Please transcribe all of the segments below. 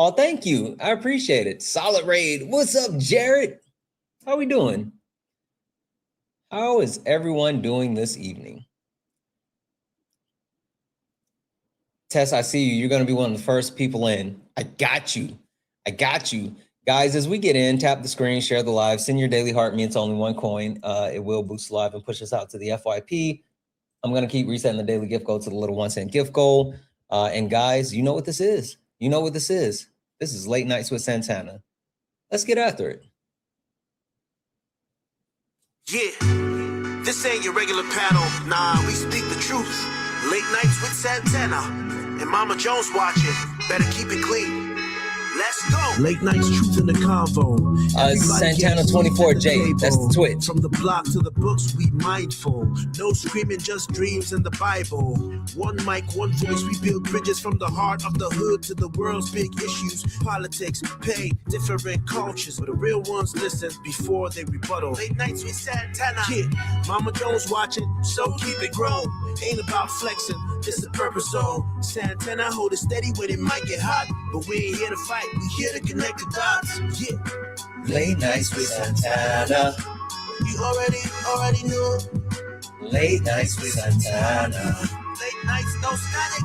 Oh, thank you. I appreciate it. Solid raid. What's up, Jared? How we doing? How is everyone doing this evening? Tess, I see you. You're going to be one of the first people in. I got you. Guys, as we get in, tap the screen, share the live, send your daily heart. Me, it's only one coin. It will boost live and push us out to the FYP. I'm going to keep resetting the daily gift goal to the little 1 cent gift goal. And guys, you know what this is. This is Late Nights with Santana. Let's get after it. Yeah, this ain't your regular panel. Nah, we speak the truth. Late Nights with Santana. And Mama Jones watching. Better keep it clean. Let's go. Late Nights Truth in the Convo. Santana 24J, that's the Twitch. From the block to the books, we mindful. No screaming, just dreams in the Bible. One mic, one voice, we build bridges from the heart of the hood to the world's big issues. Politics, pay, different cultures. But the real ones listen before they rebuttal. Late Nights with Santana. Yeah, Mama Jones watching, so keep it grown. Ain't about flexing, this is purpose zone. Santana hold it steady when it might get hot. But we ain't here to fight, we here to connect the dots. Yeah. Late Nights with Santana. You already know. Late Nights with Santana. Late nights, no static.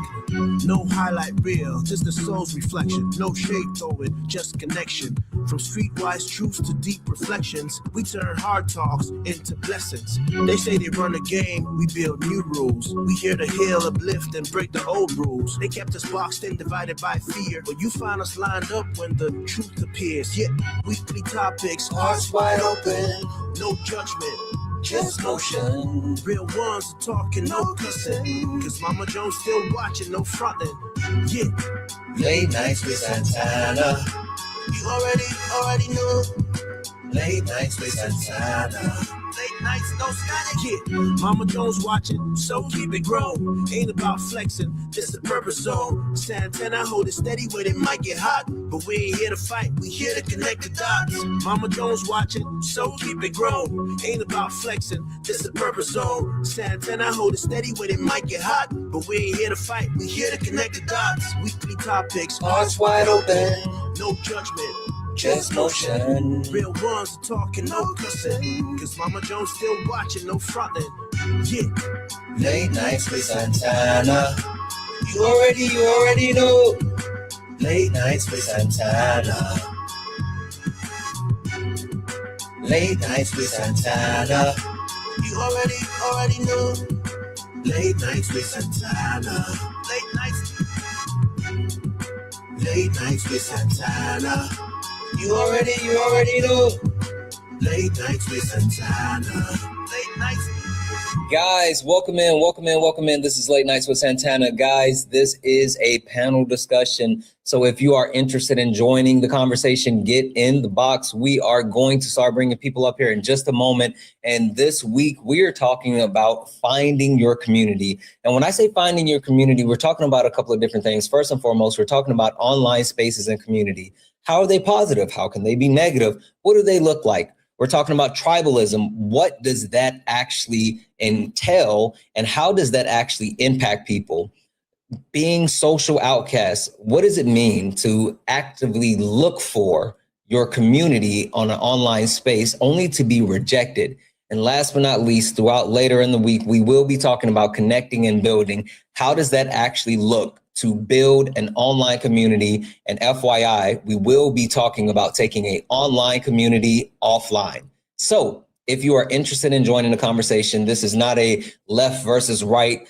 No highlight reel, just the soul's reflection. No shade throwing, just connection. From streetwise truths to deep reflections, we turn hard talks into blessings. They say they run a game, we build new rules. We here to heal, uplift, and break the old rules. They kept us boxed in, divided by fear. But you find us lined up when the truth appears. Yeah, weekly topics, hearts wide open. No judgment, just motion. Real ones are talking, no cussing. Cause Mama Jones still watching, no fronting. Yeah. Late Nights with Santana. You already know. Late Nights with Santana. Late nights, no static. Yeah, Mama Jones watching, so keep it grown. Ain't about flexing, this the purpose zone. Santana hold it steady when it might get hot. But we ain't here to fight, we here to connect the dots. Mama Jones watching, so keep it grown. Ain't about flexing, this the purpose zone. Santana hold it steady when it might get hot. But we ain't here to fight, we here to connect the dots. Weekly topics, Hearts wide open. No judgment, just motion. Real ones are talking, no cussing. Cause Mama Jones still watching, no fronting. Yeah. Late Nights with Santana. You already know. Late Nights with Santana. Late Nights with Santana. You already know. Late Nights with Santana. Late nights. Late Nights with Santana. You already know. Late Nights with Santana. Late nights. Guys, welcome in. This is Late Nights with Santana. Guys, this is a panel discussion. So if you are interested in joining the conversation, get in the box. We are going to start bringing people up here in just a moment. And this week, we are talking about finding your community. And when I say finding your community, we're talking about a couple of different things. First and foremost, we're talking about online spaces and community. How are they positive? How can they be negative? What do they look like? We're talking about tribalism. What does that actually entail? And how does that actually impact people? Being social outcasts, what does it mean to actively look for your community on an online space only to be rejected? And last but not least, throughout later in the week, we will be talking about connecting and building. How does that actually look to build an online community? And FYI, we will be talking about taking an online community offline. So if you are interested in joining the conversation, this is not a left versus right,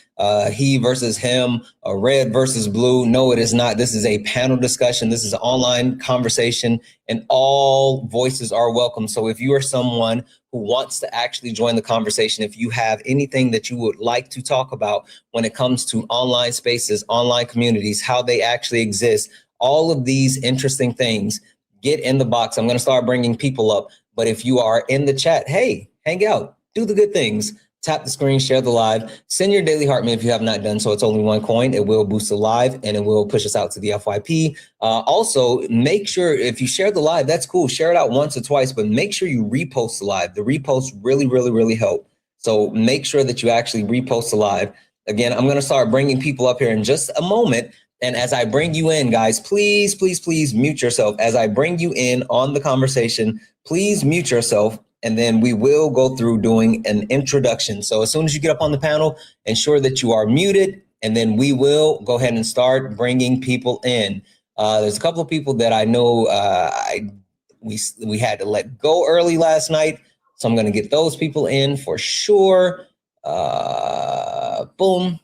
he versus him, a red versus blue. No, it is not. This is a panel discussion. This is an online conversation and all voices are welcome. So if you are someone who wants to actually join the conversation, if you have anything that you would like to talk about when it comes to online spaces, online communities, how they actually exist, all of these interesting things, get in the box. I'm going to start bringing people up. But if you are in the chat, hey, hang out, do the good things, tap the screen, share the live, send your daily heart if you have not done so. It's only one coin. It will boost the live and it will push us out to the FYP. Also, make sure if you share the live, that's cool. Share it out once or twice, but make sure you repost the live. The reposts really help. So make sure that you actually repost the live. Again, I'm going to start bringing people up here in just a moment. And as I bring you in, guys, please, please, please mute yourself. As I bring you in on the conversation, please mute yourself. And then we will go through doing an introduction. So as soon as you get up on the panel, ensure that you are muted. And then we will go ahead and start bringing people in. There's a couple of people that I know we had to let go early last night. So I'm going to get those people in for sure. Boom.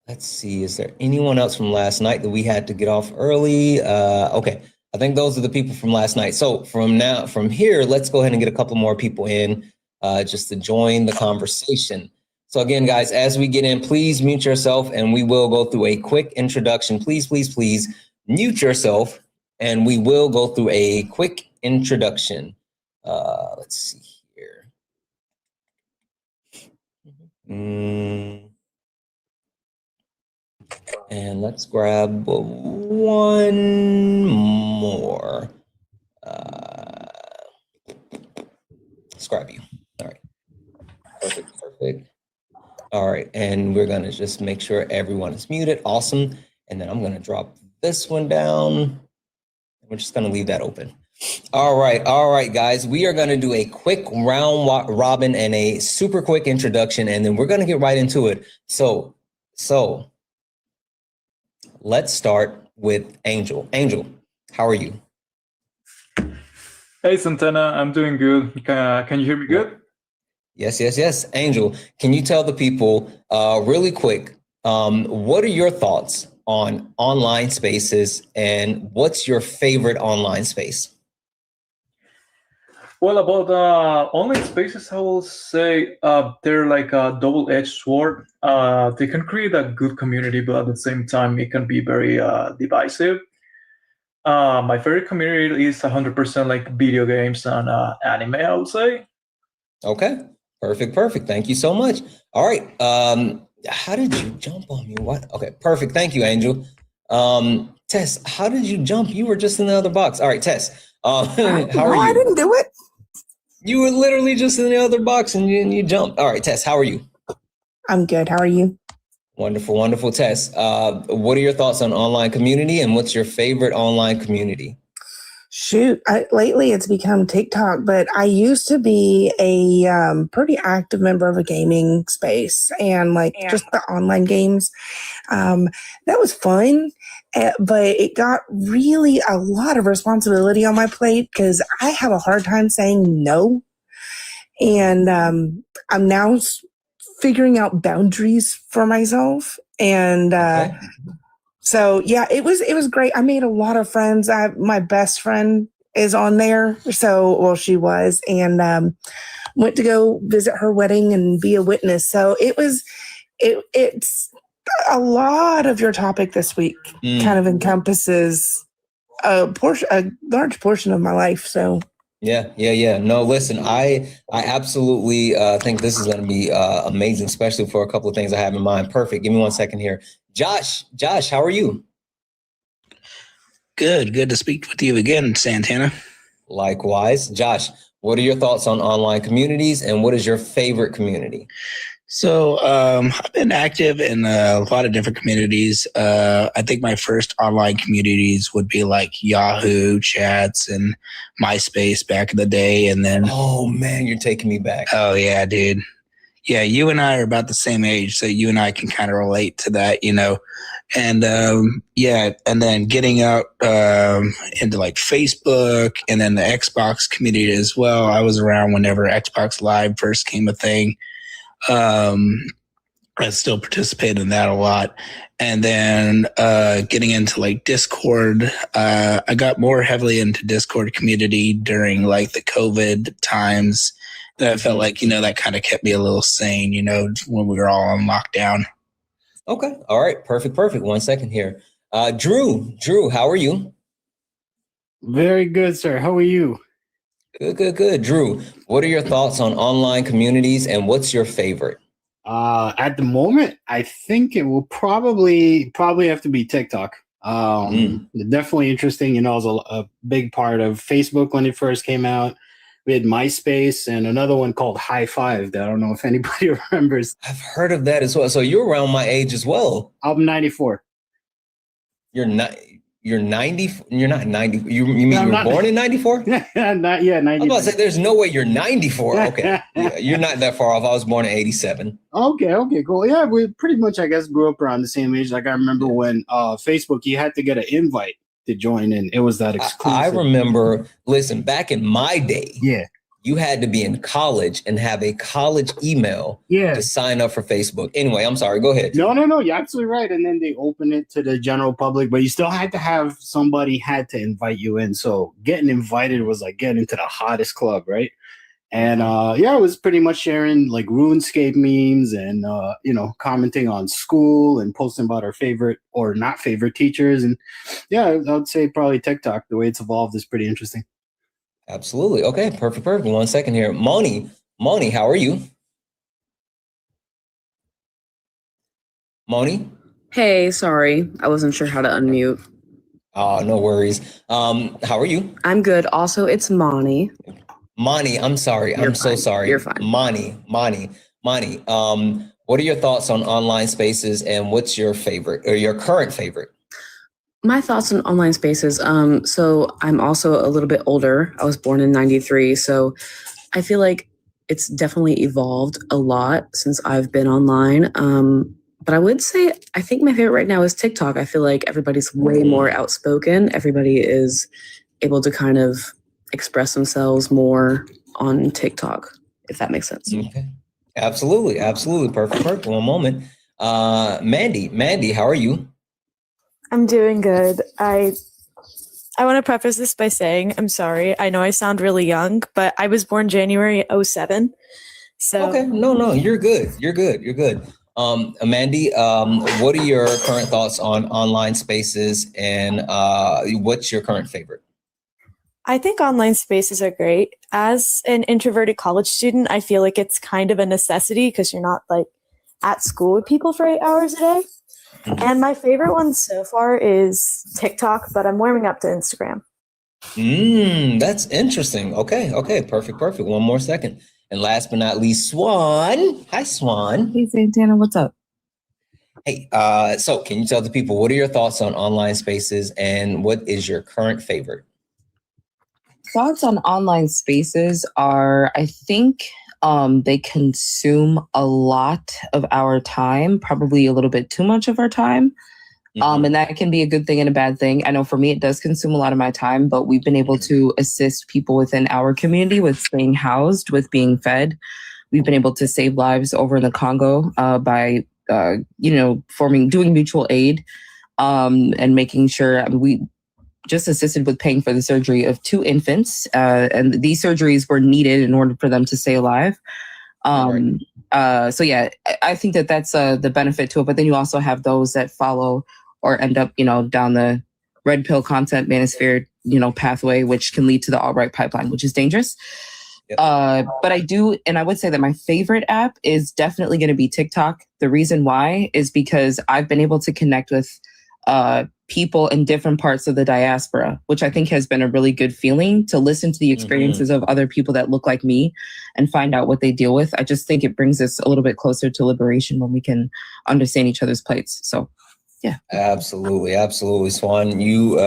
Let's see. Is there anyone else from last night that we had to get off early? Okay. I think those are the people from last night. So from here, let's go ahead and get a couple more people in just to join the conversation. So again, guys, as we get in, please mute yourself and we will go through a quick introduction. Please, please, please mute yourself and we will go through a quick introduction. Let's see here. And let's grab one more. Let's grab you. All right. Perfect, perfect. All right, and we're gonna just make sure everyone is muted. Awesome. And then I'm gonna drop this one down. We're just gonna leave that open. All right, guys. We are gonna do a quick round robin and a super quick introduction, and then we're gonna get right into it. So let's start with Angel. Angel, how are you? Hey, Santana, I'm doing good. Can you hear me good? Yes. Angel, can you tell the people really quick, what are your thoughts on online spaces and what's your favorite online space? Well, about online spaces, I will say they're like a double-edged sword. They can create a good community, but at the same time, it can be very divisive. My favorite community is 100% like video games and anime, I would say. Okay, perfect. Thank you so much. All right, how did you jump on me? What? Okay, perfect. Thank you, Angel. Tess, how did you jump? You were just in the other box. All right, Tess, how are you? I didn't do it. You were literally just in the other box and you jumped. All right, Tess, how are you? I'm good. How are you? Wonderful, Tess. What are your thoughts on online community and what's your favorite online community? Shoot, lately it's become TikTok, but I used to be a pretty active member of a gaming space and just the online games. That was fun, but it got really a lot of responsibility on my plate because I have a hard time saying no. And I'm now figuring out boundaries for myself. And Okay. so, yeah, it was great. I made a lot of friends. My best friend is on there. She was, and went to go visit her wedding and be a witness. So it's a lot of your topic this week kind of encompasses a large portion of my life. So. Yeah. No, listen, I absolutely think this is going to be amazing, especially for a couple of things I have in mind. Perfect. Give me 1 second here. Josh, how are you? Good to speak with you again, Santana. Likewise. Josh, what are your thoughts on online communities and what is your favorite community? So I've been active in a lot of different communities. I think my first online communities would be like Yahoo chats and MySpace back in the day. And then, oh man, you're taking me back. Oh yeah, dude. Yeah, you and I are about the same age, so you and I can kind of relate to that, you know. And and then getting out into like Facebook and then the Xbox community as well. I was around whenever Xbox Live first came a thing. I still participate in that a lot. And then getting into like Discord, I got more heavily into Discord community during like the COVID times. That I felt like, that kind of kept me a little sane, when we were all on lockdown. Okay. All right. Perfect. 1 second here. Drew, how are you? Very good, sir. How are you? Good. Drew, what are your thoughts on online communities and what's your favorite? At the moment, I think it will probably have to be TikTok. Definitely interesting. It was a big part of Facebook when it first came out. We had MySpace and another one called High Five that I don't know if anybody remembers. I've heard of that as well. So you're around my age as well. I'm 94. You're not. You're 90. You're not 90. You mean No, you were not- born in 94? Not yet. 90. I was about to say, there's no way you're 94. Okay. Yeah, you're not that far off. I was born in 87. Okay, cool. Yeah, we pretty much, I guess, grew up around the same age. Like I remember when Facebook, you had to get an invite to join in. It was that exclusive. I remember, listen, back in my day, Yeah. you had to be in college and have a college email Yeah. to sign up for Facebook. Anyway, I'm sorry. Go ahead. No, you're absolutely right. And then they open it to the general public, but you still had to have somebody had to invite you in. So getting invited was like getting into the hottest club, right? And yeah, it was pretty much sharing like RuneScape memes and commenting on school and posting about our favorite or not favorite teachers. And yeah, I would say probably TikTok. The way it's evolved is pretty interesting. Absolutely. Okay. Perfect. 1 second here. Moni, how are you? Moni? Hey, sorry. I wasn't sure how to unmute. Oh, no worries. How are you? I'm good. Also, it's Moni. Moni, I'm sorry. You're I'm so fine. sorry. You're fine. Moni. What are your thoughts on online spaces and what's your favorite or your current favorite? My thoughts on online spaces. So I'm also a little bit older. I was born in 93. So I feel like it's definitely evolved a lot since I've been online. But I would say I think my favorite right now is TikTok. I feel like everybody's way more outspoken. Everybody is able to kind of express themselves more on TikTok, if that makes sense. Okay. Absolutely. Perfect. 1 moment. Mandy, how are you? I'm doing good. I want to preface this by saying I'm sorry. I know I sound really young, but I was born January 07. So Okay. No, you're good. You're good. Mandy, what are your current thoughts on online spaces and what's your current favorite? I think online spaces are great. As an introverted college student, I feel like it's kind of a necessity because you're not like at school with people for 8 hours a day. And my favorite one so far is TikTok, but I'm warming up to Instagram. That's interesting. Okay. Perfect. 1 more second. And last but not least, Swan. Hi, Swan. Hey, Santana, what's up? Hey, so can you tell the people, what are your thoughts on online spaces and what is your current favorite? Thoughts on online spaces are, I think they consume a lot of our time, probably a little bit too much of our time. And that can be a good thing and a bad thing. I know for me, it does consume a lot of my time, but we've been able to assist people within our community with staying housed, with being fed. We've been able to save lives over in the Congo by, doing mutual aid and making sure we just assisted with paying for the surgery of 2 infants. And these surgeries were needed in order for them to stay alive. So yeah, I think that that's the benefit to it. But then you also have those that follow or end up, down the red pill content manosphere, pathway, which can lead to the alt-right pipeline, which is dangerous. Yep. But I would say that my favorite app is definitely going to be TikTok. The reason why is because I've been able to connect with people in different parts of the diaspora, which I think has been a really good feeling to listen to the experiences of other people that look like me and find out what they deal with. I just think it brings us a little bit closer to liberation when we can understand each other's plights. So, yeah. Absolutely. Swan, you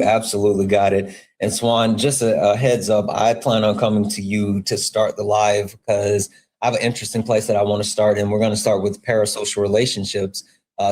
absolutely got it. And Swan, just a heads up, I plan on coming to you to start the live because I have an interesting place that I want to start, and we're going to start with parasocial relationships.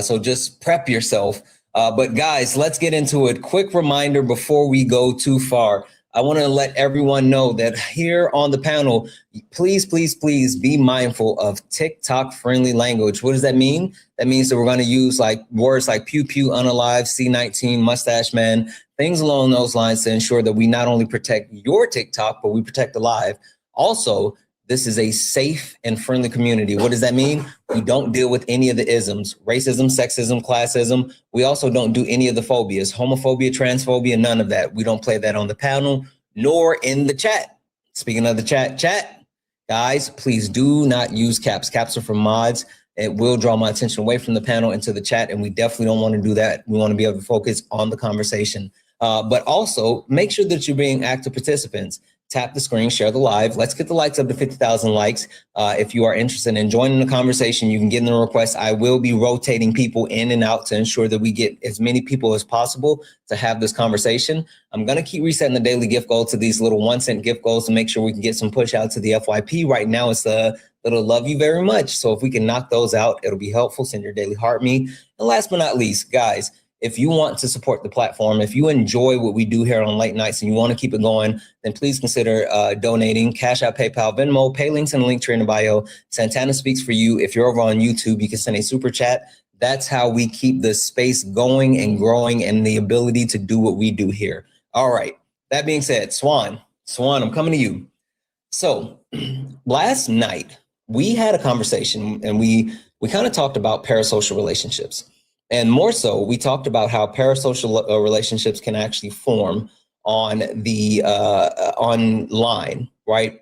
So just prep yourself. But guys, let's get into it. Quick reminder before we go too far. I want to let everyone know that here on the panel, please be mindful of TikTok friendly language. What does that mean? That means that we're going to use like words like pew pew, unalive, C19, mustache man, things along those lines to ensure that we not only protect your TikTok, but we protect the live. Also, this is a safe and friendly community. What does that mean? We don't deal with any of the isms, racism, sexism, classism. We also don't do any of the phobias, homophobia, transphobia, none of that. We don't play that on the panel, nor in the chat. Speaking of the chat, guys, please do not use caps. Caps are for mods. It will draw my attention away from the panel into the chat, and we definitely don't want to do that. We want to be able to focus on the conversation. But also make sure that you're being active participants. tap the screen, share the live. Let's get the likes up to 50,000 likes. If you are interested in joining the conversation, you can get in the request. I will be rotating people in and out to ensure that we get as many people as possible to have this conversation. I'm going to keep resetting the daily gift goal to these little 1 cent gift goals to make sure we can get some push out to the FYP. Right now, it's a little love you very much. So if we can knock those out, it'll be helpful. Send your daily heart me. And last but not least, guys, if you want to support the platform, if you enjoy what we do here on Late Nights and you want to keep it going, then please consider donating. Cash App, PayPal, Venmo, pay links in the link tree in the bio. Santana speaks for you. If you're over on YouTube, you can send a super chat. That's how we keep the space going and growing and the ability to do what we do here. All right. That being said, Swan, I'm coming to you. So last night we had a conversation and we kind of talked about parasocial relationships. And more so, we talked about how parasocial relationships can actually form on the online, right?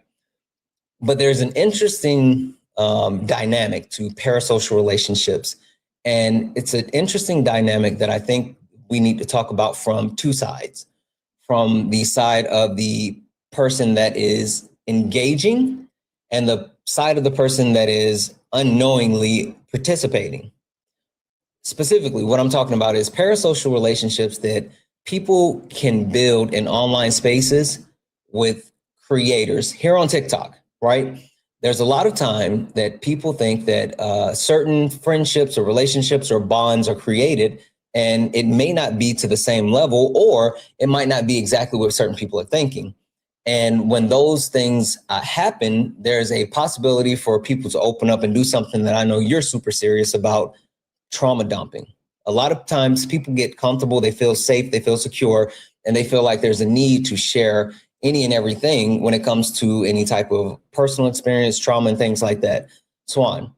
But there's an interesting dynamic to parasocial relationships. And it's an interesting dynamic that I think we need to talk about from two sides. From the side of the person that is engaging and the side of the person that is unknowingly participating. Specifically, what I'm talking about is parasocial relationships that people can build in online spaces with creators here on TikTok, right? There's a lot of time that people think that certain friendships or relationships or bonds are created, and it may not be to the same level, or it might not be exactly what certain people are thinking. And when those things happen, there's a possibility for people to open up and do something that I know you're super serious about: trauma dumping. A lot of times people get comfortable, they feel safe, they feel secure, and they feel like there's a need to share any and everything when it comes to any type of personal experience, trauma, and things like that. Swan,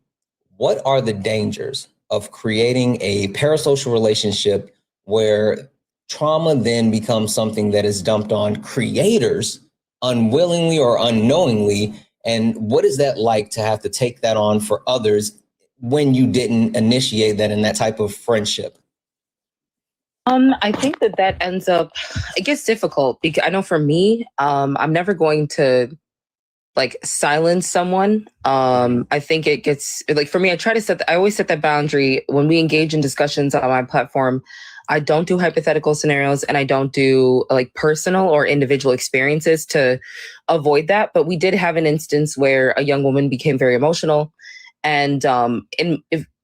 what are the dangers of creating a parasocial relationship where trauma then becomes something that is dumped on creators unwillingly or unknowingly? And what is that like to have to take that on for others when you didn't initiate that in that type of friendship? I think that ends up, it gets difficult because I know for me, I'm never going to like silence someone. I think it gets like, for me, I always set that boundary when we engage in discussions on my platform. I don't do hypothetical scenarios and I don't do like personal or individual experiences to avoid that. But we did have an instance where a young woman became very emotional. And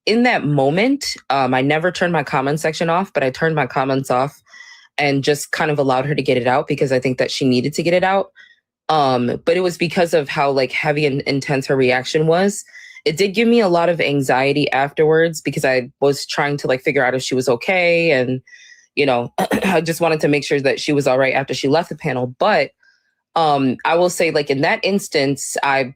in that moment, I never turned my comment section off, but I turned my comments off and just kind of allowed her to get it out because I think that she needed to get it out. But it was because of how like heavy and intense her reaction was. It did give me a lot of anxiety afterwards because I was trying to like figure out if she was okay. And, you know, I just wanted to make sure that she was all right after she left the panel. But I will say, like, in that instance, I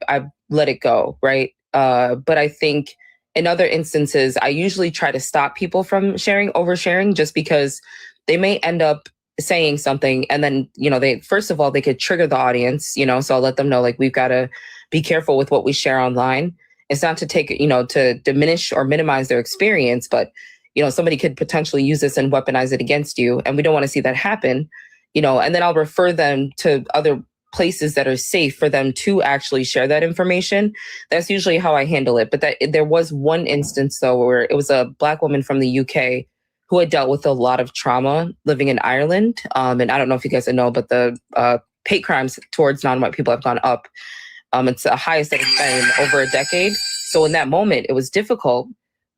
let it go, right? But I think in other instances, I usually try to stop people from oversharing, just because they may end up saying something and then, you know, first of all, they could trigger the audience, you know, so I'll let them know, like, we've got to be careful with what we share online. It's not to take, you know, to diminish or minimize their experience, but, you know, somebody could potentially use this and weaponize it against you. And we don't want to see that happen, you know, and then I'll refer them to other places that are safe for them to actually share that information. That's usually how I handle it. But there was one instance, though, where it was a Black woman from the UK who had dealt with a lot of trauma living in Ireland. And I don't know if you guys know, but the hate crimes towards non-white people have gone up. It's the highest that it's been in over a decade. So in that moment, it was difficult,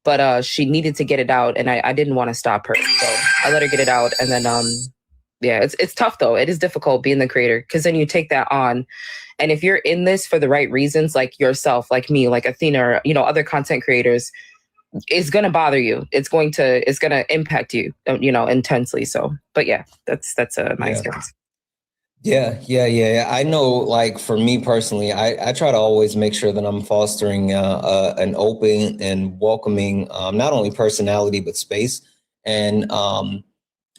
but she needed to get it out, and I didn't want to stop her. So I let her get it out, and then yeah, it's tough though. It is difficult being the creator, because then you take that on. And if you're in this for the right reasons, like yourself, like me, like Athena, or, you know, other content creators, it's going to bother you. It's going to impact you, you know, intensely. So, but yeah, that's my experience. Yeah. I know, like, for me personally, I try to always make sure that I'm fostering an open and welcoming, not only personality, but space. And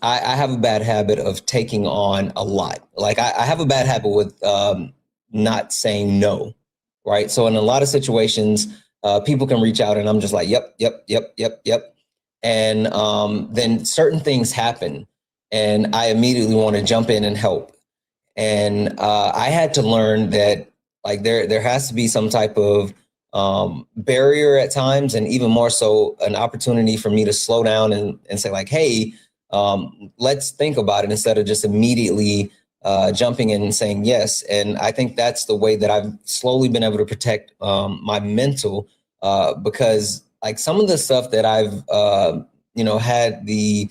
I have a bad habit of taking on a lot. Like, I have a bad habit with not saying no, right? So in a lot of situations, people can reach out and I'm just like, yep. And then certain things happen and I immediately want to jump in and help. And I had to learn that like there has to be some type of barrier at times, and even more so an opportunity for me to slow down and say like, hey, let's think about it instead of just immediately jumping in and saying yes. And I think that's the way that I've slowly been able to protect my mental, because like some of the stuff that I've had the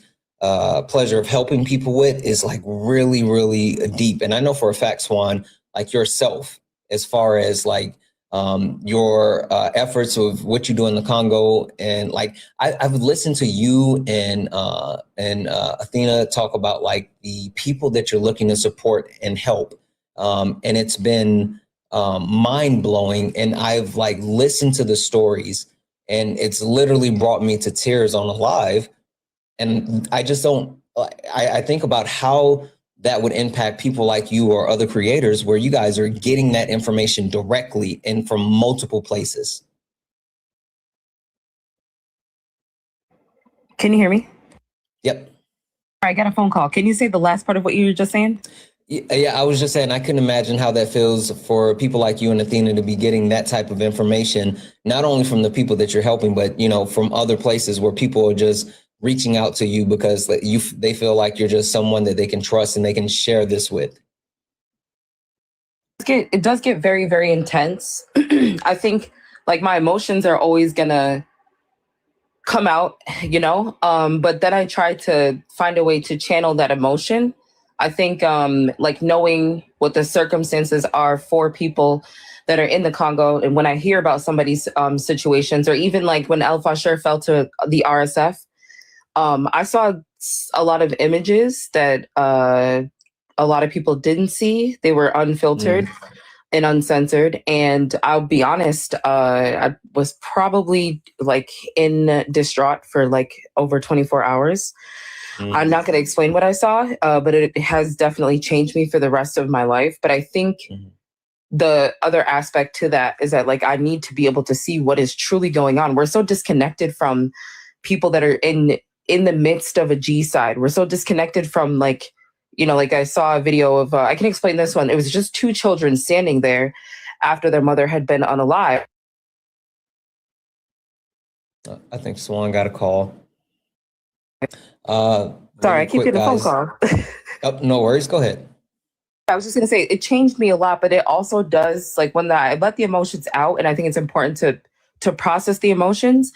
pleasure of helping people with is like really, really deep. And I know for a fact, Swan, like yourself, as far as like your efforts of what you do in the Congo, and like I've listened to you and Athena talk about like the people that you're looking to support and help, and it's been mind blowing. And I've like listened to the stories, and it's literally brought me to tears on a live. And I just don't. I think about how that would impact people like you or other creators, where you guys are getting that information directly and from multiple places. Can you hear me? Yep. I got a phone call. Can you say the last part of what you were just saying? Yeah, I was just saying I couldn't imagine how that feels for people like you and Athena to be getting that type of information, not only from the people that you're helping, but from other places where people are just reaching out to you because they feel like you're just someone that they can trust and they can share this with. It does get very, very intense. I think like my emotions are always gonna come out, but then I try to find a way to channel that emotion. I think like knowing what the circumstances are for people that are in the Congo, and when I hear about somebody's situations, or even like when El Fasher fell to the RSF, I saw a lot of images that a lot of people didn't see. They were unfiltered and uncensored. And I'll be honest, I was probably like in distraught for like over 24 hours. I'm not going to explain what I saw, but it has definitely changed me for the rest of my life. But I think the other aspect to that is that like I need to be able to see what is truly going on. We're so disconnected from people that are in the midst of a G-side. We're so disconnected from like I saw a video of, I can explain this one. It was just two children standing there after their mother had been unalive. I think Swan got a call. Sorry, I keep getting a phone call. Oh, no worries. Go ahead. I was just going to say, it changed me a lot, but it also does, like when I let the emotions out, and I think it's important to process the emotions.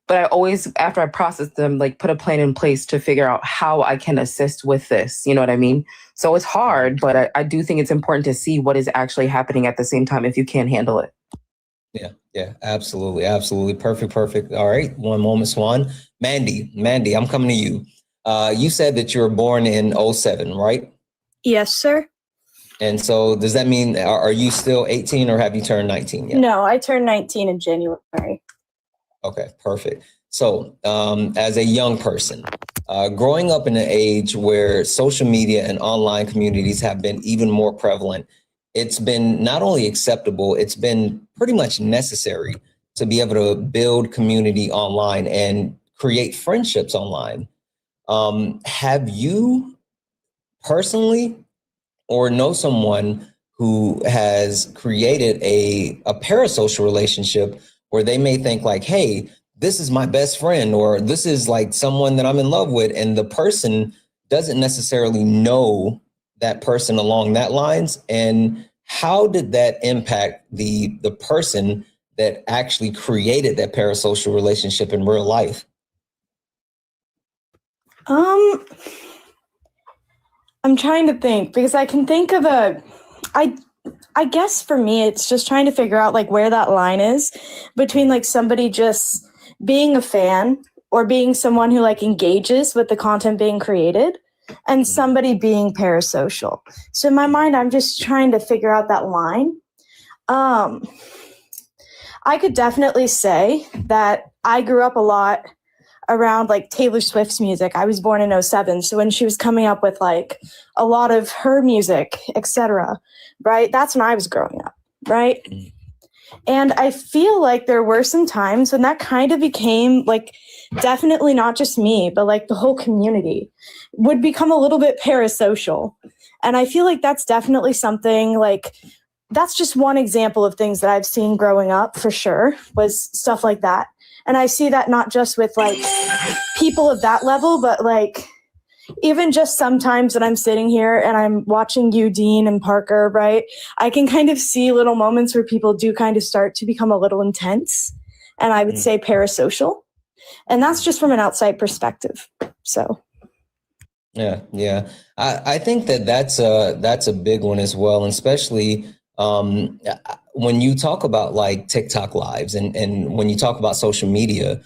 But I always, after I process them, like put a plan in place to figure out how I can assist with this. You know what I mean? So it's hard, but I do think it's important to see what is actually happening at the same time if you can't handle it. Yeah, absolutely. Absolutely. Perfect. All right. One moment, Swan. Mandy, I'm coming to you. You said that you were born in 2007, right? Yes, sir. And so does that mean, are you still 18 or have you turned 19 yet? No, I turned 19 in January. Okay, perfect. So as a young person, growing up in an age where social media and online communities have been even more prevalent, it's been not only acceptable, it's been pretty much necessary to be able to build community online and create friendships online. Have you personally or know someone who has created a parasocial relationship where they may think like, hey, this is my best friend, or this is like someone that I'm in love with, and the person doesn't necessarily know that person along that lines? And how did that impact the person that actually created that parasocial relationship in real life? I'm trying to think, because I can think of I guess for me, it's just trying to figure out like where that line is between like somebody just being a fan or being someone who like engages with the content being created and somebody being parasocial. So in my mind, I'm just trying to figure out that line. I could definitely say that I grew up a lot around like Taylor Swift's music. I was born in 2007. So when she was coming up with like a lot of her music, etc., right? That's when I was growing up, right? And I feel like there were some times when that kind of became like definitely not just me, but like the whole community would become a little bit parasocial. And I feel like that's definitely something like, that's just one example of things that I've seen growing up for sure, was stuff like that. And I see that not just with like people of that level, but like even just sometimes when I'm sitting here and I'm watching you, Dean and Parker, right? I can kind of see little moments where people do kind of start to become a little intense. And I would say parasocial. And that's just from an outside perspective. So. Yeah. I think that's a big one as well, and especially when you talk about like TikTok lives and when you talk about social media,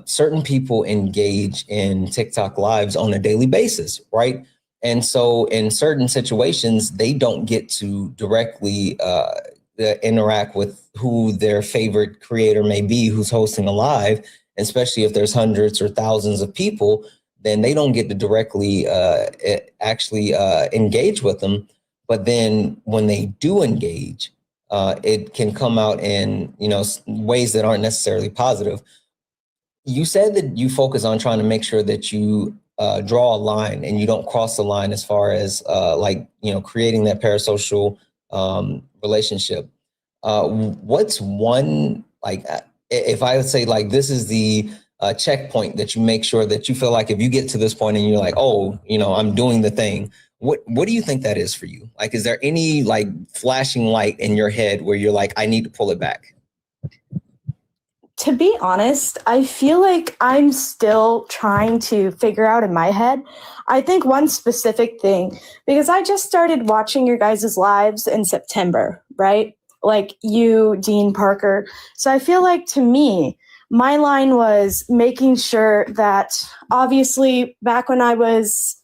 certain people engage in TikTok lives on a daily basis, right? And so in certain situations, they don't get to directly interact with who their favorite creator may be who's hosting a live, especially if there's hundreds or thousands of people. Then they don't get to directly actually engage with them. But then when they do engage, it can come out in, ways that aren't necessarily positive. You said that you focus on trying to make sure that you draw a line and you don't cross the line as far as creating that parasocial relationship. What's one, like, if I would say like this is the checkpoint that you make sure that you feel like if you get to this point and you're like, oh, I'm doing the thing. What do you think that is for you? Like, is there any like flashing light in your head where you're like, I need to pull it back? To be honest, I feel like I'm still trying to figure out in my head. I think one specific thing, because I just started watching your guys' lives in September, right? Like you, Dean, Parker. So I feel like to me, my line was making sure that obviously back when I was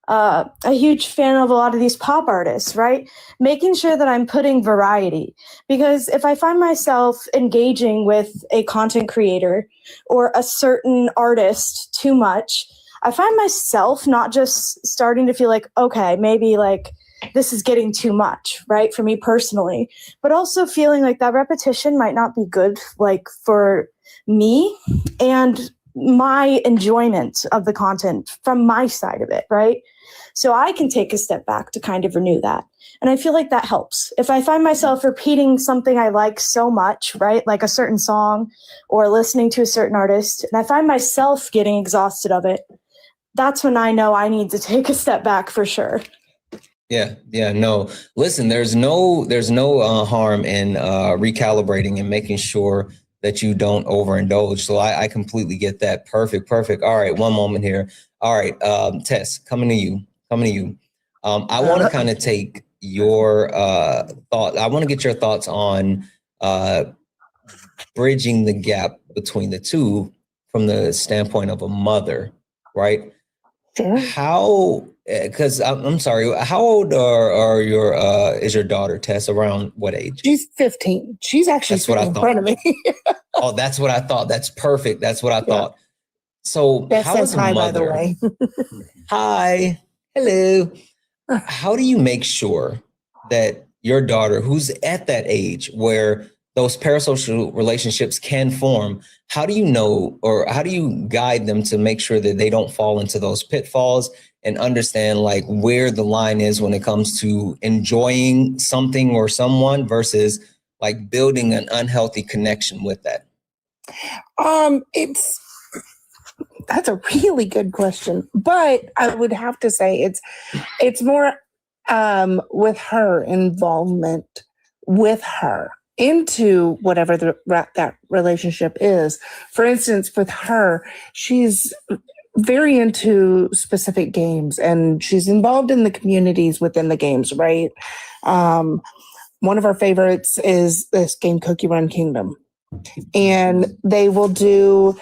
a huge fan of a lot of these pop artists, right? Making sure that I'm putting variety. Because if I find myself engaging with a content creator or a certain artist too much, I find myself not just starting to feel like, okay, maybe like this is getting too much, right? For me personally, but also feeling like that repetition might not be good, like for me and my enjoyment of the content from my side of it, right? So I can take a step back to kind of renew that. And I feel like that helps. If I find myself repeating something I like so much, right? Like a certain song or listening to a certain artist, and I find myself getting exhausted of it, that's when I know I need to take a step back for sure. Yeah, no. Listen, there's no harm in recalibrating and making sure that you don't overindulge. So I completely get that. Perfect. All right, one moment here. All right, Tess, coming to you. I want to kind of take your thought. I want to get your thoughts on bridging the gap between the two from the standpoint of a mother, right? Sure. How? Because I'm sorry. How old is your daughter, Tess? Around what age? She's 15. She's actually sitting in front of me. Oh, that's what I thought. That's perfect. That's what I thought. So Beth how says is a hi, mother? by the way. Hi. Hello. How do you make sure that your daughter, who's at that age where those parasocial relationships can form, how do you know, or how do you guide them to make sure that they don't fall into those pitfalls and understand like where the line is when it comes to enjoying something or someone versus like building an unhealthy connection with that? That's a really good question, but I would have to say it's more with her involvement with her into whatever that relationship is. For instance, with her, she's very into specific games and she's involved in the communities within the games, right? One of our favorites is this game, Cookie Run Kingdom. And they will do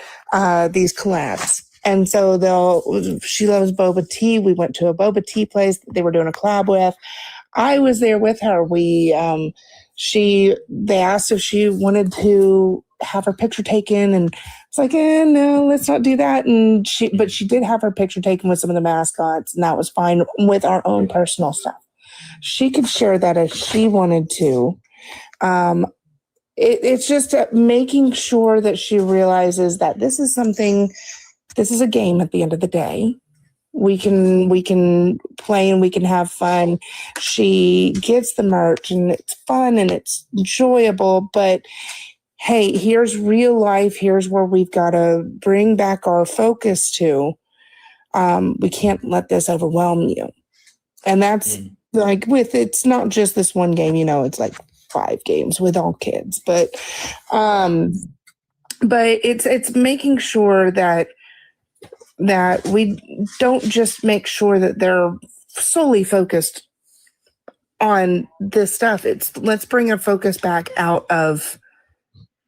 these collabs. And so she loves boba tea. We went to a boba tea place that they were doing a collab with. I was there with her. They asked if she wanted to have her picture taken, and it's like, no, let's not do that. But she did have her picture taken with some of the mascots, and that was fine with our own personal stuff. She could share that if she wanted to. It's just making sure that she realizes that this is a game at the end of the day. we can play and we can have fun. She gets the merch and it's fun and it's enjoyable, but hey, here's real life. Here's where we've got to bring back our focus to. We can't let this overwhelm you. And that's like it's not just this one game, it's like 5 games with all kids, but it's making sure that we don't just make sure that they're solely focused on this stuff. It's let's bring our focus back out of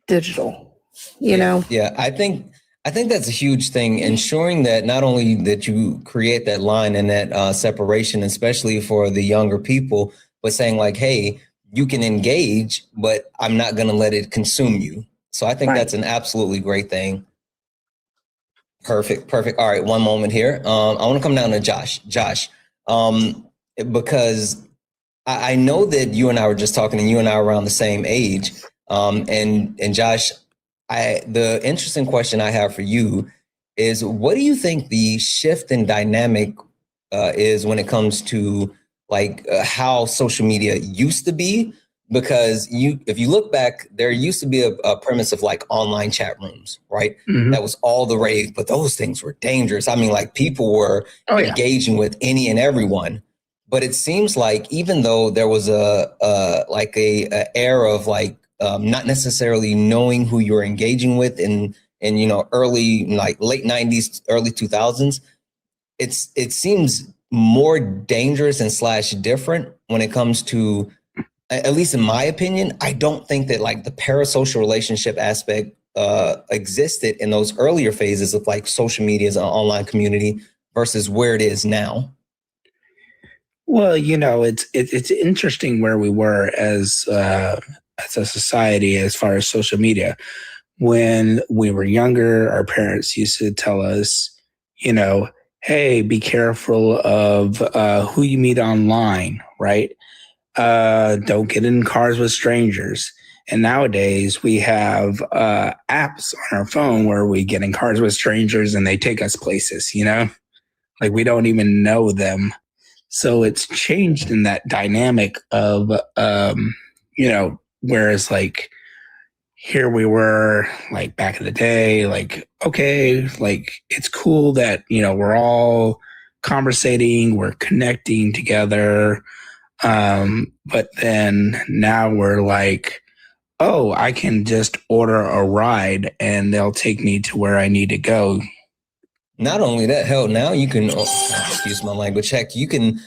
digital, you know? Yeah, I think that's a huge thing, ensuring that not only that you create that line and that separation, especially for the younger people, but saying like, hey, you can engage, but I'm not going to let it consume you. So I think that's an absolutely great thing. Perfect. All right, one moment here. I want to come down to Josh. Because I know that you and I were just talking, and you and I are around the same age. And Josh, the interesting question I have for you is, what do you think the shift in dynamic is when it comes to like how social media used to be? Because if you look back, there used to be a premise of like online chat rooms, right? Mm-hmm. That was all the rage, but those things were dangerous. I mean, like people were engaging with any and everyone. But it seems like even though there was a era of like not necessarily knowing who you're engaging with in early, like late 90s, early 2000s, it seems more dangerous and / different when it comes to, at least in my opinion. I don't think that like the parasocial relationship aspect existed in those earlier phases of like social media as an online community versus where it is now. Well, it's interesting where we were as a society as far as social media. When we were younger, our parents used to tell us, hey, be careful of who you meet online, right? Don't get in cars with strangers. And nowadays we have apps on our phone where we get in cars with strangers and they take us places, like we don't even know them. So it's changed in that dynamic of, whereas like here we were like back in the day, like, okay, like it's cool that, we're all conversating, we're connecting together. But then now we're like, oh, I can just order a ride and they'll take me to where I need to go. Not only that, hell, now you can, excuse my language, heck, you can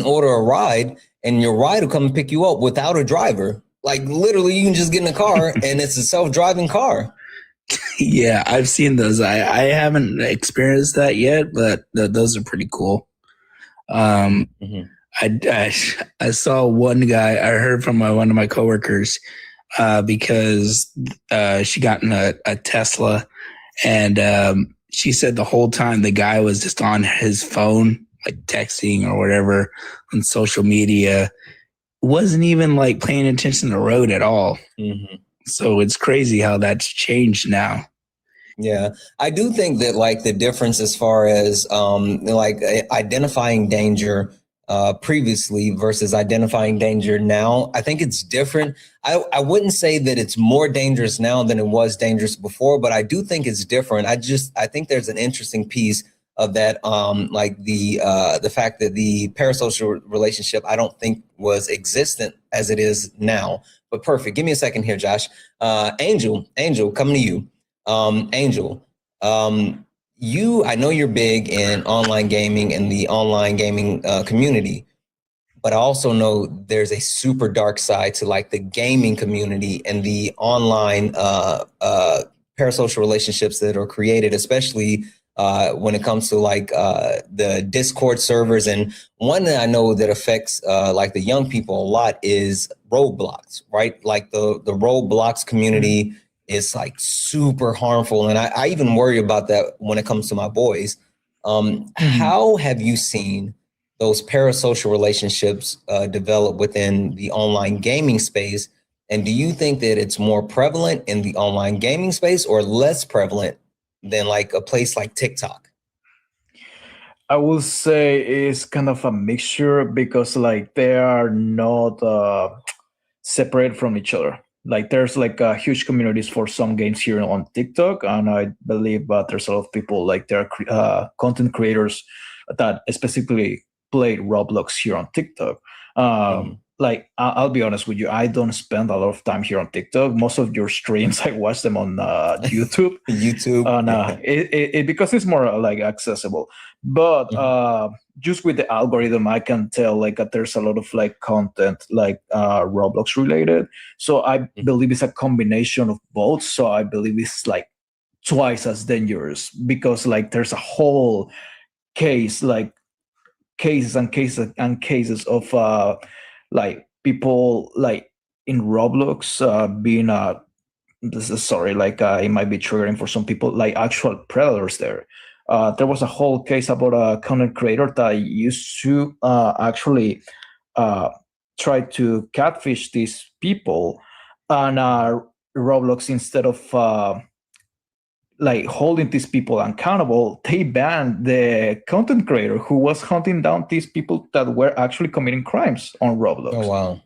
order a ride and your ride will come and pick you up without a driver. Like literally you can just get in a car and it's a self-driving car. Yeah, I've seen those. I haven't experienced that yet, but those are pretty cool. I saw one guy, I heard from one of my coworkers, because she got in a Tesla, and she said the whole time the guy was just on his phone, like texting or whatever on social media, wasn't even like paying attention to the road at all. Mm-hmm. So it's crazy how that's changed now. Yeah, I do think that like the difference as far as like identifying danger previously versus identifying danger now, I think it's different. I wouldn't say that it's more dangerous now than it was dangerous before, but I do think it's different. I think there's an interesting piece of that, like the fact that the parasocial relationship I don't think was existent as it is now. But perfect. Give me a second here, Josh. Angel, coming to you. Angel, I know you're big in online gaming and the online gaming community, but I also know there's a super dark side to like the gaming community and the online parasocial relationships that are created, especially when it comes to like the Discord servers. And one that I know that affects like the young people a lot is Roblox, right? Like the Roblox community is like super harmful. And I even worry about that when it comes to my boys. How have you seen those parasocial relationships develop within the online gaming space? And do you think that it's more prevalent in the online gaming space or less prevalent than like a place like TikTok? I will say it's kind of a mixture because like they are not separate from each other. Like there's like huge communities for some games here on TikTok, and I believe there's a lot of people like there are content creators that specifically play Roblox here on TikTok. Like I'll be honest with you, I don't spend a lot of time here on TikTok. Most of your streams, I watch them on YouTube. YouTube, and it because it's more like accessible. But just with the algorithm, I can tell like that there's a lot of like content like Roblox related. So I believe it's a combination of both. So I believe it's like twice as dangerous because like there's a whole case like cases and cases and cases of like people like in Roblox being this is sorry like it might be triggering for some people like actual predators there. There was a whole case about a content creator that used to actually try to catfish these people, and Roblox, instead of like holding these people accountable, they banned the content creator who was hunting down these people that were actually committing crimes on Roblox. Oh wow!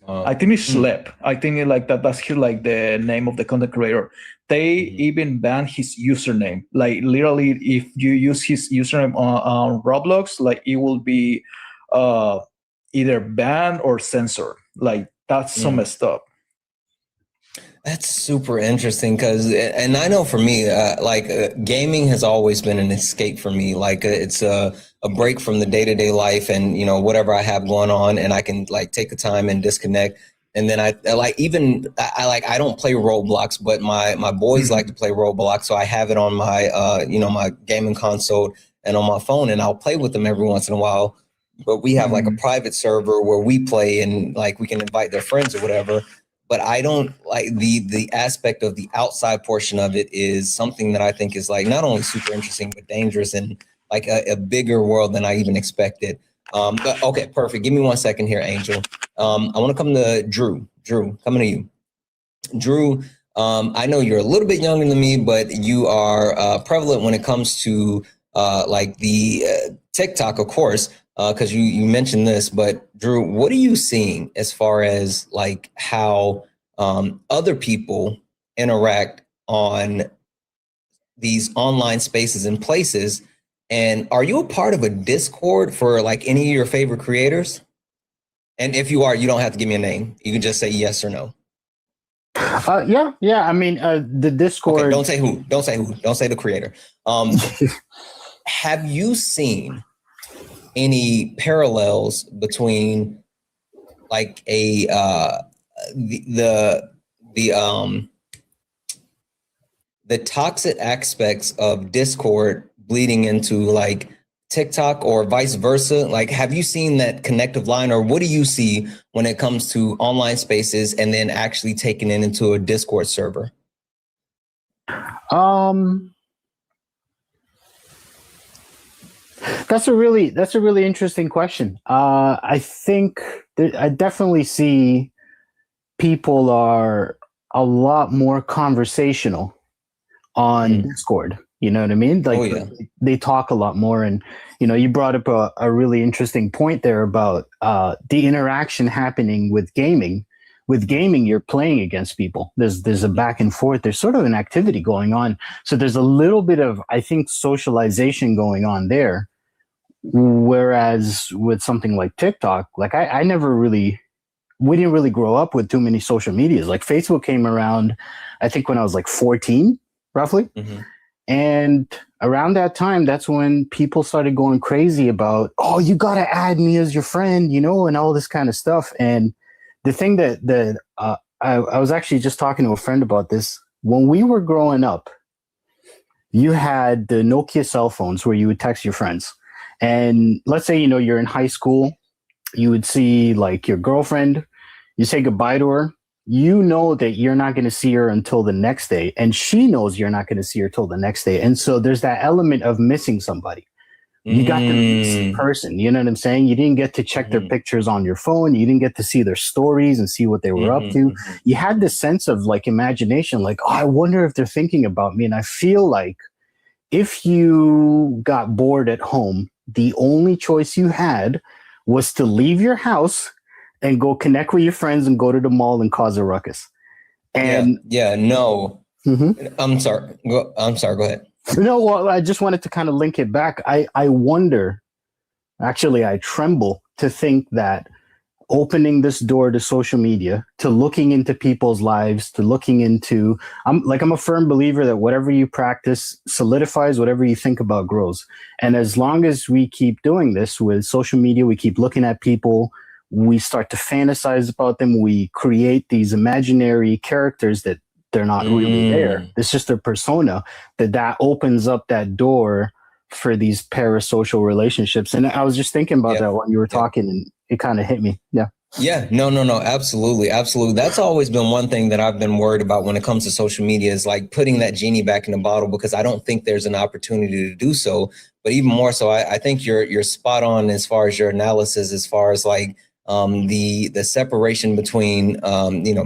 I think it's Slep. I think like that's here like the name of the content creator. They even banned his username. Like literally, if you use his username on Roblox, like it will be either banned or censored. Like that's so messed up. That's super interesting because, and I know for me, gaming has always been an escape for me. Like it's a break from the day-to-day life and, you know, whatever I have going on, and I can like take the time and disconnect. And then I don't play Roblox, but my boys like to play Roblox. So I have it on my, my gaming console and on my phone, and I'll play with them every once in a while. But we have like a private server where we play and like we can invite their friends or whatever. But I don't like the aspect of the outside portion of it is something that I think is like not only super interesting, but dangerous and like a bigger world than I even expected. But okay, perfect. Give me 1 second here, Angel. I want to come to Drew. Drew, coming to you. Drew, I know you're a little bit younger than me, but you are prevalent when it comes to like the TikTok, of course. Because you mentioned this, but Drew, what are you seeing as far as like how other people interact on these online spaces and places? And are you a part of a Discord for like any of your favorite creators? And if you are, you don't have to give me a name. You can just say yes or no. Yeah. I mean, the Discord. Okay, don't say who. Don't say who. Don't say the creator. Have you seen any parallels between like the toxic aspects of Discord bleeding into like TikTok or vice versa? Like, have you seen that connective line, or what do you see when it comes to online spaces and then actually taking it into a Discord server? That's a really interesting question. I think I definitely see people are a lot more conversational on Discord. You know what I mean? Like they talk a lot more. And, you know, you brought up a really interesting point there about the interaction happening with gaming. With gaming, you're playing against people. There's a back and forth. There's sort of an activity going on. So there's a little bit of, I think, socialization going on there. Whereas with something like TikTok, like we didn't really grow up with too many social medias. Like Facebook came around, I think when I was like 14, roughly. And around that time, that's when people started going crazy about, oh, you got to add me as your friend, you know, and all this kind of stuff. And the thing that I was actually just talking to a friend about this. When we were growing up, you had the Nokia cell phones where you would text your friends. And let's say, you know, you're in high school, you would see like your girlfriend, you say goodbye to her. You know that you're not going to see her until the next day. And she knows you're not going to see her till the next day. And so there's that element of missing somebody. You got to meet the person. You know what I'm saying? You didn't get to check their pictures on your phone. You didn't get to see their stories and see what they were up to. You had this sense of like imagination, like, oh, I wonder if they're thinking about me. And I feel like if you got bored at home, the only choice you had was to leave your house and go connect with your friends and go to the mall and cause a ruckus. And no. Mhm. I'm sorry. Go ahead. No, well, I just wanted to kind of link it back. I wonder, actually, I tremble to think that opening this door to social media, to looking into people's lives, to looking into, I'm a firm believer that whatever you practice solidifies, whatever you think about grows. And as long as we keep doing this with social media, we keep looking at people, we start to fantasize about them, we create these imaginary characters that they're not really there. It's just their persona, that opens up that door for these parasocial relationships. And I was just thinking about that when you were talking, and it kind of hit me. Yeah. Yeah, no, absolutely. That's always been one thing that I've been worried about when it comes to social media, is like putting that genie back in the bottle, because I don't think there's an opportunity to do so. But even more so, I think you're spot on as far as your analysis, as far as like the separation between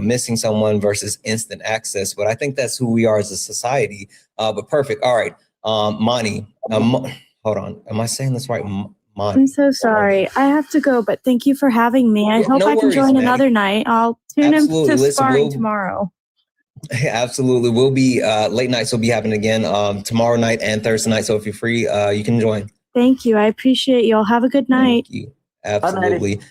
missing someone versus instant access. But I think that's who we are as a society. But perfect. All right, Mani. Hold on. Am I saying this right? Mani. I'm so sorry. I have to go, but thank you for having me. I hope I can join another night. I'll tune in to sparring tomorrow. Absolutely. We'll be late nights will be happening again tomorrow night and Thursday night. So if you're free, you can join. Thank you. I appreciate you all. Have a good night. Thank you. Absolutely.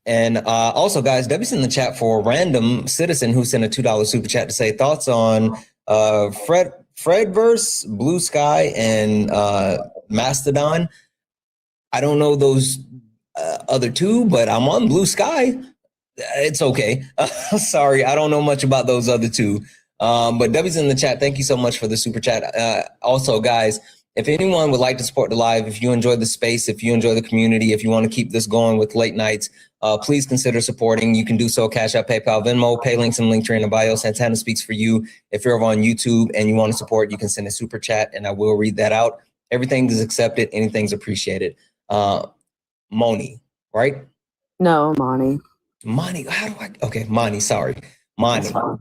And also, guys, Debbie's in the chat for a random citizen who sent a $2 super chat to say thoughts on Fredverse, Blue Sky, and Mastodon. I don't know those other two, but I'm on Blue Sky. It's okay. Sorry, I don't know much about those other two. But Debbie's in the chat. Thank you so much for the super chat. Also, guys, if anyone would like to support the live, if you enjoy the space, if you enjoy the community, if you want to keep this going with late nights, please consider supporting. You can do so: Cash App, PayPal, Venmo, pay links and Linktree in the bio. Santana speaks for you. If you're over on YouTube and you want to support, you can send a super chat and I will read that out. Everything is accepted. Anything's appreciated. Moni, right? No, Mani. Mani, Mani, sorry. Mani. All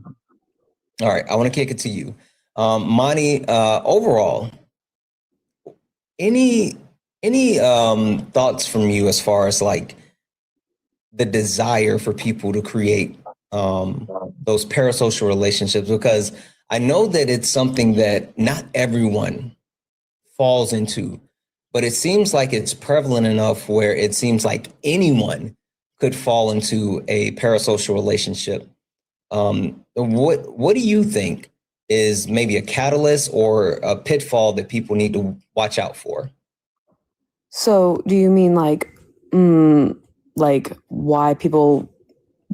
right, I want to kick it to you. Mani, overall, any thoughts from you as far as like the desire for people to create those parasocial relationships? Because I know that it's something that not everyone falls into, but it seems like it's prevalent enough where it seems like anyone could fall into a parasocial relationship. What do you think is maybe a catalyst or a pitfall that people need to watch out for? So do you mean like why people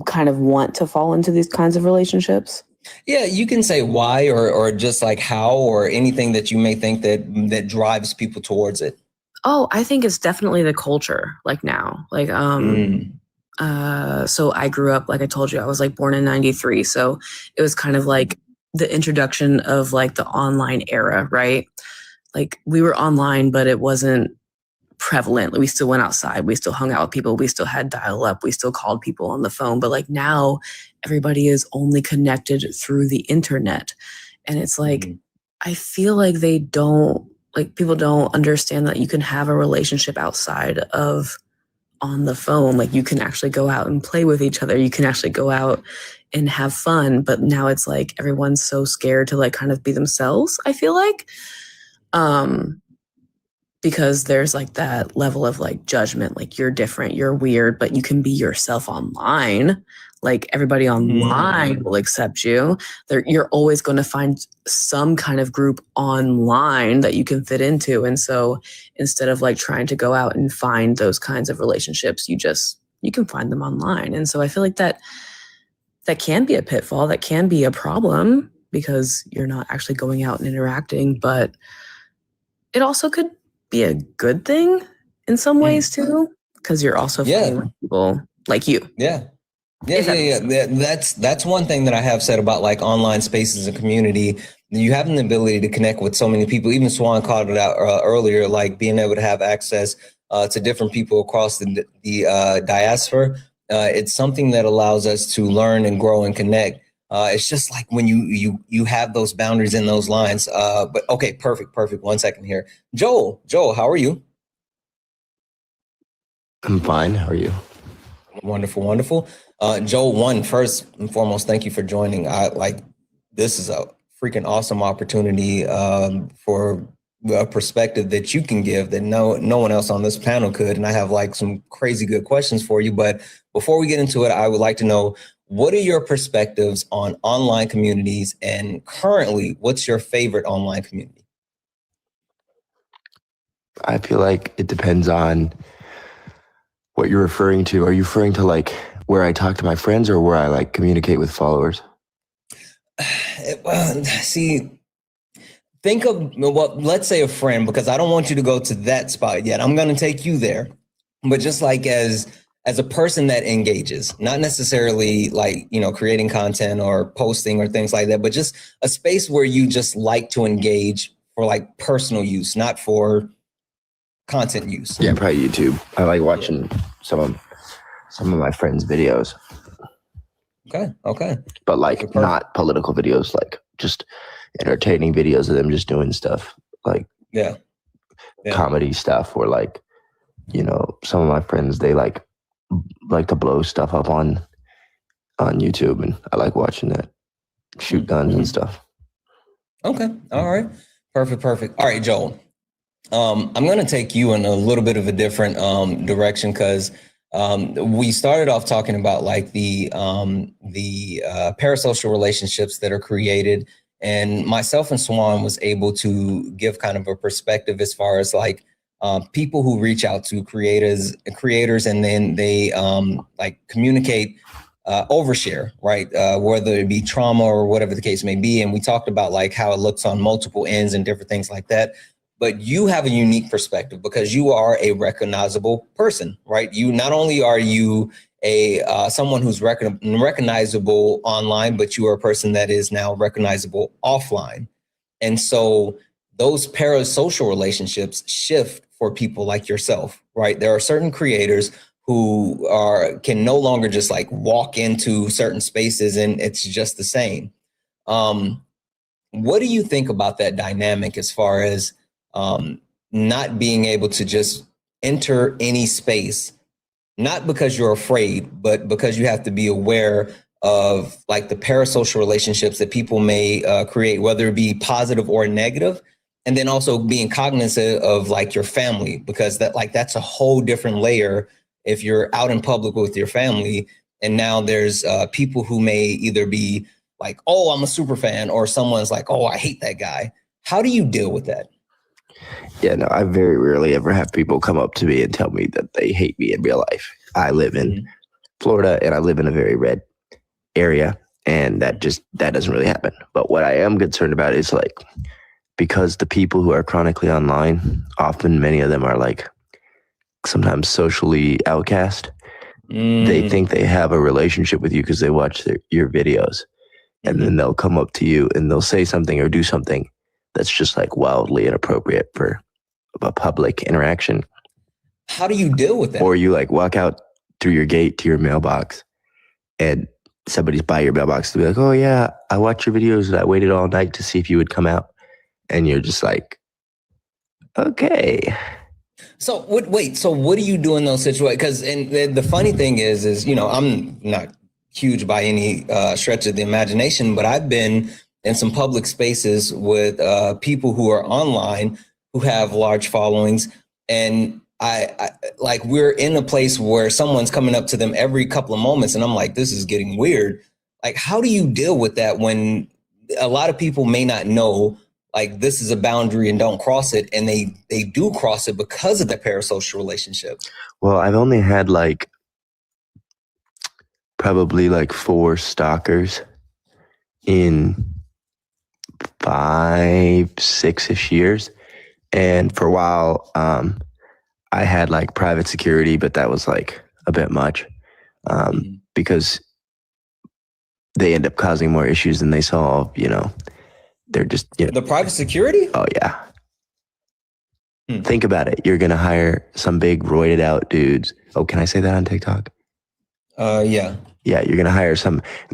kind of want to fall into these kinds of relationships? Yeah, you can say why or just like how, or anything that you may think that drives people towards it. Oh, I think it's definitely the culture, like now. Like, so I grew up, like I told you, I was like born in 93. So it was kind of like the introduction of like the online era, right? Like we were online, but it wasn't prevalent. We still went outside. We still hung out with people. We still had dial up. We still called people on the phone. But like now everybody is only connected through the internet. And it's like, I feel like people don't understand that you can have a relationship outside of on the phone. Like you can actually go out and play with each other. You can actually go out and have fun. But now it's like everyone's so scared to like kind of be themselves, I feel like. Because there's like that level of like judgment, like you're different, you're weird, but you can be yourself online. Like everybody online will accept you. You're always going to find some kind of group online that you can fit into. And so instead of like trying to go out and find those kinds of relationships, you can find them online. And so I feel like that can be a pitfall, that can be a problem because you're not actually going out and interacting, but it also could be a good thing in some ways too, because you're also finding people like you. Yeah. That's one thing that I have said about like online spaces and community. You have an ability to connect with so many people. Even Swan called it out earlier, like being able to have access to different people across the diaspora. It's something that allows us to learn and grow and connect. It's just like when you have those boundaries and those lines. But okay, perfect. 1 second here. Joel, how are you? I'm fine. How are you? Wonderful. Joel, first and foremost, thank you for joining. This is a freaking awesome opportunity for a perspective that you can give that no one else on this panel could. And I have like some crazy good questions for you. But before we get into it, I would like to know, what are your perspectives on online communities? And currently, what's your favorite online community? I feel like it depends on what you're referring to. Are you referring to like where I talk to my friends or where I like communicate with followers? Well, see, think of, well, let's say a friend, because I don't want you to go to that spot yet. I'm going to take you there. But just like as a person that engages, not necessarily like, creating content or posting or things like that, but just a space where you just like to engage for like personal use, not for content use. Yeah, probably YouTube. I like watching some of my friends' videos. Okay. But like not political videos, like just entertaining videos of them just doing stuff like comedy stuff, or like, some of my friends, they like to blow stuff up on YouTube, and I like watching that, shoot guns and stuff. Okay. All right. Perfect. All right, Joel. I'm going to take you in a little bit of a different direction, because we started off talking about like the parasocial relationships that are created, and myself and Swan was able to give kind of a perspective as far as like people who reach out to creators, and then they like communicate overshare, right? Whether it be trauma or whatever the case may be. And we talked about like how it looks on multiple ends and different things like that. But you have a unique perspective because you are a recognizable person, right? You not only are you a someone who's recognizable online, but you are a person that is now recognizable offline. And so those parasocial relationships shift for people like yourself, right? There are certain creators who can no longer just like walk into certain spaces and it's just the same. What do you think about that dynamic as far as not being able to just enter any space, not because you're afraid, but because you have to be aware of like the parasocial relationships that people may create, whether it be positive or negative, and then also being cognizant of like your family, because that's a whole different layer if you're out in public with your family. And now there's people who may either be like, oh, I'm a super fan, or someone's like, oh, I hate that guy. How do you deal with that? Yeah, no, I very rarely ever have people come up to me and tell me that they hate me in real life. I live in Florida, and I live in a very red area, and that doesn't really happen. But what I am concerned about is like, because the people who are chronically online, often many of them are like sometimes socially outcast. They think they have a relationship with you because they watch your videos, and then they'll come up to you and they'll say something or do something that's just like wildly inappropriate for a public interaction. How do you deal with that? Or you like walk out through your gate to your mailbox and somebody's by your mailbox to be like, oh yeah, I watched your videos and I waited all night to see if you would come out. And you're just like, okay. So what do you do in those situations? Because and the funny thing is, I'm not huge by any stretch of the imagination, but I've been in some public spaces with people who are online who have large followings, and I like we're in a place where someone's coming up to them every couple of moments, and I'm like, this is getting weird. Like, how do you deal with that when a lot of people may not know like this is a boundary and don't cross it, and they do cross it because of the parasocial relationship? Well, I've only had like probably like 4 stalkers in 5, 6-ish years. And for a while, I had like private security, but that was like a bit much because they end up causing more issues than they solve, They're just, the private security? Oh, yeah. Think about it. You're going to hire some big roided out dudes. Oh, can I say that on TikTok? Yeah. Yeah, you're going to hire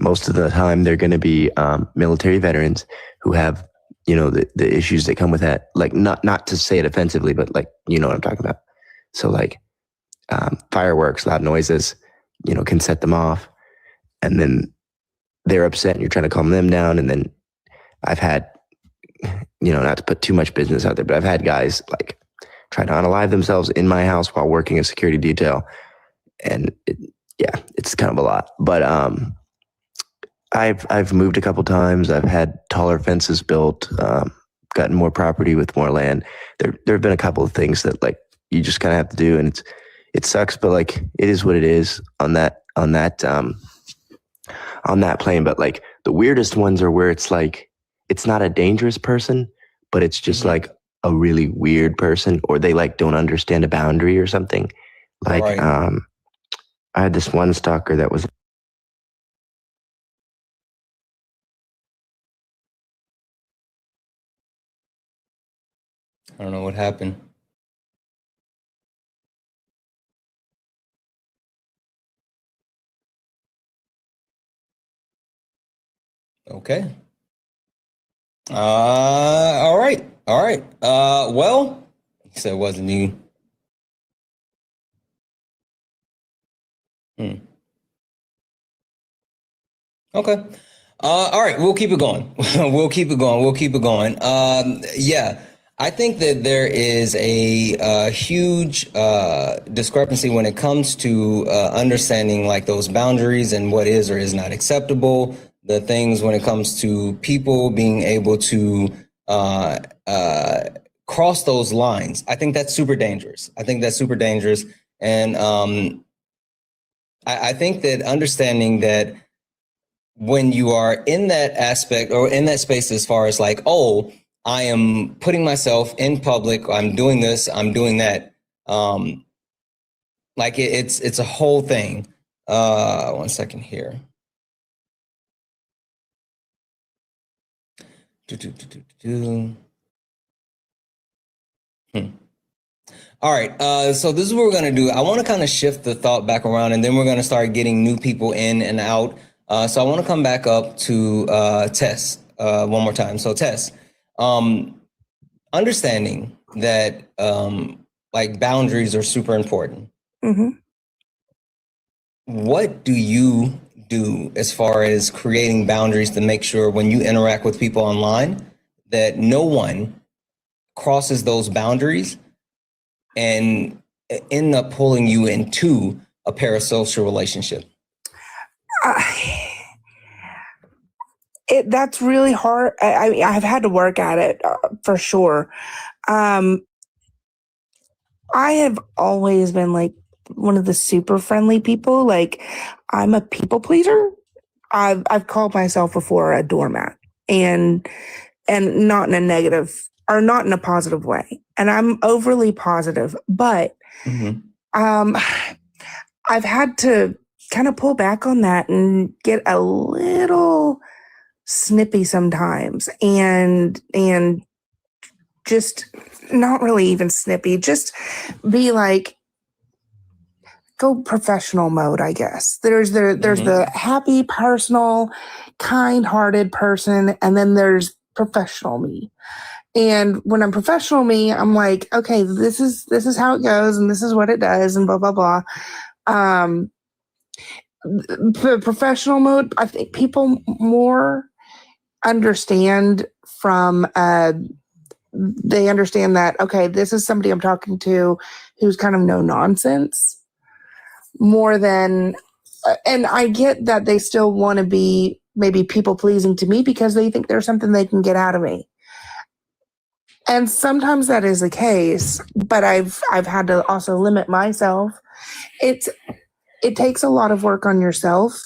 most of the time they're going to be military veterans who have, the issues that come with that. Like, not to say it offensively, but like, you know what I'm talking about. So like fireworks, loud noises, can set them off. And then they're upset and you're trying to calm them down. And then I've had, not to put too much business out there, but I've had guys like try to unalive themselves in my house while working a security detail. And it's kind of a lot. But I've moved a couple times. I've had taller fences built, gotten more property with more land. There have been a couple of things that like you just kind of have to do, and it sucks, but like it is what it is on that plane. But like the weirdest ones are where it's like it's not a dangerous person, but it's just like a really weird person, or they like don't understand a boundary or something. Like Right. I had this one stalker that was. I don't know what happened. Okay. All right. All right. Well, he said it wasn't you. Okay. All right. We'll keep it going. We'll keep it going. We'll keep it going. Yeah. I think that there is a huge discrepancy when it comes to understanding like those boundaries and what is or is not acceptable. The things when it comes to people being able to cross those lines. I think that's super dangerous. And I think that understanding that when you are in that aspect or in that space, as far as like, oh, I am putting myself in public, I'm doing this, I'm doing that. Like it's a whole thing. 1 second here. All right. So this is what we're going to do. I want to kind of shift the thought back around, and then we're going to start getting new people in and out. So I want to come back up to Tess one more time. So Tess, understanding that like boundaries are super important. Mm-hmm. What do you do as far as creating boundaries to make sure when you interact with people online that no one crosses those boundaries and end up pulling you into a parasocial relationship? That's really hard. I've had to work at it for sure. I have always been like one of the super friendly people. Like I'm a people pleaser. I've called myself before a doormat, and not in a negative or not in a positive way. And I'm overly positive, but I've had to kind of pull back on that and get a little snippy sometimes, and just not really even snippy, just be like, go professional mode, I guess. There's the happy, personal, kind-hearted person, and then there's professional me. And when I'm professional me, I'm like, okay, this is how it goes, and this is what it does, and blah blah blah. The professional mode, I think people more understand from they understand that, okay, this is somebody I'm talking to who's kind of no nonsense, more than, and I get that they still want to be maybe people pleasing to me because they think there's something they can get out of me. And sometimes that is the case, but I've had to also limit myself. It takes a lot of work on yourself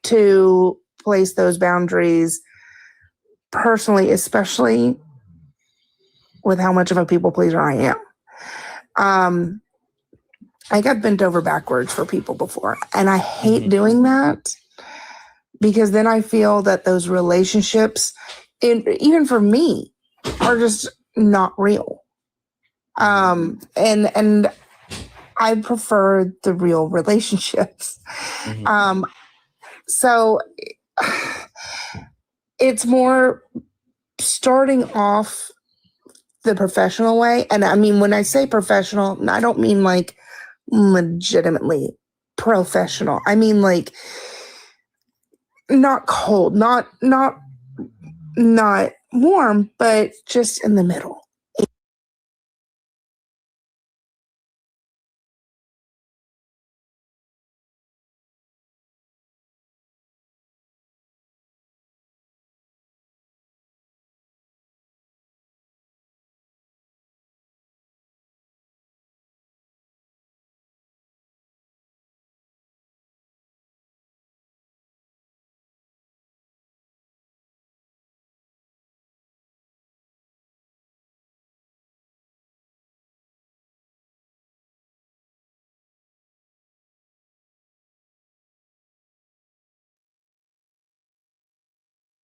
to place those boundaries personally, especially with how much of a people pleaser I am. I got bent over backwards for people before, and I hate doing that because then I feel that those relationships, even for me, are just not real. And I prefer the real relationships. Mhm. So it's more starting off the professional way. And I mean, when I say professional, I don't mean like legitimately professional. I mean like not cold, not warm, but just in the middle.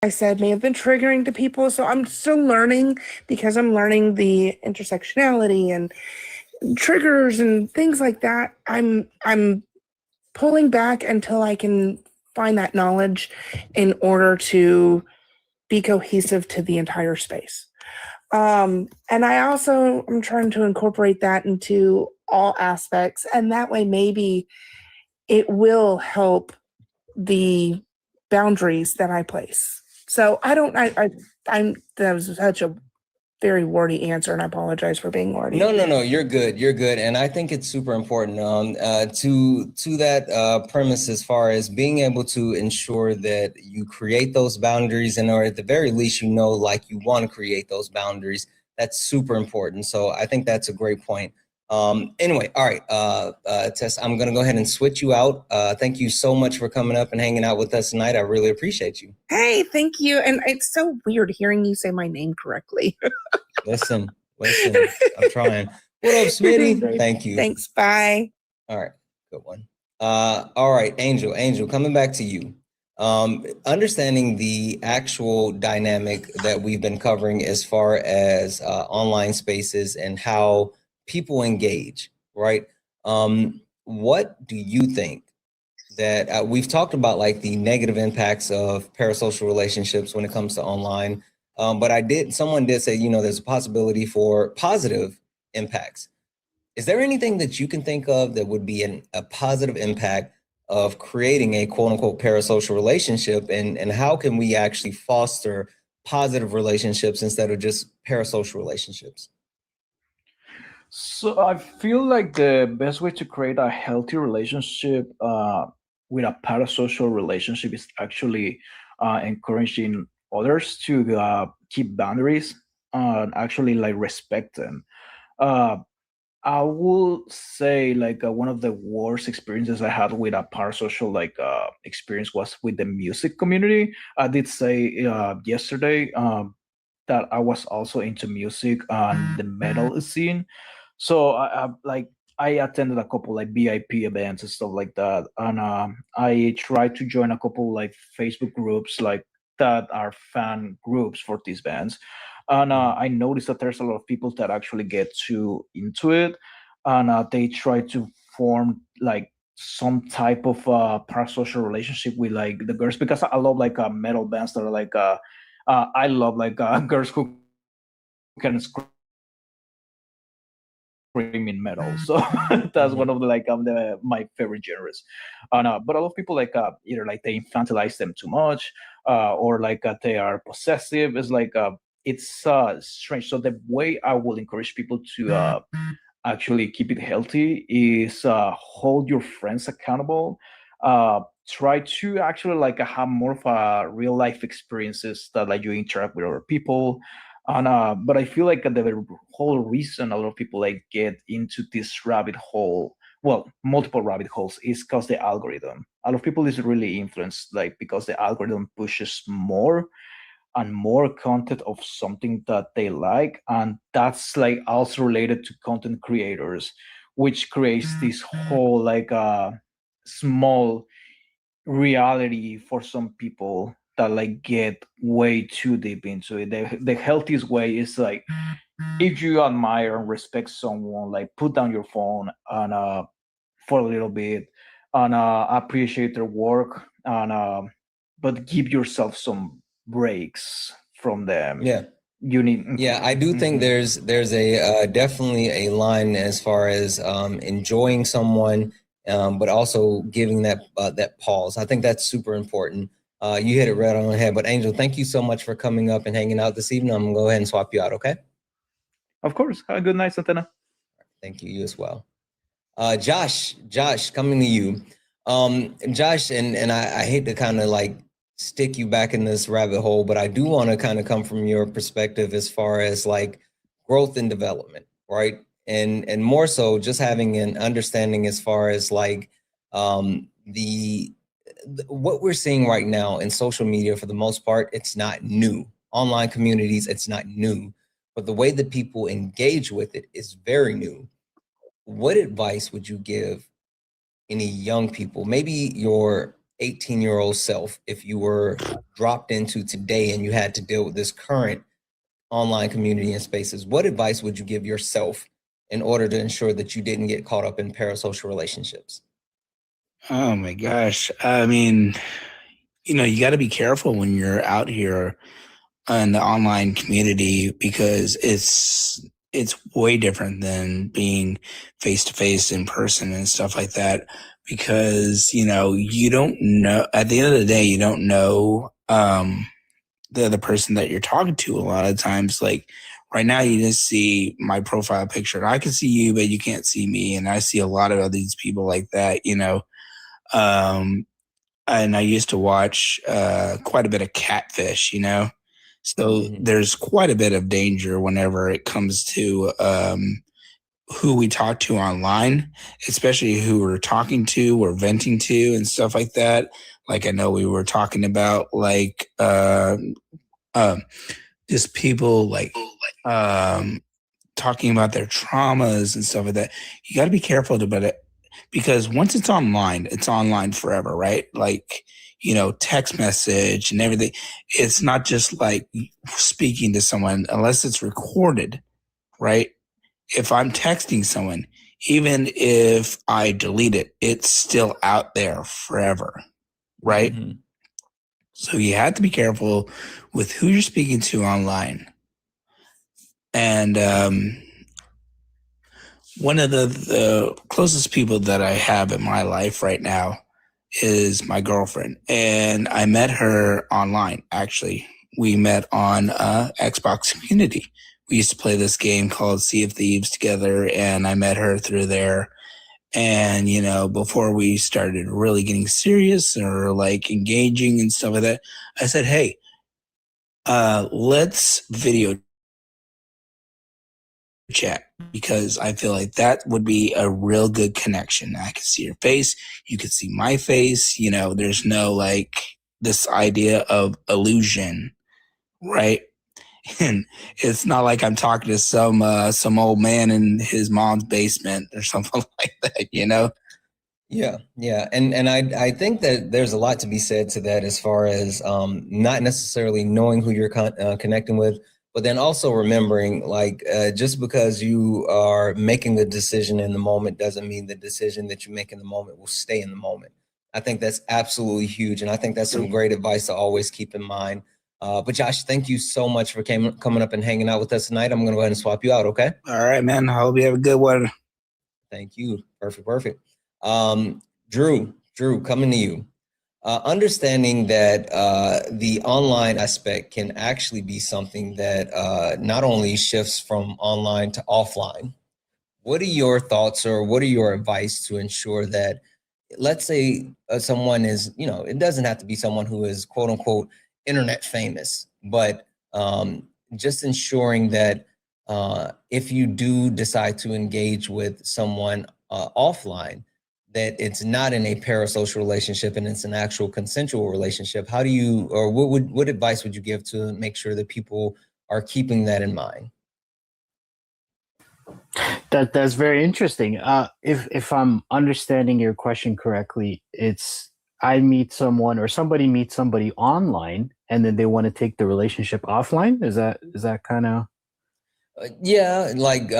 I said may have been triggering to people. So I'm still learning because I'm learning the intersectionality and triggers and things like that. I'm pulling back until I can find that knowledge in order to be cohesive to the entire space. And I also am trying to incorporate that into all aspects, and that way maybe it will help the boundaries that I place. So I don't. I'm. That was such a very wordy answer, and I apologize for being wordy. No. You're good. You're good. And I think it's super important to that premise as far as being able to ensure that you create those boundaries, and or at the very least, you know, like you want to create those boundaries. That's super important. So I think that's a great point. Anyway, all right, Tess, I'm gonna go ahead and switch you out. Thank you so much for coming up and hanging out with us tonight. I really appreciate you. Hey, thank you. And it's so weird hearing you say my name correctly. Listen, I'm trying. What up, Smitty? Thank you. Thanks. Bye. All right, good one. All right, Angel, coming back to you. Understanding the actual dynamic that we've been covering as far as online spaces and how people engage, right? What do you think that we've talked about, like the negative impacts of parasocial relationships when it comes to online? But someone did say, you know, there's a possibility for positive impacts. Is there anything that you can think of that would be a positive impact of creating a quote unquote parasocial relationship? And how can we actually foster positive relationships instead of just parasocial relationships? So I feel like the best way to create a healthy relationship with a parasocial relationship is actually encouraging others to keep boundaries and actually like respect them. Uh, I will say like one of the worst experiences I had with a parasocial experience was with the music community. I did say yesterday that I was also into music and the metal scene. So I attended a couple like VIP events and stuff like that, and I tried to join a couple like Facebook groups like that are fan groups for these bands, and I noticed that there's a lot of people that actually get too into it, and they try to form like some type of parasocial relationship with like the girls because I love like metal bands that are like I love like girls who can scream in metal. So that's one of the my favorite genres. But a lot of people like either like they infantilize them too much, or like they are possessive. It's like it's strange. So the way I will encourage people to actually keep it healthy is hold your friends accountable. Try to actually like have more of a real life experiences that like you interact with other people. And but I feel like the whole reason a lot of people like get into this rabbit hole, well, multiple rabbit holes, is because the algorithm. A lot of people is really influenced like because the algorithm pushes more and more content of something that they like, and that's like also related to content creators, which creates this whole like small reality for some people that like get way too deep into it. The healthiest way is like if you admire and respect someone, like put down your phone and for a little bit and appreciate their work and but give yourself some breaks from them. Yeah. You need. Yeah, I do think there's a definitely a line as far as enjoying someone, but also giving that pause. I think that's super important. You hit it right on the head. But Angel, thank you so much for coming up and hanging out this evening. I'm gonna go ahead and swap you out. Okay. Of course. Have a good night, Santana. Thank you. You as well. Josh, coming to you. Josh, and I hate to kind of like stick you back in this rabbit hole, but I do want to kind of come from your perspective as far as like growth and development, right? And more so just having an understanding as far as like the what we're seeing right now in social media. For the most part, it's not new. Online communities, it's not new, but the way that people engage with it is very new. What advice would you give any young people, maybe your 18-year-old self, if you were dropped into today and you had to deal with this current online community and spaces? What advice would you give yourself in order to ensure that you didn't get caught up in parasocial relationships? Oh my gosh. I mean, you got to be careful when you're out here in the online community because it's way different than being face to face in person and stuff like that. Because you don't know, at the end of the day, you don't know the other person that you're talking to. A lot of times, like right now, you just see my profile picture, and I can see you, but you can't see me. And I see a lot of these people like that. And I used to watch quite a bit of Catfish, so there's quite a bit of danger whenever it comes to who we talk to online, especially who we're talking to or venting to and stuff like that. Like I know we were talking about like just people like talking about their traumas and stuff like that. You got to be careful about it because once it's online forever, right? Like, text message and everything. It's not just like speaking to someone unless it's recorded, right? If I'm texting someone, even if I delete it, it's still out there forever, right? Mm-hmm. So you have to be careful with who you're speaking to online. And one of the closest people that I have in my life right now is my girlfriend. And I met her online, actually. We met on Xbox Community. We used to play this game called Sea of Thieves together, and I met her through there. And, before we started really getting serious or like engaging and stuff like that, I said, hey, let's video chat because I feel like that would be a real good connection. I could see your face. You could see my face. There's no like this idea of illusion, right? And it's not like I'm talking to some old man in his mom's basement or something like that, Yeah. And I think that there's a lot to be said to that as far as not necessarily knowing who you're connecting with, but then also remembering like just because you are making a decision in the moment doesn't mean the decision that you make in the moment will stay in the moment. I think that's absolutely huge. And I think that's some great advice to always keep in mind. But Josh, thank you so much for coming up and hanging out with us tonight. I'm going to go ahead and swap you out. Okay. All right, man. I hope you have a good one. Thank you. Perfect. Drew, coming to you. Understanding that the online aspect can actually be something that not only shifts from online to offline. What are your thoughts or what are your advice to ensure that, let's say someone is, it doesn't have to be someone who is quote unquote internet famous, but just ensuring that if you do decide to engage with someone offline, that it's not in a parasocial relationship and it's an actual consensual relationship. How do you, or what advice would you give to make sure that people are keeping that in mind? That's very interesting. If I'm understanding your question correctly, it's I meet someone or somebody meets somebody online and then they want to take the relationship offline. Is that kind of Yeah, like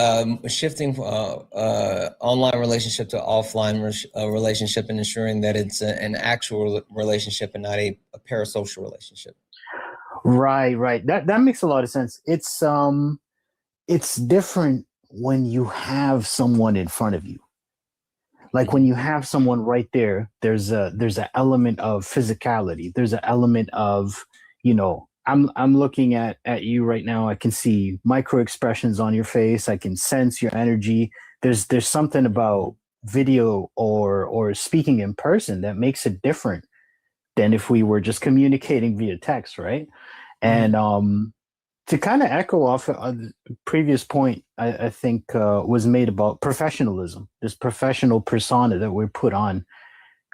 shifting online relationship to offline relationship and ensuring that it's an actual relationship and not a parasocial relationship. Right. That makes a lot of sense. It's different when you have someone in front of you. Like when you have someone right there, there's an element of physicality. There's an element of, I'm looking at you right now. I can see micro expressions on your face. I can sense your energy. There's something about video or speaking in person that makes it different than if we were just communicating via text, right? And to kind of echo off the previous point, I think was made about professionalism, this professional persona that we're put on.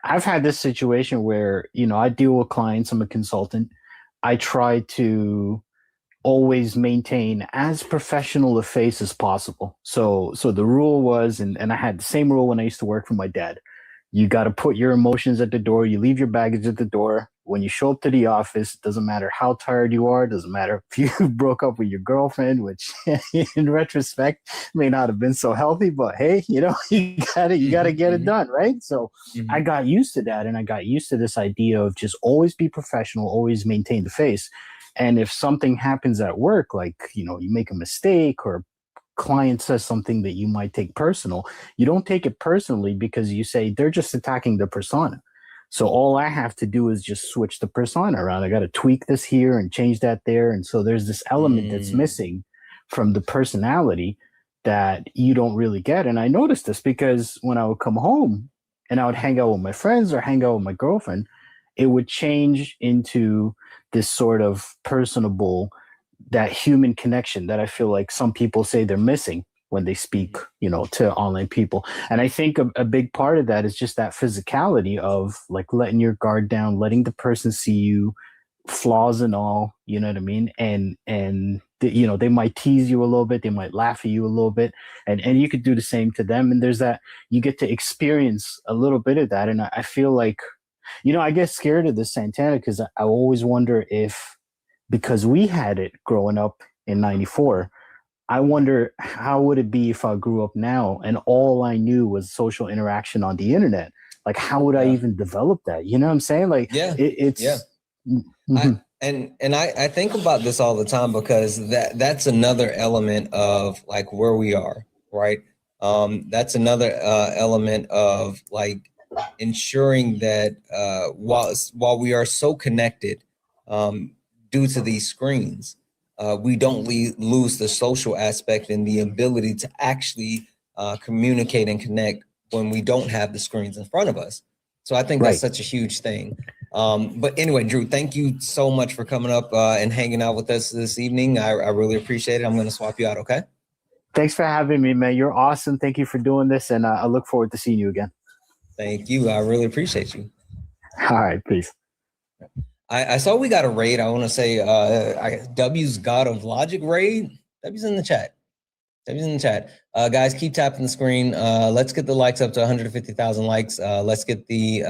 I've had this situation where, I deal with clients, I'm a consultant. I try to always maintain as professional a face as possible. So the rule was, and I had the same rule when I used to work for my dad. You got to put your emotions at the door. You leave your baggage at the door. When you show up to the office, it doesn't matter how tired you are. It doesn't matter if you broke up with your girlfriend, which in retrospect may not have been so healthy, but hey, you gotta get it done, right? So I got used to that, and I got used to this idea of just always be professional, always maintain the face. And if something happens at work, like you make a mistake or client says something that you might take personal, you don't take it personally because you say they're just attacking the persona. So all I have to do is just switch the persona around. I got to tweak this here and change that there. And so there's this element that's missing from the personality that you don't really get. And I noticed this because when I would come home and I would hang out with my friends or hang out with my girlfriend, it would change into this sort of personable, that human connection that I feel like some people say they're missing when they speak, to online people. And I think a big part of that is just that physicality of like letting your guard down, letting the person see you, flaws and all, you know what I mean? They might tease you a little bit, they might laugh at you a little bit, and you could do the same to them. And there's that, you get to experience a little bit of that. And I feel like, I get scared of this, Santana, because I always wonder if, because we had it growing up in 94, I wonder how would it be if I grew up now and all I knew was social interaction on the internet? Like, how would I even develop that? You know what I'm saying? Like, it's. I think about this all the time because that's another element of like where we are, right? That's another element of like ensuring that while we are so connected, due to these screens, we don't lose the social aspect and the ability to actually communicate and connect when we don't have the screens in front of us. So I think that's such a huge thing. But anyway, Drew, thank you so much for coming up and hanging out with us this evening. I really appreciate it. I'm going to swap you out, okay? Thanks for having me, man. You're awesome. Thank you for doing this, and I look forward to seeing you again. Thank you. I really appreciate you. All right, peace. I saw we got a raid. I want to say W's God of Logic raid. W's in the chat. W's in the chat. Guys, keep tapping the screen. Let's get the likes up to 150,000 likes. Let's get the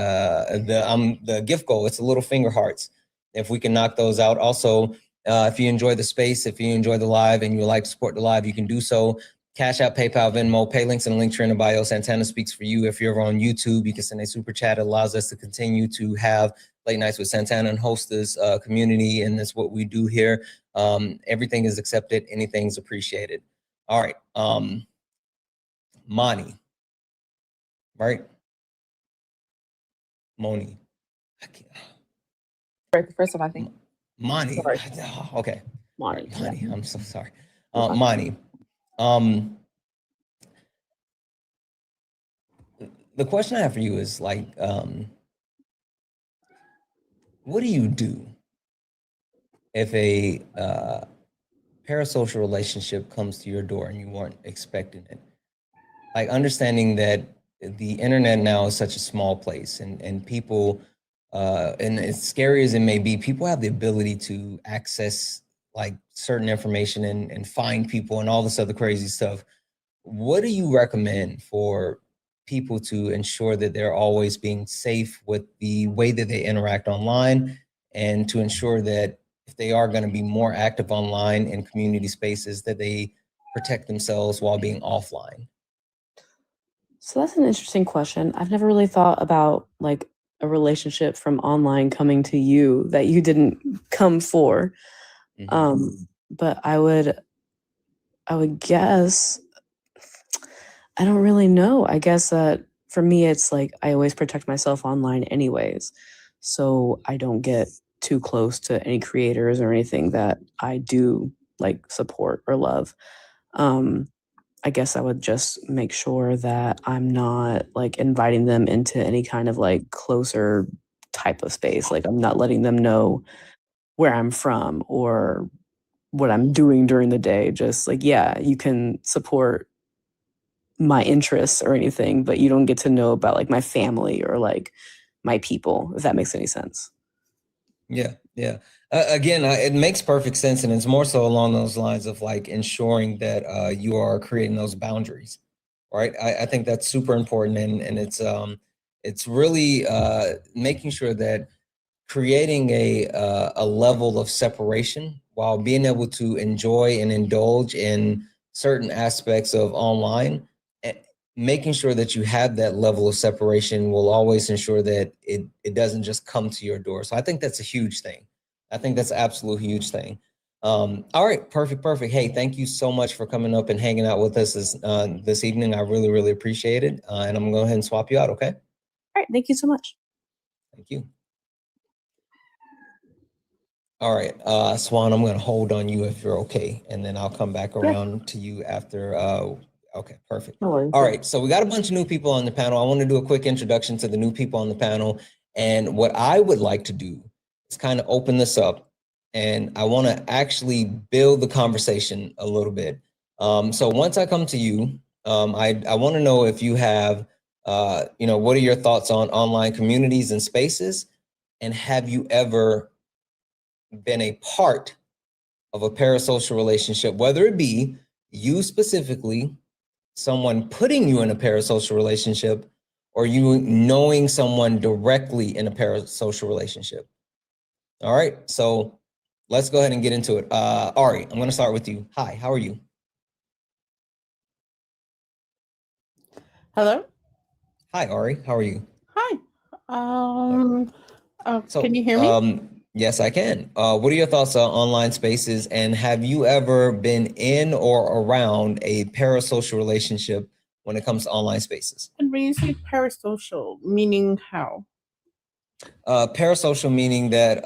gift goal. It's the little finger hearts. If we can knock those out. Also, if you enjoy the space, if you enjoy the live and you would like to support the live, you can do so. Cash App, PayPal, Venmo, pay links and links are in the bio. Santana speaks for you. If you're on YouTube, you can send a super chat. It allows us to continue to have late nights with Santana and host this community, and that's what we do here. Everything is accepted. Anything's appreciated. All right. Moni. Right? Moni. Right, the first one, I think. Moni. Sorry. Okay. Moni. Moni. I'm so sorry. Moni. The question I have for you is like, what do you do if a parasocial relationship comes to your door and you weren't expecting it? Like understanding that the internet now is such a small place and people, and as scary as it may be, people have the ability to access like certain information and find people and all this other crazy stuff. What do you recommend for people to ensure that they're always being safe with the way that they interact online, and to ensure that if they are going to be more active online in community spaces, that they protect themselves while being offline? So that's an interesting question. I've never really thought about like a relationship from online coming to you that you didn't come for. But I would guess, I don't really know. I guess that for me, it's like I always protect myself online anyways. So I don't get too close to any creators or anything that I do like support or love. I guess I would just make sure that I'm not like inviting them into any kind of like closer type of space. Like I'm not letting them know where I'm from or what I'm doing during the day. Just like, yeah, you can support my interests or anything, but you don't get to know about like my family or like my people, if that makes any sense. Yeah. Again, it makes perfect sense, and it's more so along those lines of like ensuring that you are creating those boundaries, right? I think that's super important, and it's really making sure that creating a level of separation while being able to enjoy and indulge in certain aspects of online. Making sure that you have that level of separation will always ensure that it doesn't just come to your door. So I think that's a huge thing. I think that's an absolute huge thing. All right, perfect. Hey, thank you so much for coming up and hanging out with us this evening. I really, really appreciate it. And I'm going to go ahead and swap you out, okay? All right, thank you so much. Thank you. All right, Swan, I'm going to hold on you if you're okay, and then I'll come back around to you after. Okay, perfect. No worries. All right, so we got a bunch of new people on the panel. I want to do a quick introduction to the new people on the panel. And what I would like to do is kind of open this up, and I want to actually build the conversation a little bit. So once I come to you, I want to know if you have, what are your thoughts on online communities and spaces? And have you ever been a part of a parasocial relationship, whether it be you specifically, someone putting you in a parasocial relationship, or you knowing someone directly in a parasocial relationship? All right, so let's go ahead and get into it. Ari, I'm going to start with you. Hi, how are you? Hello. Hi, Ari, how are you? Hi. Can you hear me? Yes, I can. What are your thoughts on online spaces, and have you ever been in or around a parasocial relationship when it comes to online spaces? And when you say parasocial, meaning how? Parasocial meaning that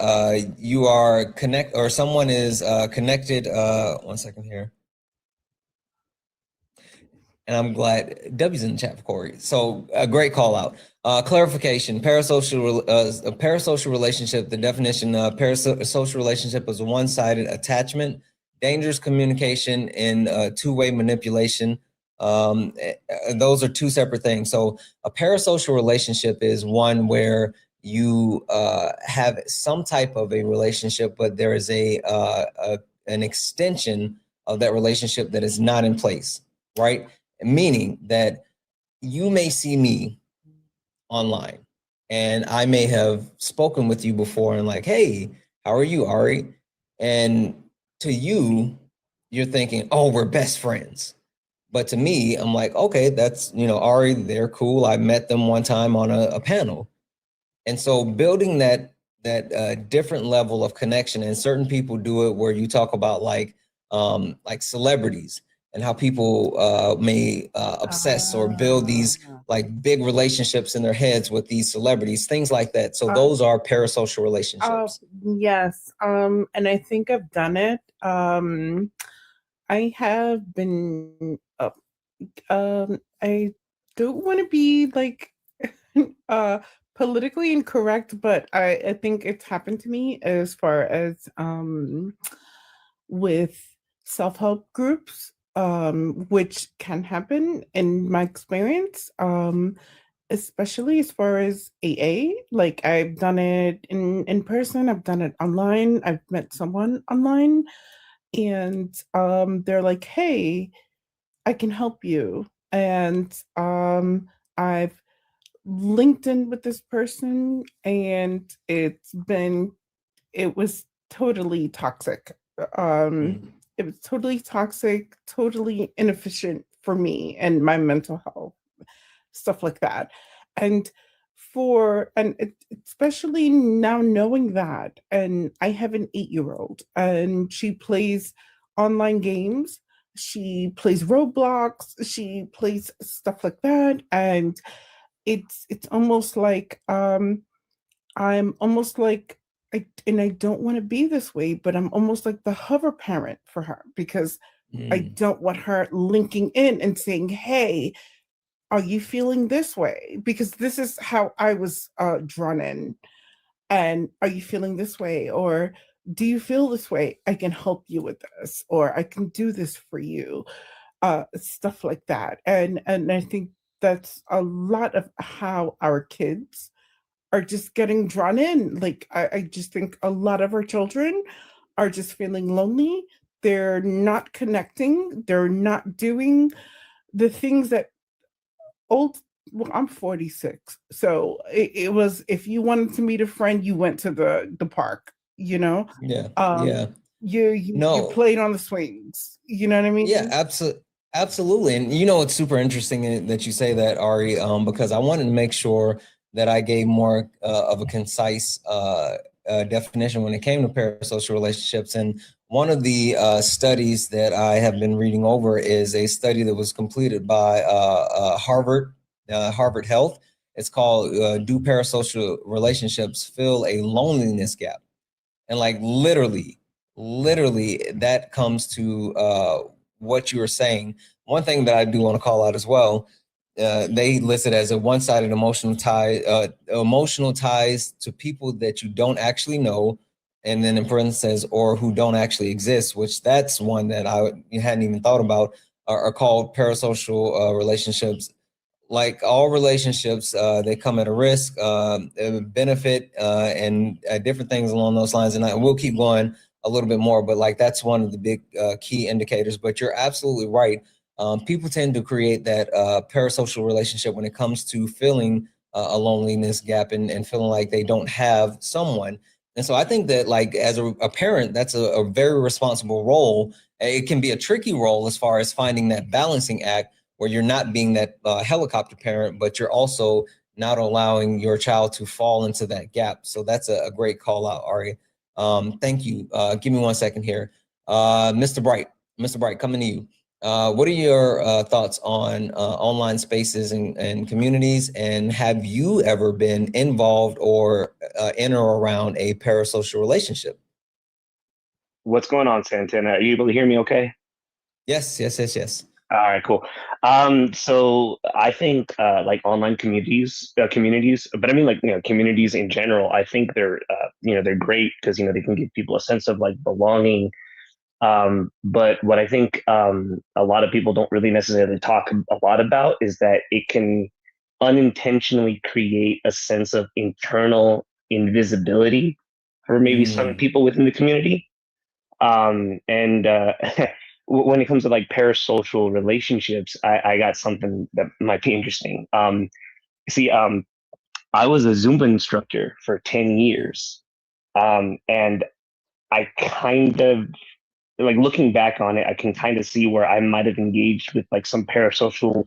you are or someone is connected. One second here. And I'm glad W's in the chat for Corey. So a great call out. Clarification: a parasocial relationship. The definition: parasocial relationship is a one-sided attachment, dangerous communication, and two-way manipulation. Those are two separate things. So a parasocial relationship is one where you have some type of a relationship, but there is an extension of that relationship that is not in place, right? Meaning that you may see me online and I may have spoken with you before and like, hey, how are you, Ari? And to you, you're thinking, oh, we're best friends. But to me, I'm like, okay, that's, Ari, they're cool. I met them one time on a panel. And so building that different level of connection, and certain people do it where you talk about like celebrities and how people may obsess or build these like big relationships in their heads with these celebrities, things like that. So those are parasocial relationships. Yes. And I think I've done it. I have been. I don't want to be like politically incorrect, but I think it's happened to me as far as with self-help groups, which can happen in my experience, especially as far as AA. Like I've done it in person, I've done it online, I've met someone online, and they're like, hey, I can help you. And I've linked in with this person, and it was totally toxic. it was totally toxic, totally inefficient for me and my mental health, stuff like that. And especially now knowing that, and I have an 8-year-old and she plays online games, she plays Roblox, she plays stuff like that, and it's almost like I'm almost like I don't want to be this way, but I'm almost like the hover parent for her because I don't want her linking in and saying, "Hey, are you feeling this way?" Because this is how I was drawn in. And are you feeling this way? Or do you feel this way? I can help you with this, or I can do this for you. Stuff like that. And I think that's a lot of how our kids are just getting drawn in. Like I just think a lot of our children are just feeling lonely. They're not connecting. They're not doing the things that old well, I'm 46. So it was if you wanted to meet a friend, you went to the park, you know? Yeah. Um Yeah. you No. played on the swings. You know what I mean? Yeah, absolutely. And you know, it's super interesting that you say that, Ari, because I wanted to make sure that I gave more of a concise definition when it came to parasocial relationships. And one of the studies that I have been reading over is a study that was completed by Harvard Health. It's called "Do Parasocial Relationships Fill a Loneliness Gap?" And like literally that comes to what you were saying. One thing that I do want to call out as well, they listed as a one-sided emotional ties to people that you don't actually know, and then in parentheses, or who don't actually exist, which that's one that I hadn't even thought about, are called parasocial relationships. Like all relationships, they come at a risk, benefit, and different things along those lines. And we'll keep going a little bit more, but like that's one of the big key indicators. But you're absolutely right. People tend to create that parasocial relationship when it comes to feeling a loneliness gap and feeling like they don't have someone. And so I think that like as a parent, that's a very responsible role. It can be a tricky role as far as finding that balancing act where you're not being that helicopter parent, but you're also not allowing your child to fall into that gap. So that's a great call out, Ari. Thank you. Give me 1 second here. Mr. Bright, coming to you. What are your thoughts on online spaces and communities? And have you ever been involved or in or around a parasocial relationship? What's going on, Santana? Are you able to hear me okay? Yes. All right, cool. So I think like online communities, but I mean like communities in general. I think they're they're great because they can give people a sense of like belonging. But what I think a lot of people don't really necessarily talk a lot about is that it can unintentionally create a sense of internal invisibility for maybe some people within the community. And when it comes to like parasocial relationships, I got something that might be interesting. See, I was a Zumba instructor for 10 years. And I kind of like looking back on it, I can kind of see where I might have engaged with like some parasocial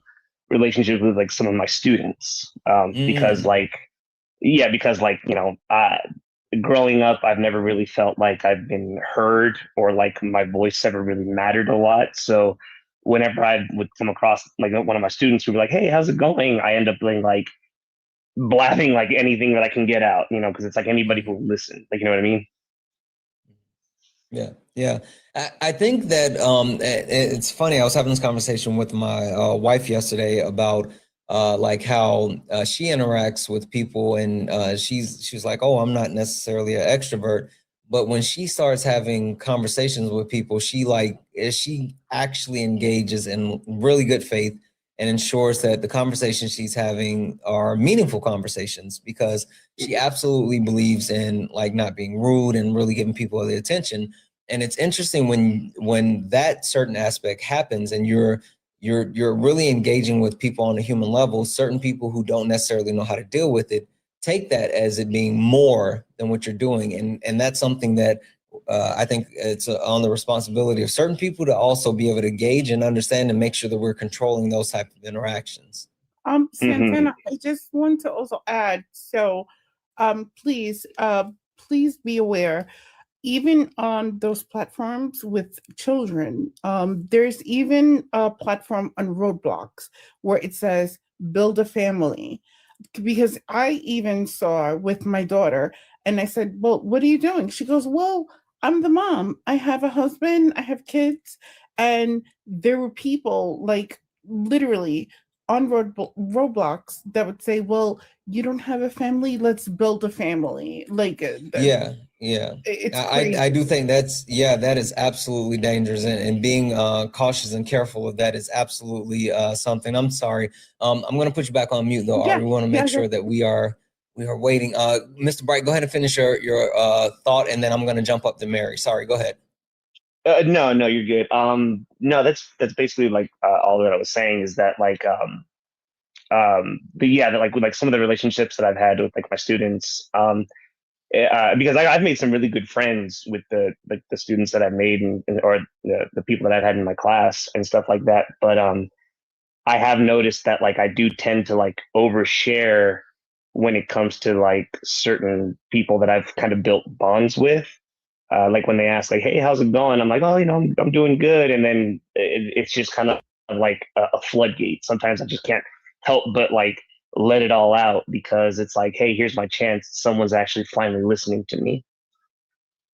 relationships with like some of my students. Because like, yeah, because like, growing up, I've never really felt like I've been heard or like my voice ever really mattered a lot. So whenever I would come across like one of my students who would be like, "Hey, how's it going?" I end up being like blabbing like anything that I can get out, because it's like anybody who will listen. Like, you know what I mean? Yeah. I think that it's funny. I was having this conversation with my wife yesterday about like how she interacts with people, and she's like, "Oh, I'm not necessarily an extrovert," but when she starts having conversations with people, she actually engages in really good faith and ensures that the conversations she's having are meaningful conversations, because she absolutely believes in like not being rude and really giving people the attention. And it's interesting when that certain aspect happens and you're really engaging with people on a human level. Certain people who don't necessarily know how to deal with it take that as it being more than what you're doing, and that's something that I think it's on the responsibility of certain people to also be able to gauge and understand and make sure that we're controlling those type of interactions. Santana, I just want to also add, so please be aware, even on those platforms with children, there's even a platform on Roblox where it says build a family. Because I even saw with my daughter, and I said, well, what are you doing? She goes, well, I'm the mom. I have a husband, I have kids. And there were people like literally on Roblox that would say, well, you don't have a family, let's build a family. Like, yeah. It's crazy. I do think that is absolutely dangerous, and being cautious and careful of that is absolutely something. I'm sorry. I'm going to put you back on mute though, Ari. We want to make sure that we are waiting. Mr. Bright, go ahead and finish your thought, and then I'm going to jump up to Mary. Sorry, go ahead. No, you're good. No, that's basically like all that I was saying is that like but yeah, that like with like some of the relationships that I've had with like my students, because I've made some really good friends with the students that I've made or the people that I've had in my class and stuff like that. But I have noticed that like I do tend to like overshare when it comes to like certain people that I've kind of built bonds with. Like when they ask like, hey, how's it going? I'm like, oh, I'm doing good. And then it's just kind of like a floodgate. Sometimes I just can't help but like let it all out because it's like, hey, here's my chance. Someone's actually finally listening to me.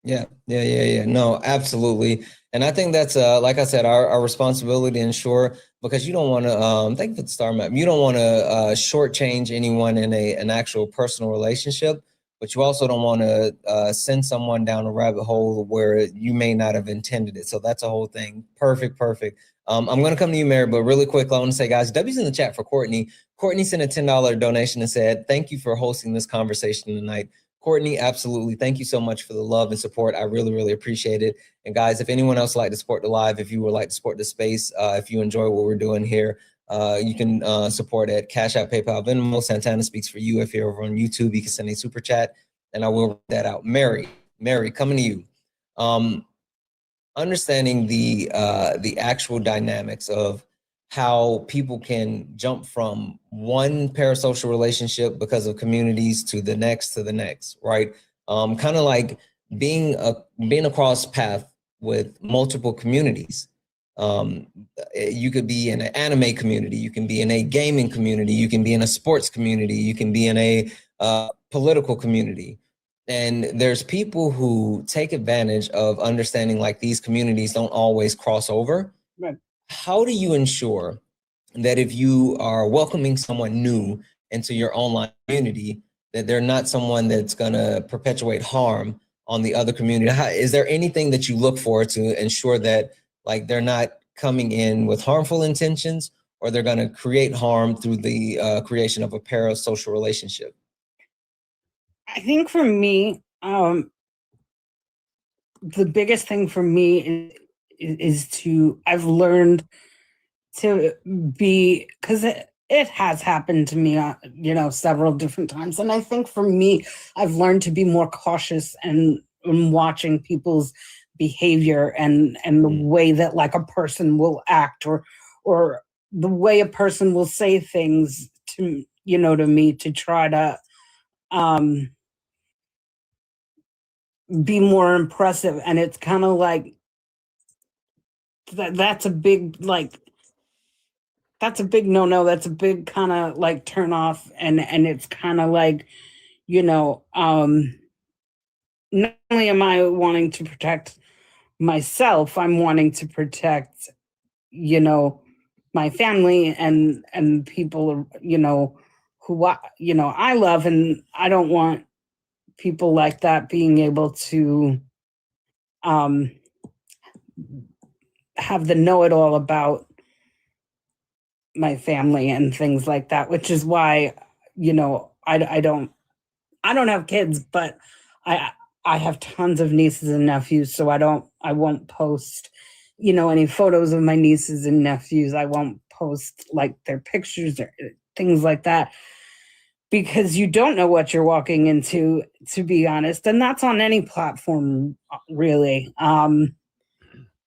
Yeah. No, absolutely. And I think that's like I said, our responsibility to ensure, because you don't want to thank you for the star map. You don't want to shortchange anyone in an actual personal relationship, but you also don't want to send someone down a rabbit hole where you may not have intended it. So that's a whole thing. Perfect. I'm going to come to you, Mary, but really quick, I want to say, guys, W's in the chat for Courtney. Courtney sent a $10 donation and said, thank you for hosting this conversation tonight. Courtney, absolutely. Thank you so much for the love and support. I really appreciate it. And guys, if anyone else would like to support the live, if you would like to support the space, if you enjoy what we're doing here, you can support at Cash App, PayPal, Venmo. Santana Speaks for You. If you're over on YouTube, you can send a super chat and I will read that out. Mary, coming to you. Understanding the actual dynamics of how people can jump from one parasocial relationship because of communities to the next, right? Kind of like being across path with multiple communities. You could be in an anime community, you can be in a gaming community, you can be in a sports community, you can be in a political community. And there's people who take advantage of understanding like these communities don't always cross over. Right. How do you ensure that if you are welcoming someone new into your online community, that they're not someone that's going to perpetuate harm on the other community? Is there anything that you look for to ensure that like they're not coming in with harmful intentions, or they're going to create harm through the creation of a parasocial relationship? I think for me, the biggest thing for me is I've learned to be, because it has happened to me, several different times. And I think for me, I've learned to be more cautious and watching people's behavior and the way that like a person will act or the way a person will say things to me to try to be more impressive. And it's kind of like that's a big no-no. That's a big kind of like turn off. And it's kind of like, not only am I wanting to protect myself, I'm wanting to protect, my family and people, who I love, and I don't want people like that being able to have the know-it-all about my family and things like that, which is why, I don't have kids, but I have tons of nieces and nephews, so I won't post, any photos of my nieces and nephews. I won't post like their pictures or things like that. because you don't know what you're walking into, to be honest. And that's on any platform, really. And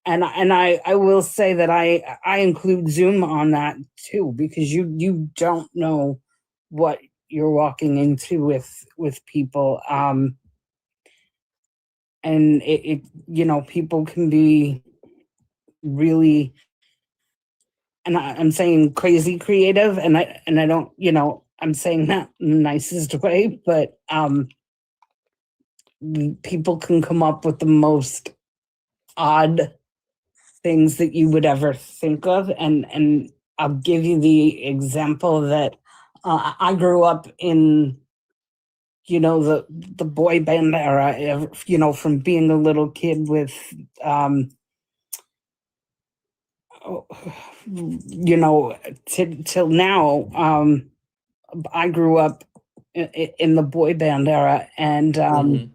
I will say that I include Zoom on that too, because you don't know what you're walking into with people. And it people can be really, and I'm saying crazy creative, and I don't, I'm saying that in the nicest way, but people can come up with the most odd things that you would ever think of. And I'll give you the example that I grew up in, the boy band era, from being a little kid with, till now. I grew up in the boy band era, and a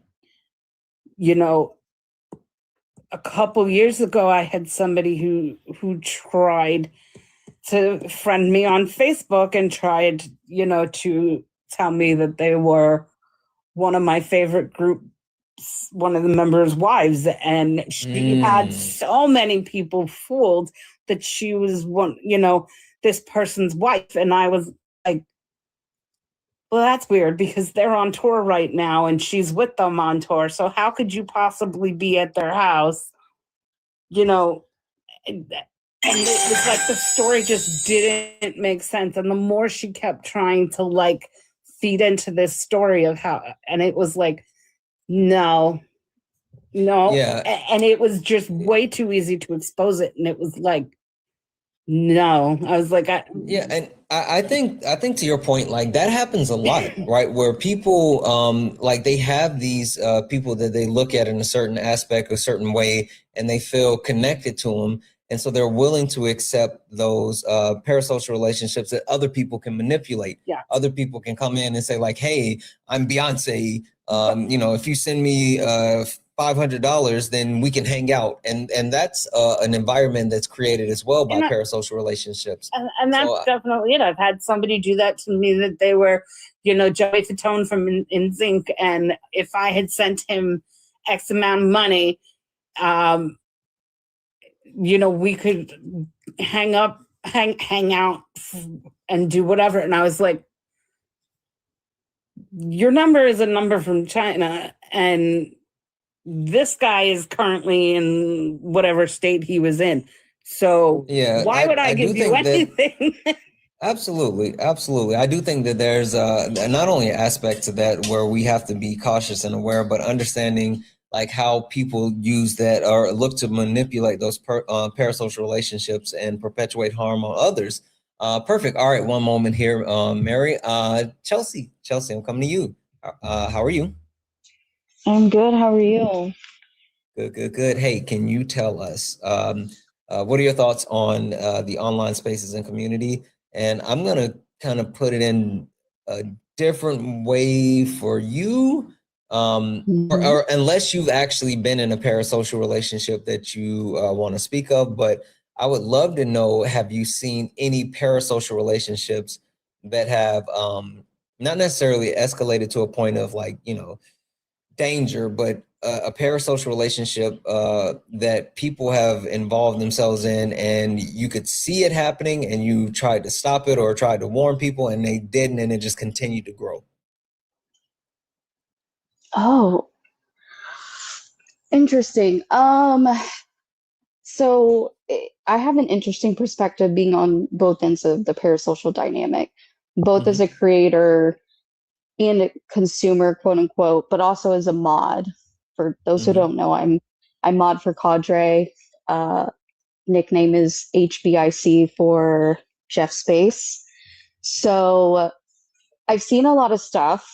couple years ago, I had somebody who tried to friend me on Facebook and tried, to tell me that they were one of my favorite groups, one of the members' wives, and she had so many people fooled that she was one, this person's wife. And I was like, well, that's weird, because they're on tour right now and she's with them on tour. So how could you possibly be at their house? And it was like the story just didn't make sense. And the more she kept trying to feed into this story of how, and it was like, no. Yeah. And it was just way too easy to expose it. And it was like, no. I was like, yeah, and I think to your point, that happens a lot, right? Where people they have these people that they look at in a certain aspect, a certain way, and they feel connected to them, and so they're willing to accept those parasocial relationships that other people can manipulate. Yeah. Other people can come in and say hey, I'm Beyonce. If you send me $500, then we can hang out, and that's an environment that's created as well by parasocial relationships. And that's definitely it. I've had somebody do that to me, that they were, Joey Fatone from NSYNC, and if I had sent him X amount of money, we could hang out, and do whatever. And I was like, your number is a number from China, and this guy is currently in whatever state he was in. So why would I give you anything? Absolutely. I do think that there's not only an aspect to that where we have to be cautious and aware, but understanding how people use that or look to manipulate those parasocial relationships and perpetuate harm on others. Perfect. All right, one moment here, Mary. Chelsea, I'm coming to you. How are you? I'm good. How are you? Good. Hey, can you tell us what are your thoughts on the online spaces and community? And I'm going to kind of put it in a different way for you, or unless you've actually been in a parasocial relationship that you want to speak of. But I would love to know, have you seen any parasocial relationships that have not necessarily escalated to a point of danger, but a parasocial relationship that people have involved themselves in, and you could see it happening and you tried to stop it or tried to warn people and they didn't, and it just continued to grow? Oh, interesting. So I have an interesting perspective being on both ends of the parasocial dynamic, both as a creator and a consumer, quote unquote, but also as a mod. For those who don't know, I mod for Cadre. Nickname is HBIC for Jeff Space. So I've seen a lot of stuff.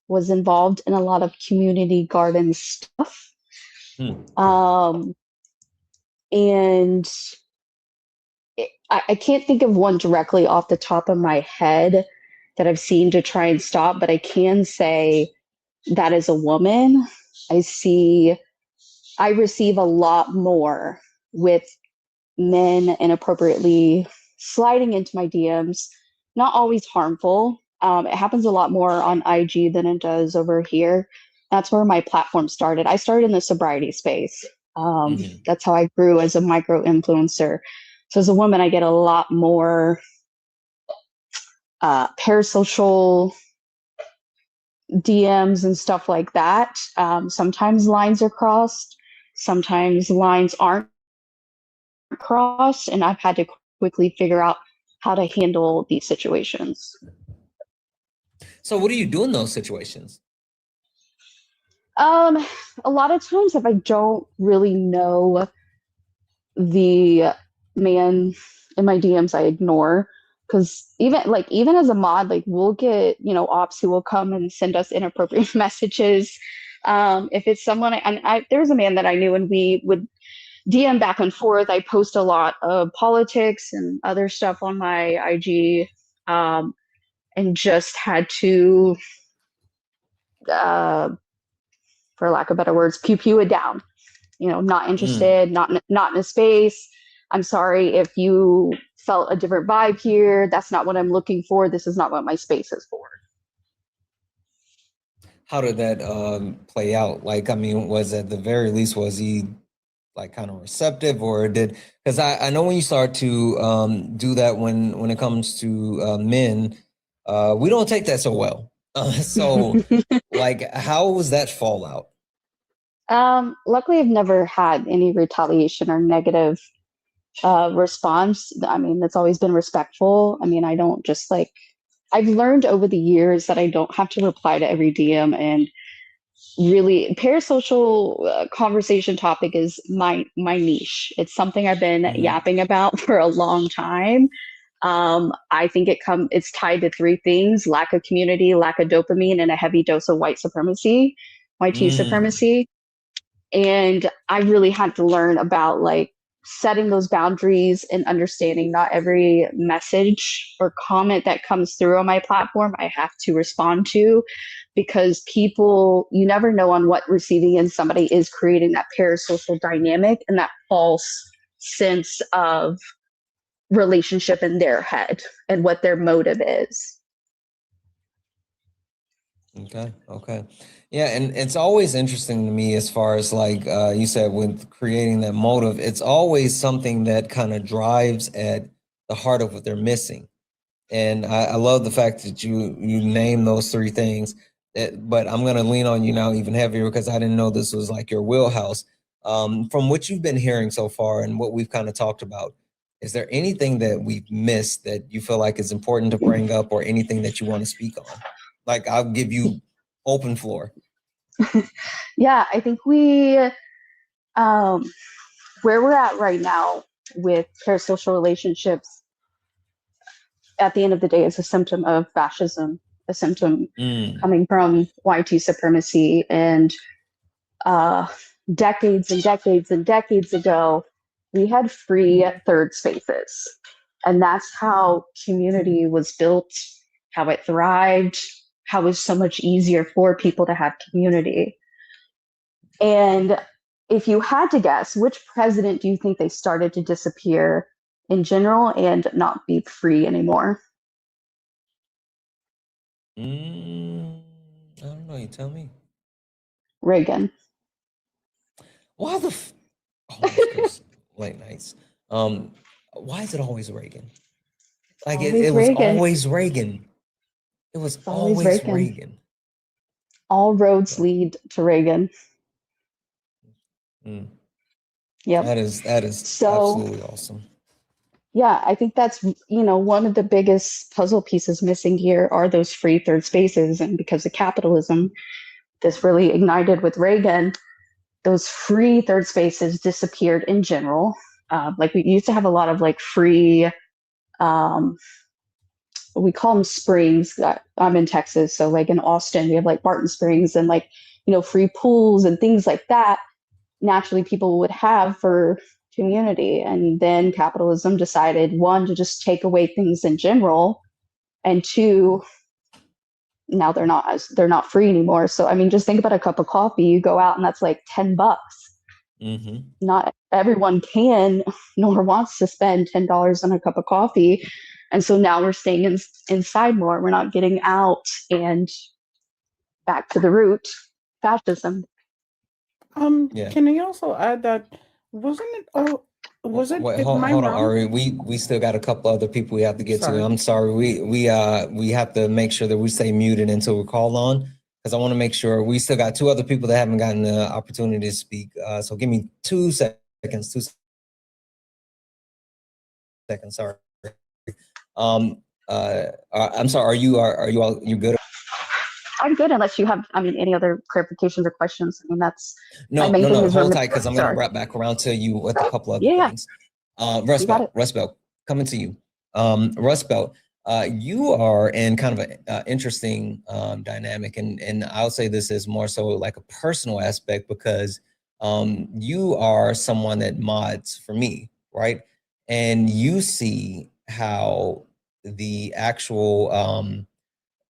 Was involved in a lot of community garden stuff. And I can't think of one directly off the top of my head that I've seen to try and stop, but I can say that as a woman, I receive a lot more with men inappropriately sliding into my DMs, not always harmful. It happens a lot more on IG than it does over here. That's where my platform started. I started in the sobriety space. That's how I grew as a micro influencer. So as a woman, I get a lot more parasocial DMs and stuff like that. Sometimes lines are crossed. Sometimes lines aren't crossed. And I've had to quickly figure out how to handle these situations. So what do you do in those situations? A lot of times if I don't really know the man in my DMs, I ignore, because even as a mod, like we'll get, ops who will come and send us inappropriate messages. If it's someone, there was a man that I knew and we would DM back and forth. I post a lot of politics and other stuff on my IG, and just had to, for lack of better words, pew it down. Not interested, not in a space. I'm sorry if you felt a different vibe here. That's not what I'm looking for. This is not what my space is for. How did that play out? Like, I mean, was at the very least, was he like kind of receptive, or because I know when you start to do that when it comes to men, we don't take that so well. So like, how was that fallout? Luckily, I've never had any retaliation or negative response. I mean, it's always been respectful. I mean, I don't just I've learned over the years that I don't have to reply to every DM, and really parasocial conversation topic is my niche. It's something I've been yapping about for a long time. I think it's tied to three things: lack of community, lack of dopamine, and a heavy dose of white supremacy. And I really had to learn about setting those boundaries and understanding not every message or comment that comes through on my platform I have to respond to, because people, you never know on what receiving end somebody is creating that parasocial dynamic and that false sense of relationship in their head and what their motive is. Okay. Yeah, and it's always interesting to me as far as you said, with creating that motive, it's always something that kind of drives at the heart of what they're missing. And I love the fact that you name those three things. But I'm going to lean on you now even heavier, because I didn't know this was like your wheelhouse. From what you've been hearing so far and what we've kind of talked about, is there anything that we've missed that you feel like is important to bring up, or anything that you want to speak on? Like, I'll give you open floor. Yeah, I think where we're at right now with parasocial relationships, at the end of the day, is a symptom of fascism, a symptom coming from YT supremacy. And decades and decades and decades ago, we had free third spaces. And that's how community was built, how it thrived, how it was so much easier for people to have community. And if you had to guess, which president do you think they started to disappear in general and not be free anymore? I don't know. You tell me. Reagan. Why the late nights? Why is it always Reagan? Like it was always Reagan. It was always Reagan. All roads lead to Reagan. Yep. That is absolutely awesome. Yeah, I think that's, one of the biggest puzzle pieces missing here are those free third spaces. And because of capitalism, this really ignited with Reagan, those free third spaces disappeared in general. We used to have a lot of free, we call them springs. I'm in Texas, so in Austin, we have Barton Springs and free pools and things like that. Naturally, people would have for community. And then capitalism decided, one, to just take away things in general, and two, now they're not free anymore. So I mean, just think about a cup of coffee. You go out and that's $10. Not everyone can nor wants to spend $10 on a cup of coffee. And so now we're staying inside more. We're not getting out, and back to the root, fascism. Yeah. Can I also add that wasn't it? Oh, was it? Wait, Am I hold on, wrong? Ari. We still got a couple other people we have to get to. Sorry. I'm sorry. We have to make sure that we stay muted until we're called on, because I want to make sure we still got two other people that haven't gotten the opportunity to speak. So give me 2 seconds. 2 seconds. Sorry. I'm sorry. Are you all you good? I'm good unless you have, any other clarifications or questions. that's my main thing No. is Hold tight, because I'm going to sorry. wrap back around to you with a couple other Yeah. things. Rust Belt, coming to you. Rust Belt, you are in kind of an interesting dynamic, and I'll say this is more so like a personal aspect, because you are someone that mods for me, right? And you see how the actual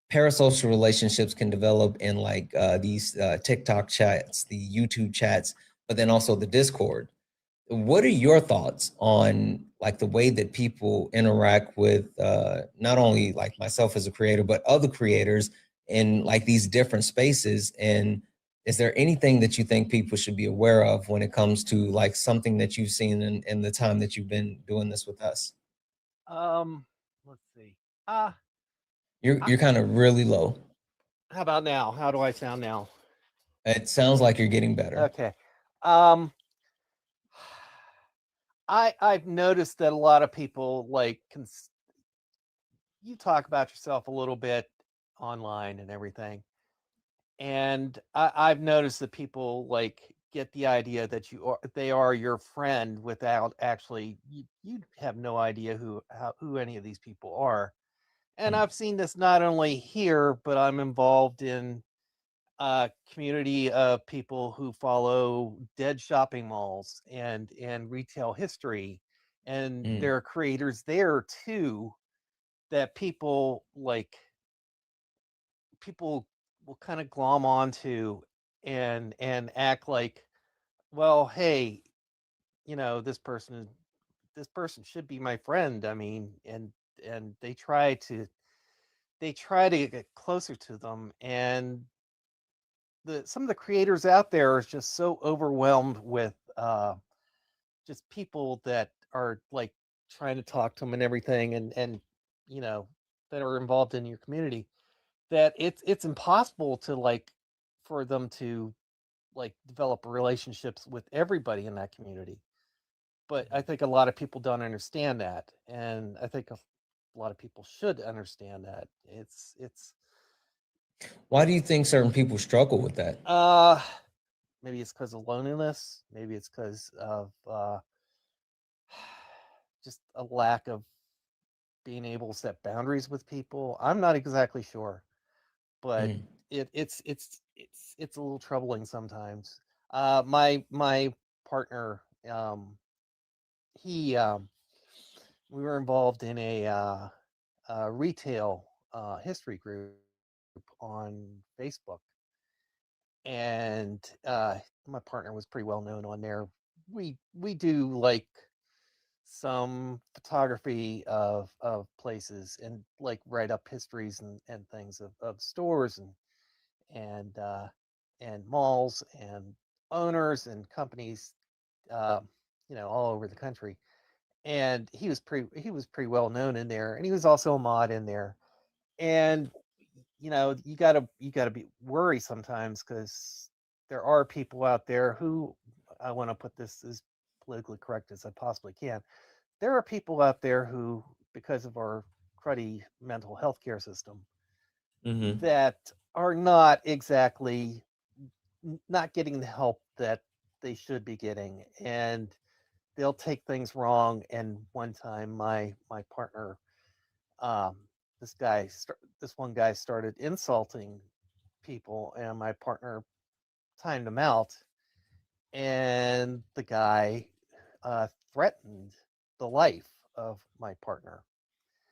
parasocial relationships can develop in like these TikTok chats, the YouTube chats, but then also the Discord. What are your thoughts on like the way that people interact with not only like myself as a creator, but other creators in like these different spaces? And is there anything that you think people should be aware of when it comes to like something that you've seen in the time that you've been doing this with us? Let's see. You're kind of really low. How about now? How do I sound now? It sounds like you're getting better. Okay. I've noticed that a lot of people like you talk about yourself a little bit online and everything, and I've noticed that people like get the idea that they are your friend without actually you have no idea who any of these people are. And I've seen this not only here, but I'm involved in a community of people who follow dead shopping malls and retail history, and there are creators there too that people will kind of glom onto and act like, well, hey, this person should be my friend. And they try to get closer to them, and some of the creators out there are just so overwhelmed with just people that are like trying to talk to them and everything, and that are involved in your community, that it's impossible to like for them to like develop relationships with everybody in that community. But I think a lot of people don't understand that, and I think a lot of people should understand that. It's Why do you think certain people struggle with that? Maybe it's because of loneliness. Maybe it's because of just a lack of being able to set boundaries with people. I'm not exactly sure, but it's a little troubling sometimes. My partner, he we were involved in a retail history group on Facebook, and my partner was pretty well known on there. We do like some photography of places and like write up histories and things of stores and and malls and owners and companies, uh, all over the country. And he was pretty well known in there, and he was also a mod in there. And you gotta be worry sometimes, because there are people out there who, I want to put this as politically correct as I possibly can. There are people out there who, because of our cruddy mental health care system, that are not exactly not getting the help that they should be getting, and they'll take things wrong. And one time, my partner, um, this one guy started insulting people, and my partner timed him out, and the guy threatened the life of my partner.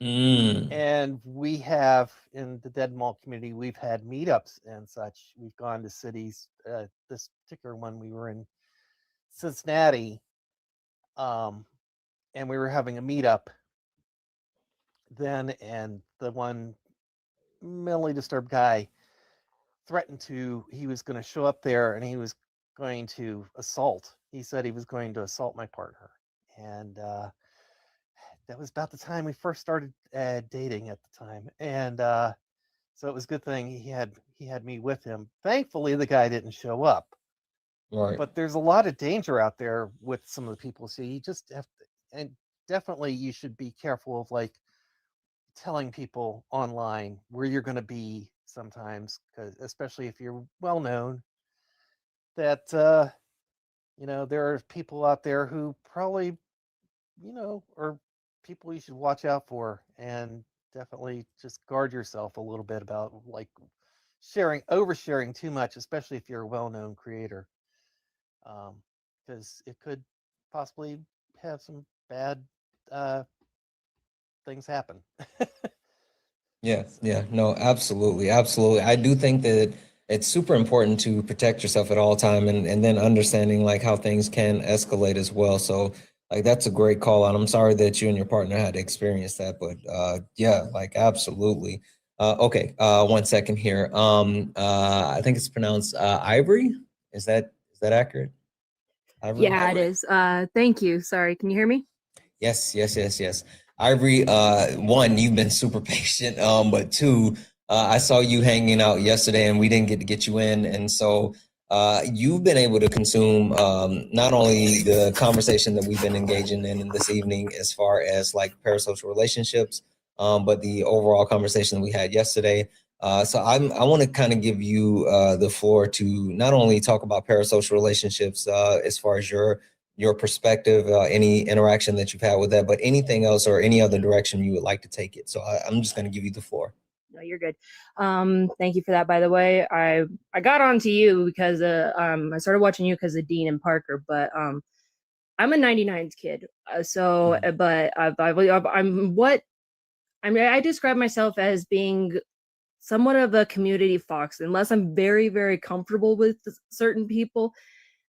And we have, in the Dead Mall community, we've had meetups and such. We've gone to cities. This particular one, we were in Cincinnati, and we were having a meetup then, and the one mentally disturbed guy threatened he was going to show up there and he was going to assault. He said he was going to assault my partner. And that was about the time we first started dating at the time. And so it was a good thing he had me with him. Thankfully, the guy didn't show up. Right. But there's a lot of danger out there with some of the people. So you just have to, and definitely you should be careful of like telling people online where you're going to be sometimes, because especially if you're well known, that there are people out there who probably are people you should watch out for, and definitely just guard yourself a little bit about like oversharing too much, especially if you're a well-known creator, because it could possibly have some bad things happen. Yeah, no, absolutely, absolutely. I do think that it's super important to protect yourself at all time, and then understanding like how things can escalate as well. So like that's a great call out. I'm sorry that you and your partner had to experience that, but yeah, like absolutely. Okay, 1 second here. I think it's pronounced Ivory. Is that accurate? Ivory? Yeah, it is. Thank you. Sorry, can you hear me? Yes. Ivory, one, you've been super patient. But two, I saw you hanging out yesterday and we didn't get to get you in. And so you've been able to consume not only the conversation that we've been engaging in this evening as far as like parasocial relationships, but the overall conversation that we had yesterday. So I want to kind of give you the floor to not only talk about parasocial relationships as far as your perspective, any interaction that you've had with that, but anything else or any other direction you would like to take it. So I'm just going to give you the floor. No, you're good. Thank you for that, by the way. I got onto you because I started watching you because of Dean and Parker, but I'm a 99s kid. But I describe myself as being somewhat of a community fox, unless I'm very, very comfortable with certain people.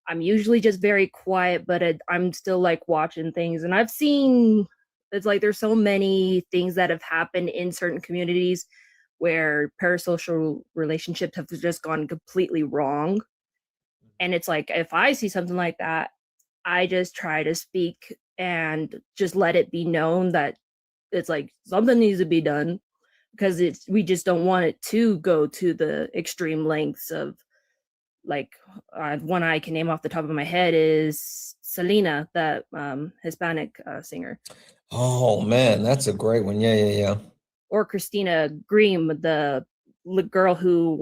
I'm usually just very quiet, but I'm still like watching things. And I've seen, it's like there's so many things that have happened in certain communities where parasocial relationships have just gone completely wrong. And it's like, if I see something like that, I just try to speak and just let it be known that it's like something needs to be done, because we just don't want it to go to the extreme lengths of, like one I can name off the top of my head is Selena, that Hispanic singer. Oh man, that's a great one. Yeah. Or Christina Grimm, the girl who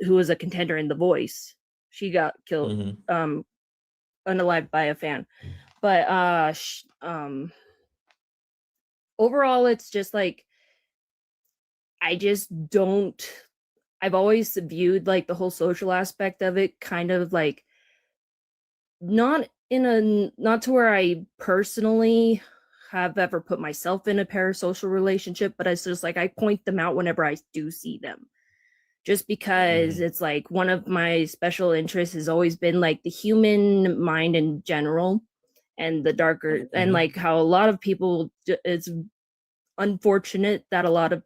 was a contender in The Voice. She got killed, unalived by a fan. But overall, it's just like I've always viewed like the whole social aspect of it kind of like not to where I personally have ever put myself in a parasocial relationship, but it's just like I point them out whenever I do see them. Just because it's like one of my special interests has always been like the human mind in general, and the darker, and like how a lot of people, it's unfortunate that a lot of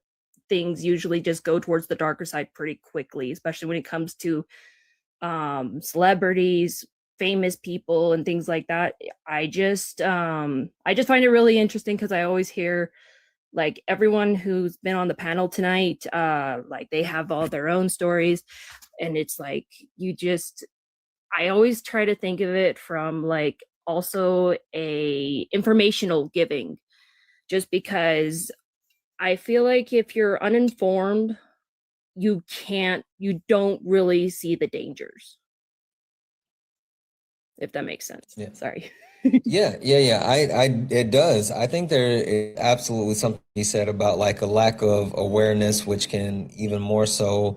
things usually just go towards the darker side pretty quickly, especially when it comes to celebrities, famous people, and things like that. I just find it really interesting because I always hear like everyone who's been on the panel tonight, like they have all their own stories, and it's like I always try to think of it from like also a informational giving, just because I feel like if you're uninformed, you don't really see the dangers. If that makes sense. Yeah. Sorry. Yeah. It does. I think there is absolutely something you said about like a lack of awareness, which can even more so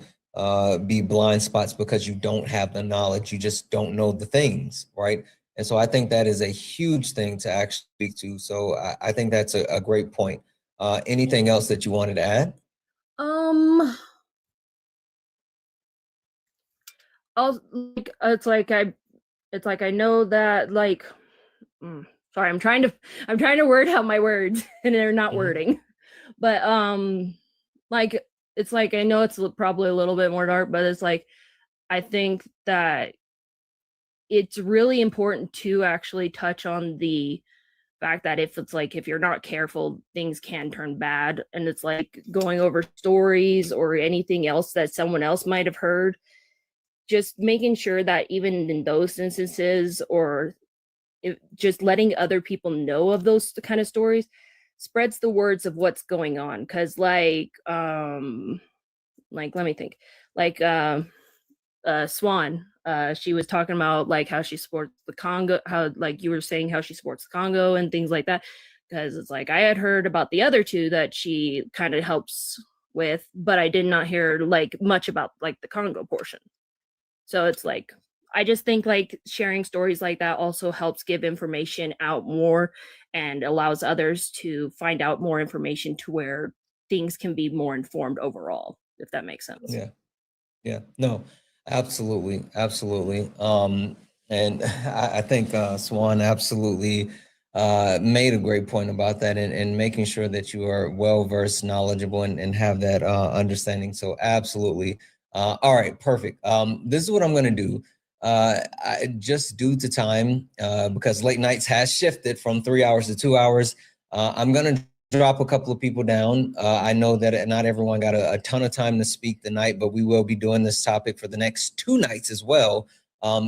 be blind spots because you don't have the knowledge. You just don't know the things, right? And so I think that is a huge thing to actually speak to. So I think that's a great point. Anything else that you wanted to add? It's like I know that like sorry, I'm trying to word out my words and they're not wording. But like it's like I know it's probably a little bit more dark, but it's like I think that it's really important to actually touch on the fact that if you're not careful, things can turn bad. And it's like going over stories or anything else that someone else might have heard, just making sure that even in those instances, or just letting other people know of those kind of stories spreads the words of what's going on. Cause like let me think, like Swan, she was talking about like how she supports the Congo, how like you were saying how she supports the Congo and things like that. Because it's like I had heard about the other two that she kind of helps with, but I did not hear like much about like the Congo portion. So it's like I just think like sharing stories like that also helps give information out more and allows others to find out more information to where things can be more informed overall, if that makes sense. Yeah, no, absolutely, absolutely. And I think Swan absolutely made a great point about that, and making sure that you are well versed, knowledgeable, and have that understanding. So absolutely. All right, perfect. This is what I'm going to do. Just due to time, because late nights has shifted from 3 hours to 2 hours, I'm going to drop a couple of people down. I know that not everyone got a ton of time to speak tonight, but we will be doing this topic for the next 2 nights as well.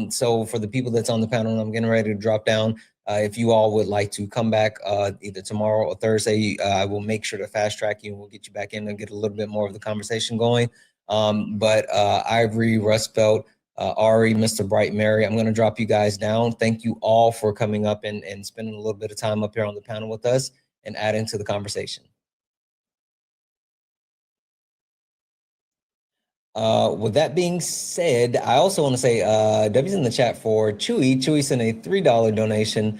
So for the people that's on the panel, I'm getting ready to drop down. If you all would like to come back either tomorrow or Thursday, I will make sure to fast track you and we'll get you back in and get a little bit more of the conversation going. But Ivory, Rust Belt, Ari, Mr. Bright, Mary, I'm going to drop you guys down. Thank you all for coming up and spending a little bit of time up here on the panel with us and adding to the conversation. With that being said, I also want to say W's in the chat for Chewy. Chewy sent a $3 donation.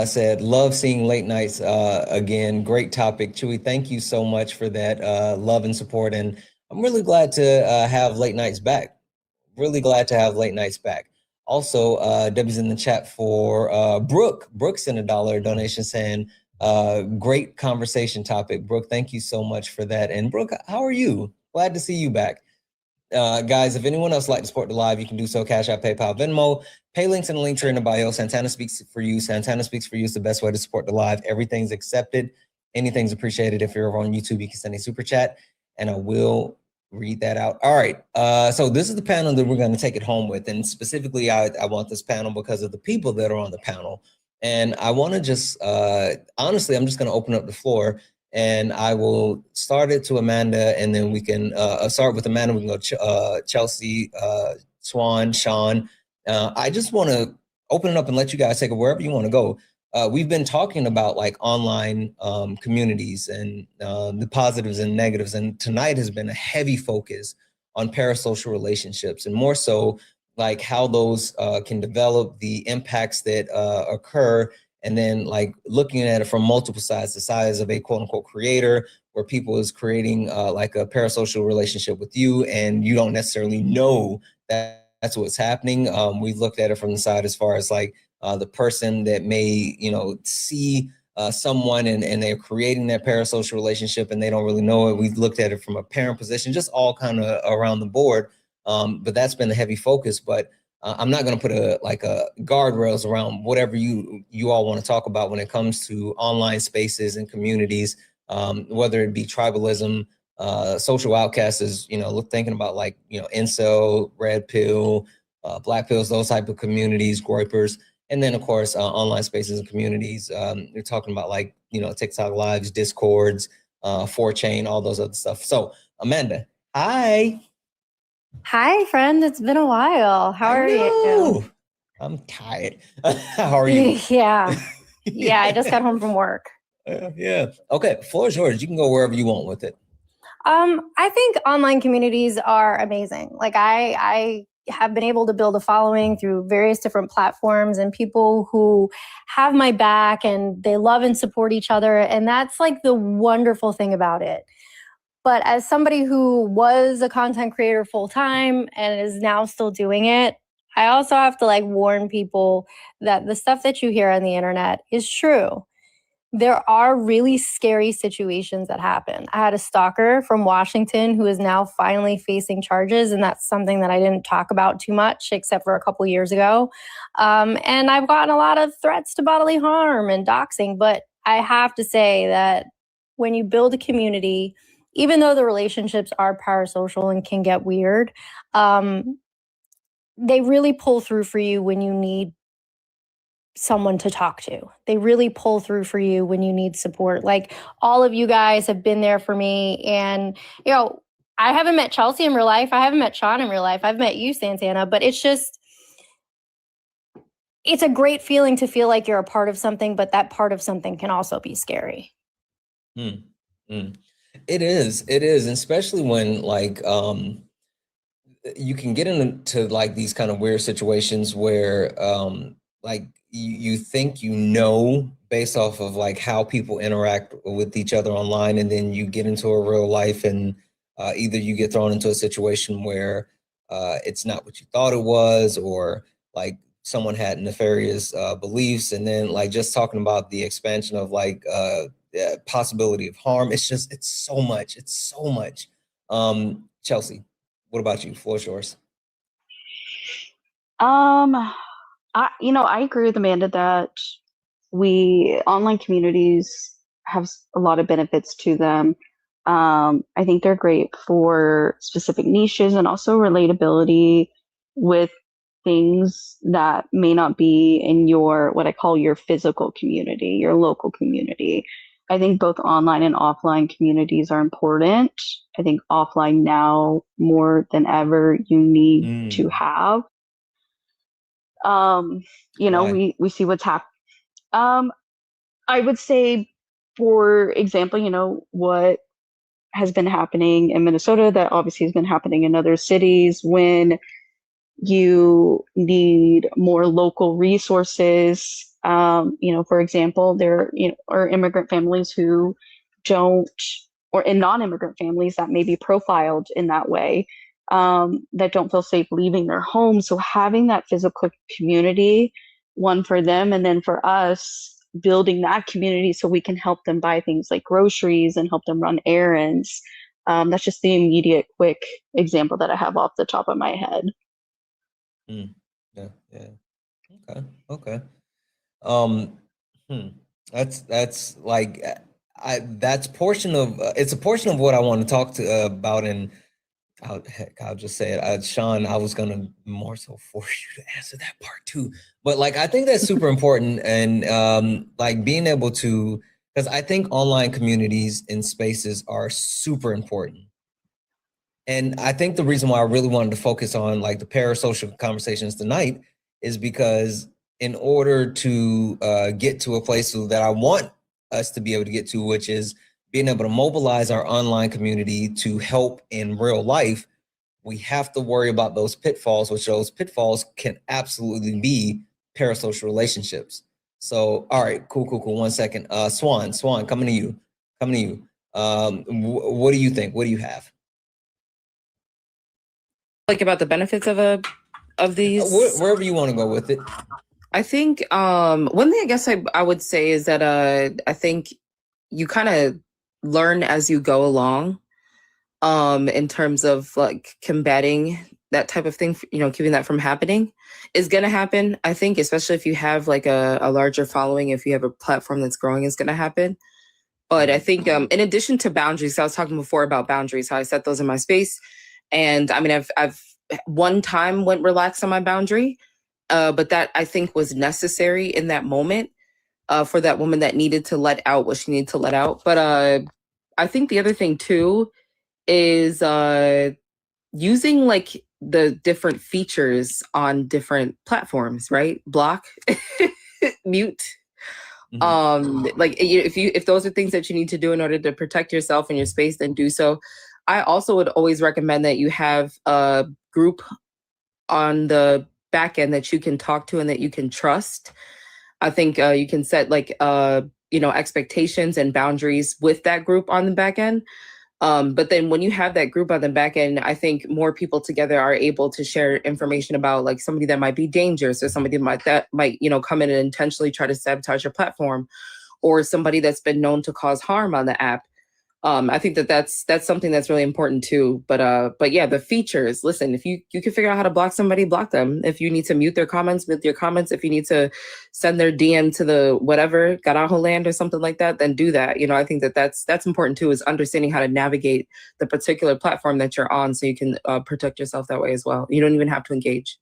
Said, love seeing late nights again. Great topic. Chewy, thank you so much for that love and support. And I'm really glad to have late nights back. Really glad to have late nights back. Also, W's in the chat for Brooke. Brooke sent a $1 donation saying, great conversation topic. Brooke, thank you so much for that. And Brooke, how are you? Glad to see you back. Guys, if anyone else would like to support the live, you can do so. Cash App, PayPal, Venmo. Pay links in the link tree in the bio. Santana Speaks for You. Santana Speaks for You is the best way to support the live. Everything's accepted. Anything's appreciated. If you're over on YouTube, you can send a super chat and I will read that out. All right. So this is the panel that we're going to take it home with. And specifically, I want this panel because of the people that are on the panel. And I want to just, honestly, I'm just going to open up the floor. And I will start it to Amanda, and then we can start with Amanda. We can go Chelsea, Swan, Sean. I just want to open it up and let you guys take it wherever you want to go. We've been talking about like online communities and the positives and negatives. And tonight has been a heavy focus on parasocial relationships, and more so like how those can develop, the impacts that occur, and then like looking at it from multiple sides, the size of a quote unquote creator, where people is creating like a parasocial relationship with you and you don't necessarily know that that's what's happening. We've looked at it from the side as far as like the person that may, see someone and they're creating that parasocial relationship and they don't really know it. We've looked at it from a parent position, just all kind of around the board. But that's been a heavy focus. But I'm not going to put a guardrails around whatever you all want to talk about when it comes to online spaces and communities, whether it be tribalism, social outcasts, is, thinking about like, incel, red pill, black pills, those type of communities, groypers. And then, of course, online spaces and communities. You're talking about like, TikTok lives, Discords, 4chan, all those other stuff. So, Amanda, hi. Hi, friend. It's been a while. How are you? I'm tired. How are you? Yeah. I just got home from work. Yeah. Okay. Floor is yours. You can go wherever you want with it. I think online communities are amazing. Like I have been able to build a following through various different platforms and people who have my back and they love and support each other. And that's like the wonderful thing about it. But as somebody who was a content creator full time and is now still doing it, I also have to like warn people that the stuff that you hear on the internet is true. there are really scary situations that happen. I had a stalker from Washington who is now finally facing charges, and that's something that I didn't talk about too much except for a couple years ago. And I've gotten a lot of threats to bodily harm and doxing, but I have to say that when you build a community, even though the relationships are parasocial and can get weird, they really pull through for you when you need someone to talk to. They really pull through for you when you need support. Like, all of you guys have been there for me. And, I haven't met Chelsea in real life. I haven't met Sean in real life. I've met you, Santana, but it's a great feeling to feel like you're a part of something, but that part of something can also be scary. It is, especially when you can get into like these kind of weird situations where like you think based off of like how people interact with each other online, and then you get into a real life and either you get thrown into a situation where it's not what you thought it was, or like someone had nefarious beliefs, and then like just talking about the expansion of like possibility of harm. It's so much. Chelsea, what about you? Floor's yours. I agree with Amanda that online communities have a lot of benefits to them. I think they're great for specific niches and also relatability with things that may not be in what I call your physical community, your local community. I think both online and offline communities are important. I think offline now more than ever you need to have. We see what's happening. I would say, for example, what has been happening in Minnesota that obviously has been happening in other cities when you need more local resources. For example, there are immigrant families who don't, or in non-immigrant families that may be profiled in that way, that don't feel safe leaving their homes. So having that physical community, one for them, and then for us, building that community so we can help them buy things like groceries and help them run errands. That's just the immediate, quick example that I have off the top of my head. Yeah. Okay. That's like that's portion of it's a portion of what I want to talk to about, and I'll just say it. Sean, I was gonna more so force you to answer that part too, but like I think that's super important, and like being able to, because I think online communities and spaces are super important. And I think the reason why I really wanted to focus on like the parasocial conversations tonight is because in order to get to a place that I want us to be able to get to, which is being able to mobilize our online community to help in real life, we have to worry about those pitfalls, which those pitfalls can absolutely be parasocial relationships. So, all right, cool. 1 second. Swan, coming to you. What do you think? What do you have? Like about the benefits of these? Wherever you want to go with it. I think one thing I guess I would say is that I think you kind of learn as you go along, in terms of like combating that type of thing, keeping that from happening is going to happen. I think, especially if you have like a larger following, if you have a platform that's growing, is going to happen. But I think in addition to boundaries, I was talking before about boundaries, how I set those in my space. And I mean, I've one time went relaxed on my boundary, but that I think was necessary in that moment for that woman that needed to let out what she needed to let out. But I think the other thing too is using like the different features on different platforms, right? Block, mute. Like if those are things that you need to do in order to protect yourself and your space, then do so. I also would always recommend that you have a group on the back end that you can talk to and that you can trust. I think you can set like expectations and boundaries with that group on the back end. But then when you have that group on the back end, I think more people together are able to share information about like somebody that might be dangerous or somebody that might come in and intentionally try to sabotage your platform, or somebody that's been known to cause harm on the app. I think that's something that's really important too. But yeah, the features. Listen, if you can figure out how to block somebody, block them. If you need to mute their comments, mute their comments. If you need to send their DM to the whatever Garajo land or something like that, then do that. You know, I think that's important too, is understanding how to navigate the particular platform that you're on, so you can protect yourself that way as well. You don't even have to engage.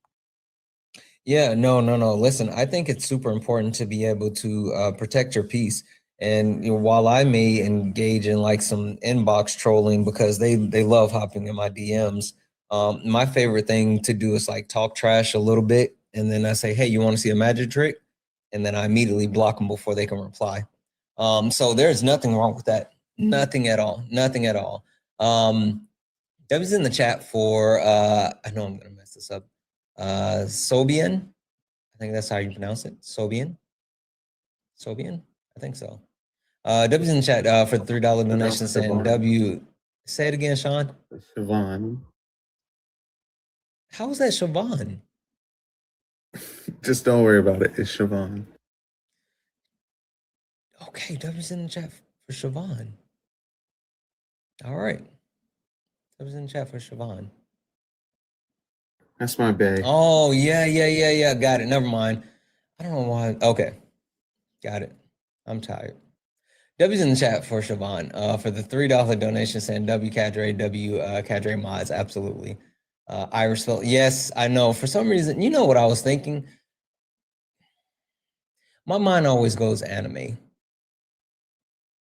Yeah, no. Listen, I think it's super important to be able to protect your peace. And while I may engage in like some inbox trolling because they love hopping in my DMs, my favorite thing to do is like talk trash a little bit, and then I say, "Hey, you want to see a magic trick?" And then I immediately block them before they can reply. So there's nothing wrong with that. Nothing at all. Nothing at all. Debbie's in the chat for I know I'm gonna mess this up. Sobian. I think that's how you pronounce it. Sobian. I think so. W's in the chat for the $3 donation saying W. Say it again, Sean. Siobhan. How is that Siobhan? Just don't worry about it. It's Siobhan. Okay, W's in the chat for Siobhan. All right. W's in the chat for Siobhan. That's my bae. Oh, yeah. Got it. Never mind. I don't know why. Okay. Got it. I'm tired. W's in the chat for Siobhan for the $3 donation saying W Cadre, Cadre mods. Absolutely. Irish Phil. Yes, I know. For some reason, you know what I was thinking? My mind always goes anime.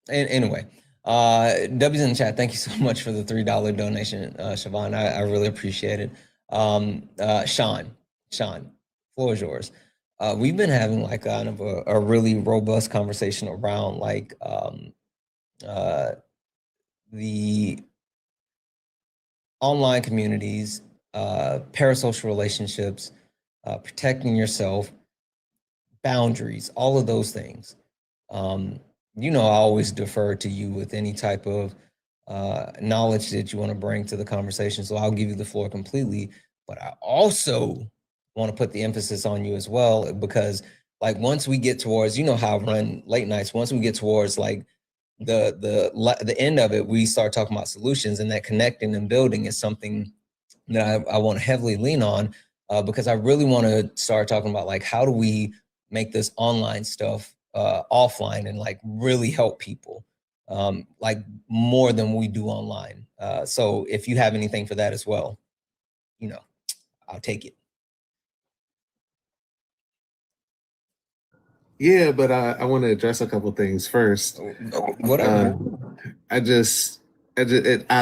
Anyway, W's in the chat. Thank you so much for the $3 donation, Siobhan. I really appreciate it. Sean, floor is yours. We've been having like kind of a really robust conversation around like the online communities, parasocial relationships, protecting yourself, boundaries, all of those things. You know, I always defer to you with any type of knowledge that you want to bring to the conversation. So I'll give you the floor completely, but I also want to put the emphasis on you as well, because like once we get towards, you know how I run late nights, once we get towards like the end of it, we start talking about solutions, and that connecting and building is something that I want to heavily lean on because I really want to start talking about like how do we make this online stuff offline and like really help people like more than we do online. So if you have anything for that as well, you know, I'll take it. Yeah, but I want to address a couple things first. Whatever. I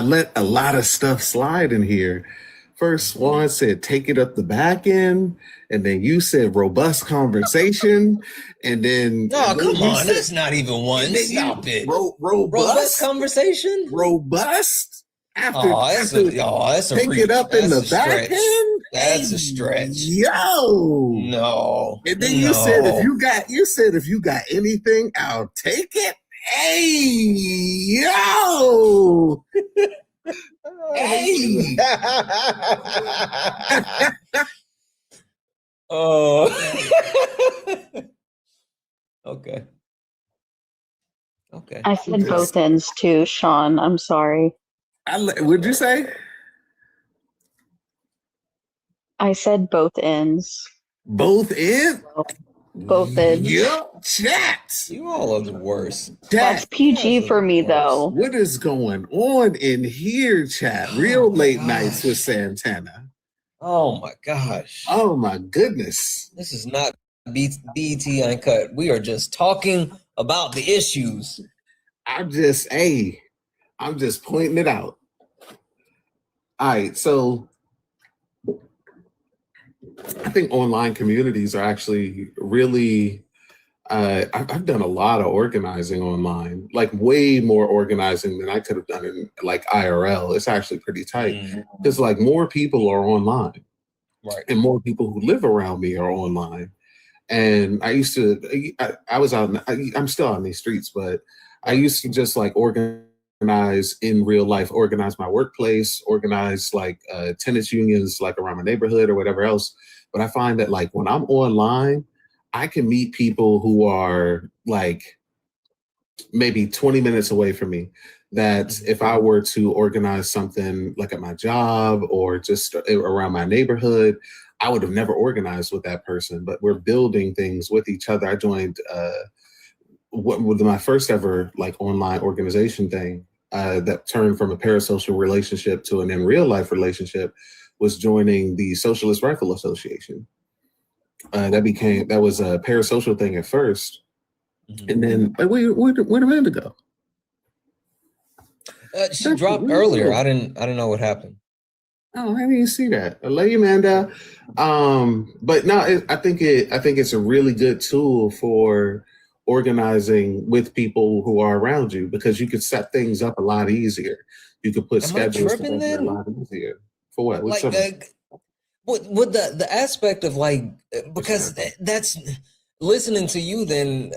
let a lot of stuff slide in here. First one said take it up the back end, and then you said robust conversation, and then come on, that's not even one. Stop it. Robust conversation. Robust. After that's a take reach. it up in the back stretch. end. That's a stretch. Yo. No. And then you said if you got anything, I'll take it. Hey, yo. Hey. Oh. Okay. I said both ends too, Sean. I'm sorry. What'd you say? I said both ends. Both ends? Both ends. Yup, chat. You all are the worst. That's PG for me, though. What is going on in here, chat? Real late nights with Santana. Oh my gosh. Oh my goodness. This is not BET Uncut. We are just talking about the issues. I'm just pointing it out. All right, so I think online communities are actually really, I've done a lot of organizing online, like way more organizing than I could have done in like IRL. It's actually pretty tight because like more people are online, right? And more people who live around me are online. And I used to, I'm still on these streets, but I used to just like organize in real life, organize my workplace, organize like tenants unions, like around my neighborhood or whatever else. But I find that like when I'm online, I can meet people who are like maybe 20 minutes away from me, that if I were to organize something like at my job or just around my neighborhood, I would have never organized with that person, but we're building things with each other. I joined what was my first ever like online organization thing that turned from a parasocial relationship to an in real life relationship was joining the Socialist Rifle Association. That was a parasocial thing at first. And then where'd Amanda go? She dropped earlier. I didn't know what happened. Oh, I didn't see that. I love you, Amanda. But no, I think it's a really good tool for organizing with people who are around you, because you could set things up a lot easier. You could put schedules together a lot easier. For what? What's with the aspect of like, because that's listening to you, then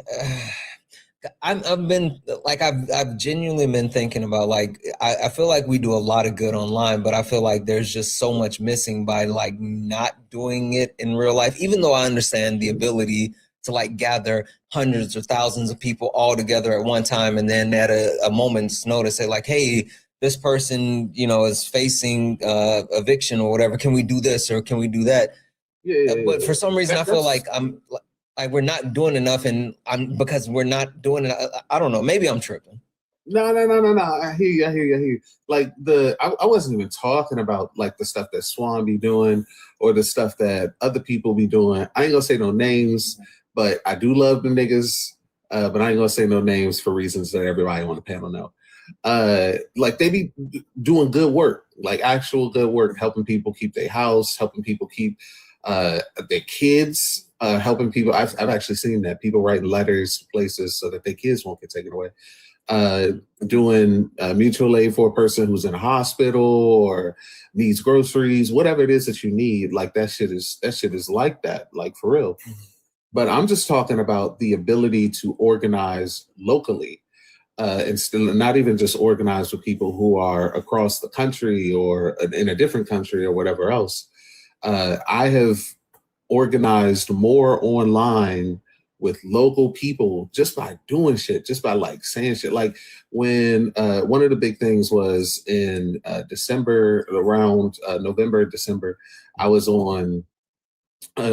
I've genuinely been thinking about like, I feel like we do a lot of good online, but I feel like there's just so much missing by like not doing it in real life, even though I understand the ability to like gather hundreds or thousands of people all together at one time, and then at a moment's notice say like, hey, this person, is facing eviction or whatever. Can we do this or can we do that? But for some reason, I feel like we're not doing enough, and because we're not doing it. I don't know. Maybe I'm tripping. No. I hear you. Like I wasn't even talking about like the stuff that Swan be doing or the stuff that other people be doing. I ain't gonna say no names, but I do love the niggas. But I ain't gonna say no names for reasons that everybody on the panel know. Like they be doing good work, like actual good work, helping people keep their house, helping people keep their kids, helping people. I've actually seen that, people writing letters to places so that their kids won't get taken away. Doing mutual aid for a person who's in a hospital or needs groceries, whatever it is that you need. Like that shit is like that, like for real. But I'm just talking about the ability to organize locally. And still not even just organize with people who are across the country or in a different country or whatever else. I have organized more online with local people just by doing shit, just by like saying shit. Like when one of the big things was in December, around November, December, I was on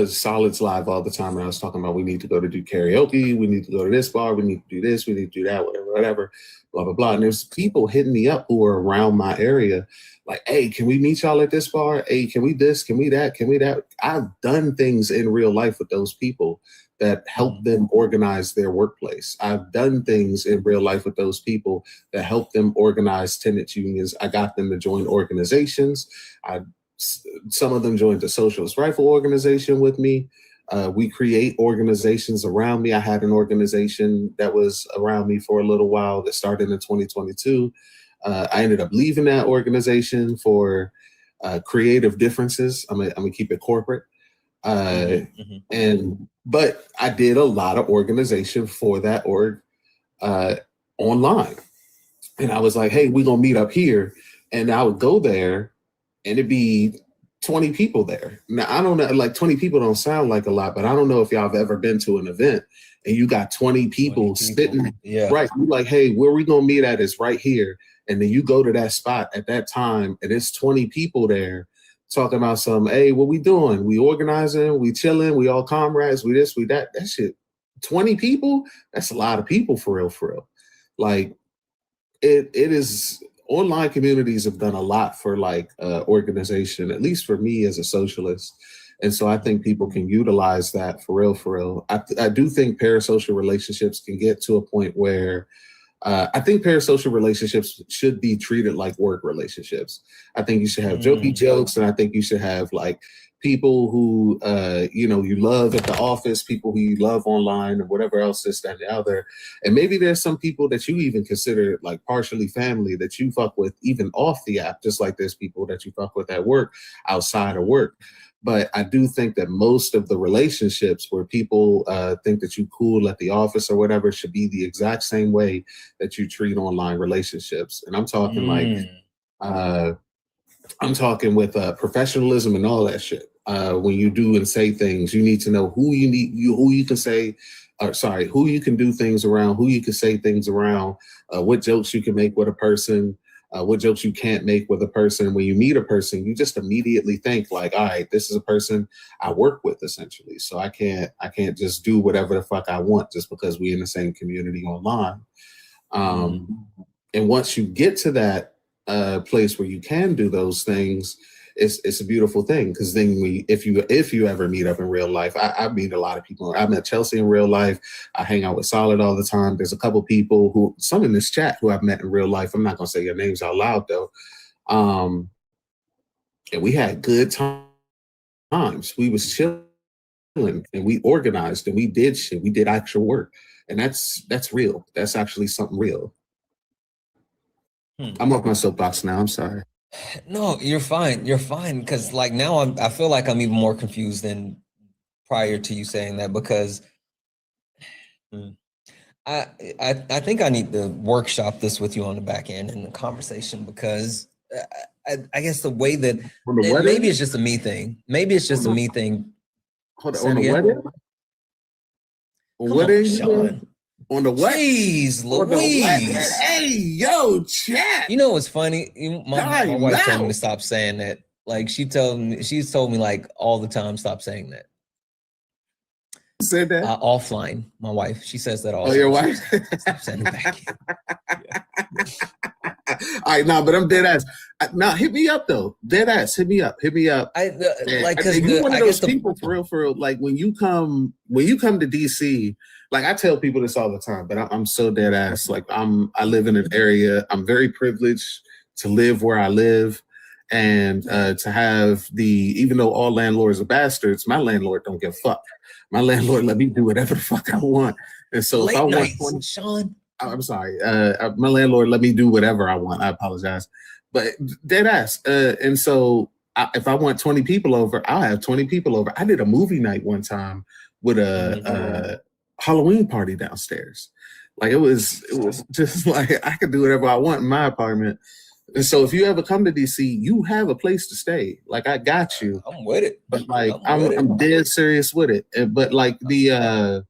Solids Live all the time, and I was talking about we need to go to do karaoke, we need to go to this bar, we need to do this, we need to do that, whatever, blah, blah, blah. And there's people hitting me up who are around my area, like, hey, can we meet y'all at this bar? Hey, can we this, can we that, can we that? I've done things in real life with those people that help them organize their workplace. I've done things in real life with those people that help them organize tenants unions. I got them to join organizations. Some of them joined the Socialist Rifle Organization with me. We create organizations around me. I had an organization that was around me for a little while that started in 2022. I ended up leaving that organization for creative differences. I'm gonna keep it corporate. But I did a lot of organization for that org online. And I was like, hey, we're gonna meet up here. And I would go there and it'd be 20 people there. Now, I don't know, like 20 people don't sound like a lot, but I don't know if y'all have ever been to an event and you got 20 people sitting, right? You're like, hey, where we gonna meet at is right here. And then you go to that spot at that time and it's 20 people there talking about hey, what we doing? We organizing, we chilling, we all comrades, we this, we that. That shit, 20 people, that's a lot of people for real. Like it is. Online communities have done a lot for like organization, at least for me as a socialist. And so I think people can utilize that for real. I do think parasocial relationships can get to a point where I think parasocial relationships should be treated like work relationships. I think you should have jokey jokes, and I think you should have like people who you love at the office, people who you love online, and whatever else, this, that, and the other. And maybe there's some people that you even consider like partially family that you fuck with even off the app, just like there's people that you fuck with at work, outside of work. But I do think that most of the relationships where people think that you cool at the office or whatever should be the exact same way that you treat online relationships. And I'm talking I'm talking with professionalism and all that shit. When you do and say things, you need to know who you can say who you can do things around, who you can say things around, what jokes you can make with a person, what jokes you can't make with a person. When you meet a person, you just immediately think like, all right, this is a person I work with essentially. So I can't just do whatever the fuck I want just because we're in the same community online. And once you get to that place where you can do those things, it's a beautiful thing, because then if you ever meet up in real life, I meet a lot of people. I met Chelsea in real life. I hang out with Solid all the time. There's a couple people some in this chat who I've met in real life. I'm not gonna say your names out loud though. And we had good times. We was chilling and we organized and we did shit. We did actual work, and that's real. That's actually something real. I'm off my soapbox now. I'm sorry. No, you're fine. You're fine. Because like now I feel like I'm even more confused than prior to you saying that, because I think I need to workshop this with you on the back end in the conversation, because I guess the way that maybe it's just a me thing. Maybe it's just a me thing. Hold on, on the wedding? What is Sean? On the what? Jeez, Louise. Hey, yo, chat. You know what's funny? My wife told me to stop saying that. Like she's told me like all the time, stop saying that. Said that? Offline. My wife. She says that all the time. Oh, your wife? Stop saying it back. All right, but I'm dead ass. Now hit me up though. Dead ass. Hit me up. Because you're one of those people for real. Like when you come to DC, like I tell people this all the time, but I'm so dead ass. Like I live in an area. I'm very privileged to live where I live, and to have even though all landlords are bastards, my landlord don't give a fuck. My landlord let me do whatever the fuck I want, and so if I want Sean. I'm sorry. My landlord let me do whatever I want. I apologize, but dead ass. And so if I want 20 people over, I'll have 20 people over. I did a movie night one time with a Halloween party downstairs. Like it was just like I could do whatever I want in my apartment. And so if you ever come to DC, you have a place to stay. Like I got you. I'm with it. But like I'm dead serious with it. But like yeah,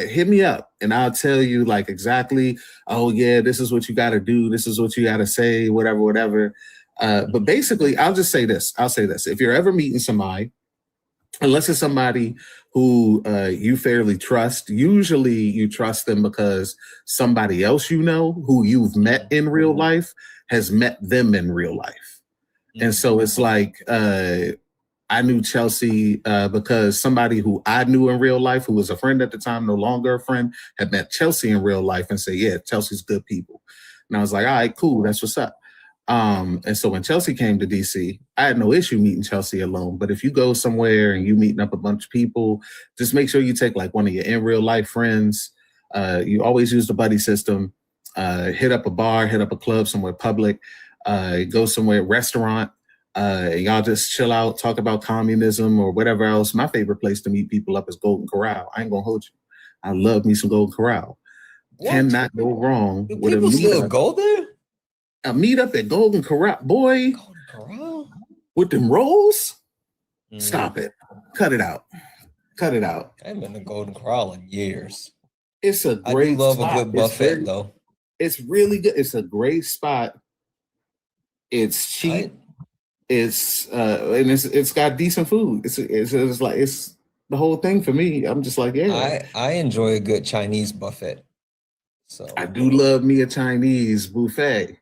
hit me up and I'll tell you like exactly, oh yeah, this is what you got to do. This is what you got to say, whatever. But basically, I'll say this. If you're ever meeting somebody, unless it's somebody who you fairly trust, usually you trust them because somebody else you know who you've met in real life has met them in real life. And so it's like, I knew Chelsea because somebody who I knew in real life, who was a friend at the time, no longer a friend, had met Chelsea in real life and said, yeah, Chelsea's good people. And I was like, all right, cool, that's what's up. And so when Chelsea came to DC, I had no issue meeting Chelsea alone. But if you go somewhere and you meeting up a bunch of people, just make sure you take like one of your in real life friends. You always use the buddy system. Hit up a bar, hit up a club somewhere public, go somewhere, restaurant. Y'all just chill out, talk about communism or whatever else. My favorite place to meet people up is Golden Corral. I ain't gonna hold you. I love me some Golden Corral. What? Cannot go wrong with people still go there? A meetup at Golden Corral, boy. Golden Corral with them rolls. Stop it. Cut it out. I haven't been to Golden Corral in years. It's a great. I do love spot. a good buffet though. It's really good. It's a great spot. It's cheap. It's and it's got decent food. It's like it's the whole thing for me. I'm just like, yeah. I enjoy a good Chinese buffet. So I do love me a Chinese buffet.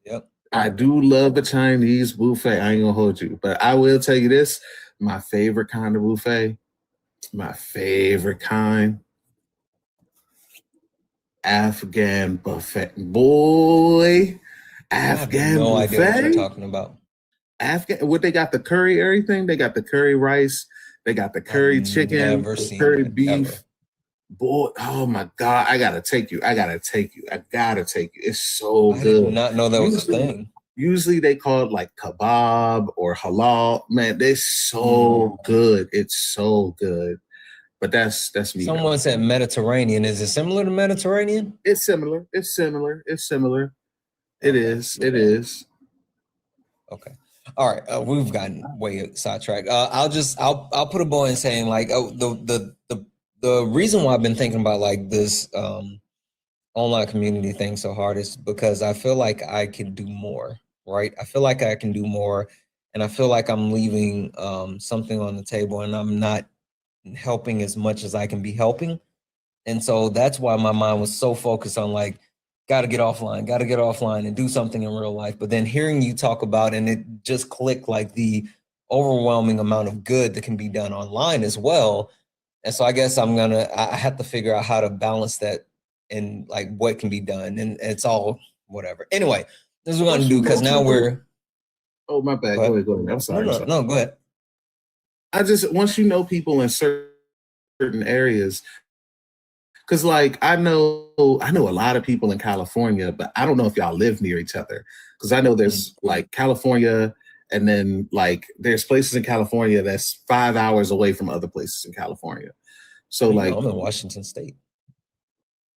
Yep. I do love a Chinese buffet. I ain't gonna hold you, but I will tell you this: my favorite kind of buffet, Afghan buffet. Boy, Afghan buffet. I have no idea what you're talking about. What they got, the curry, everything. They got the curry rice. They got the curry chicken, curry beef. Ever. Boy, oh my God. I gotta take you. It's so good. I did not know that was a thing. Usually they call it like kebab or halal. Man, they're so good. It's so good. But that's me. Someone said Mediterranean. Is it similar to Mediterranean? It's similar. It is. Okay. All right, we've gotten way sidetracked. I'll put a bow in saying like, the the reason why I've been thinking about like this online community thing so hard is because I feel like I can do more, right? I feel like I can do more, and I feel like I'm leaving something on the table, and I'm not helping as much as I can be helping. And so that's why my mind was so focused on like, got to get offline and do something in real life. But then hearing you talk about, and it just clicked like the overwhelming amount of good that can be done online as well. And so I guess I have to figure out how to balance that and like what can be done. And it's all whatever. Anyway, this is what we're going to do because now we're. Oh, my bad. Go ahead. I'm sorry. No, go ahead. Once you know people in certain areas, because like I know a lot of people in California, but I don't know if y'all live near each other. Because I know there's like California, and then like there's places in California that's 5 hours away from other places in California. So like I'm in Washington State.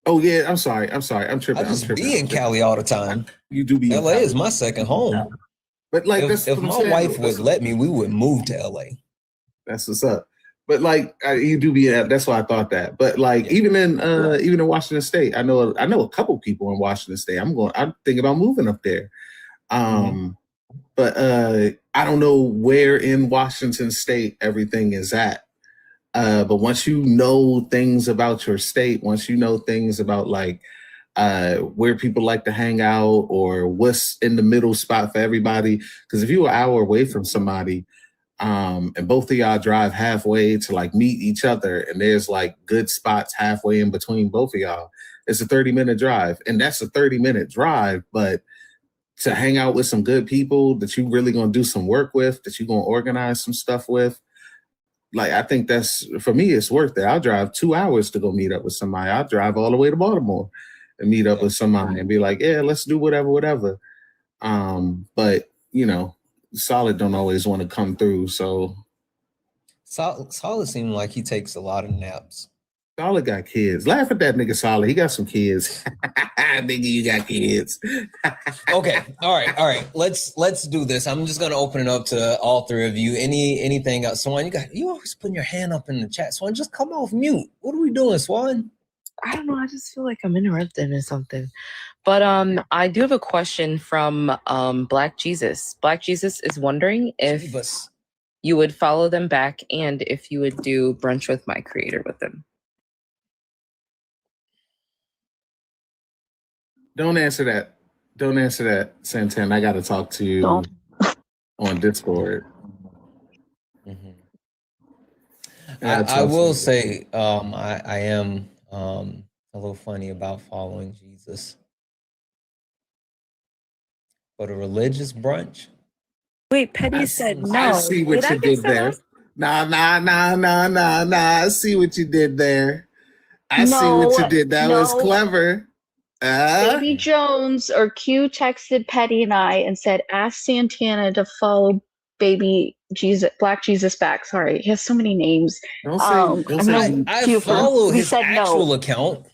Oh yeah, I'm sorry. I'm tripping. I just be in Cali all the time. You do be. LA is my second home. But like, if my wife would let me, we would move to LA. That's what's up. But like, you do be. That's why I thought that. But like, even in Washington State, I know a couple people in Washington State. I'm thinking about moving up there. But I don't know where in Washington State everything is at. But once you know things about your state, once you know things about like where people like to hang out or what's in the middle spot for everybody, because if you're an hour away from somebody and both of y'all drive halfway to like meet each other and there's like good spots halfway in between both of y'all, it's a 30-minute drive. And that's a 30-minute drive, but to hang out with some good people that you really gonna do some work with, that you're gonna organize some stuff with, like, I think that's, for me, it's worth it. I'll drive 2 hours to go meet up with somebody. I'll drive all the way to Baltimore and meet up with somebody and be like, yeah, let's do whatever. But, you know, Solid don't always want to come through, so. Solid seems like he takes a lot of naps. Solid got kids. Laugh at that nigga Solid. He got some kids. Nigga, you got kids. Okay. All right. Let's do this. I'm just gonna open it up to all three of you. Anything else? Swan, you always putting your hand up in the chat. Swan, just come off mute. What are we doing, Swan? I don't know. I just feel like I'm interrupted or something. But I do have a question from Black Jesus. Black Jesus is wondering if you would follow them back and if you would do brunch with my creator with them. Don't answer that, Santana. I got to talk to you on Discord. Mm-hmm. I will say I am a little funny about following Jesus. But a religious brunch? Wait, Petty said no. I see what you did there. Nah. I see what you did there. I see what you did. That was clever. Baby Jones or Q texted Petty and I and said, ask Santana to follow Baby Jesus, Black Jesus back. Sorry, he has so many names. I follow his actual account.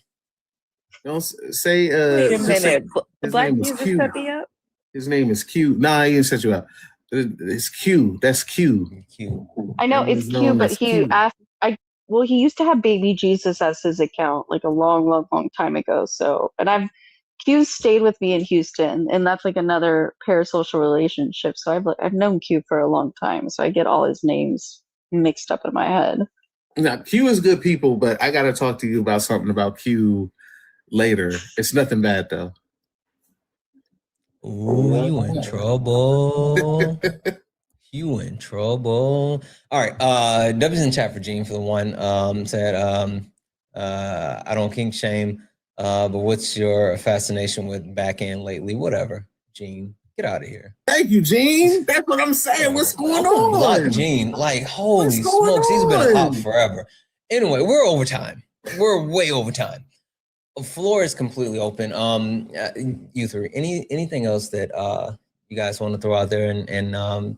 Don't say. Wait a minute. Black Jesus set me up. His name is Q. Nah, he didn't set you up. It's Q. That's Q. I know it's Q, but he asked. Well, he used to have Baby Jesus as his account like a long time ago. So, and Q stayed with me in Houston, and that's like another parasocial relationship. So I've known Q for a long time, so I get all his names mixed up in my head. Now, Q is good people, but I got to talk to you about something about Q later. It's nothing bad though. Ooh, you in trouble. You in trouble. All right. W's in chat for Gene for the one. Said, I don't kink shame, but what's your fascination with back end lately? Whatever, Gene. Get out of here. Thank you, Gene. That's what I'm saying. What's going on? Block Gene. Like, holy smokes, he's been up forever. Anyway, we're over time. We're way over time. Floor is completely open. You three, anything else that you guys want to throw out there and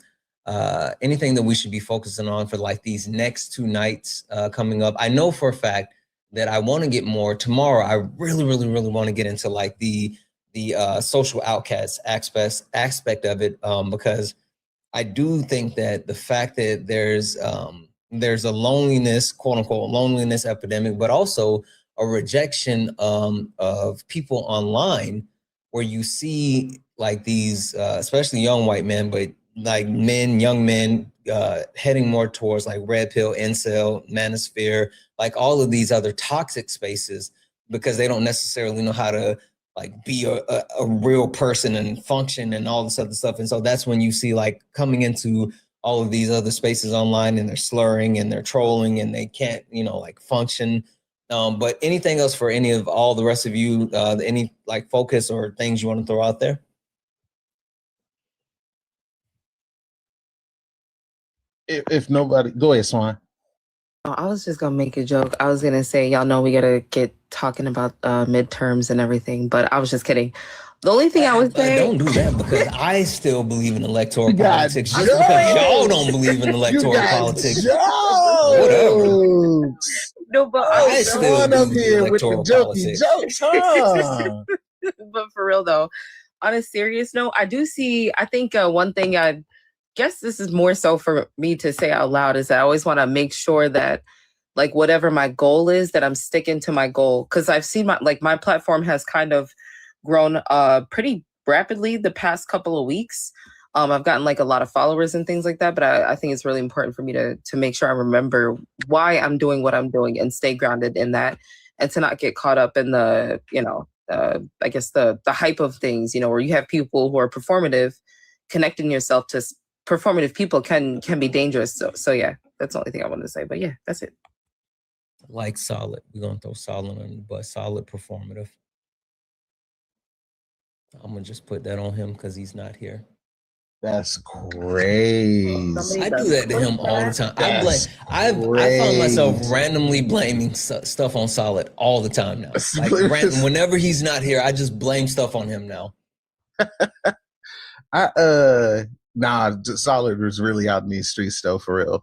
anything that we should be focusing on for like these next 2 nights coming up? I know for a fact that I want to get more tomorrow. I really want to get into like the social outcast aspect of it, because I do think that the fact that there's there's a loneliness, quote unquote, loneliness epidemic, but also a rejection of people online, where you see like these, especially young white men, but like young men heading more towards like red pill, incel, manosphere, like all of these other toxic spaces, because they don't necessarily know how to like be a real person and function and all this other stuff. And so that's when you see like coming into all of these other spaces online, and they're slurring and they're trolling and they can't, like function. But anything else for any of all the rest of you, any like focus or things you want to throw out there? If nobody, go ahead, Swan. Oh, I was just gonna make a joke. I was gonna say, y'all know we gotta get talking about midterms and everything, but I was just kidding. The only thing I would say, don't do that, because I still believe in electoral politics. Just because y'all don't believe in electoral politics, whatever. No, but I still do here with the jokey jokes, huh? But for real though, on a serious note, I think one thing I guess this is more so for me to say out loud is that I always want to make sure that like whatever my goal is, that I'm sticking to my goal. Cause I've seen my platform has kind of grown pretty rapidly the past couple of weeks. I've gotten like a lot of followers and things like that, but I think it's really important for me to make sure I remember why I'm doing what I'm doing and stay grounded in that, and to not get caught up in the, I guess the hype of things, where you have people who are performative. Connecting yourself to performative people can be dangerous. So yeah, that's the only thing I wanted to say. But yeah, that's it. Like Solid. We're gonna throw Solid on the bus. Solid performative. I'm gonna just put that on him because he's not here. That's crazy. I do that to him all the time. I found myself randomly blaming stuff on Solid all the time now. Like whenever he's not here, I just blame stuff on him now. Solid was really out in these streets though, for real.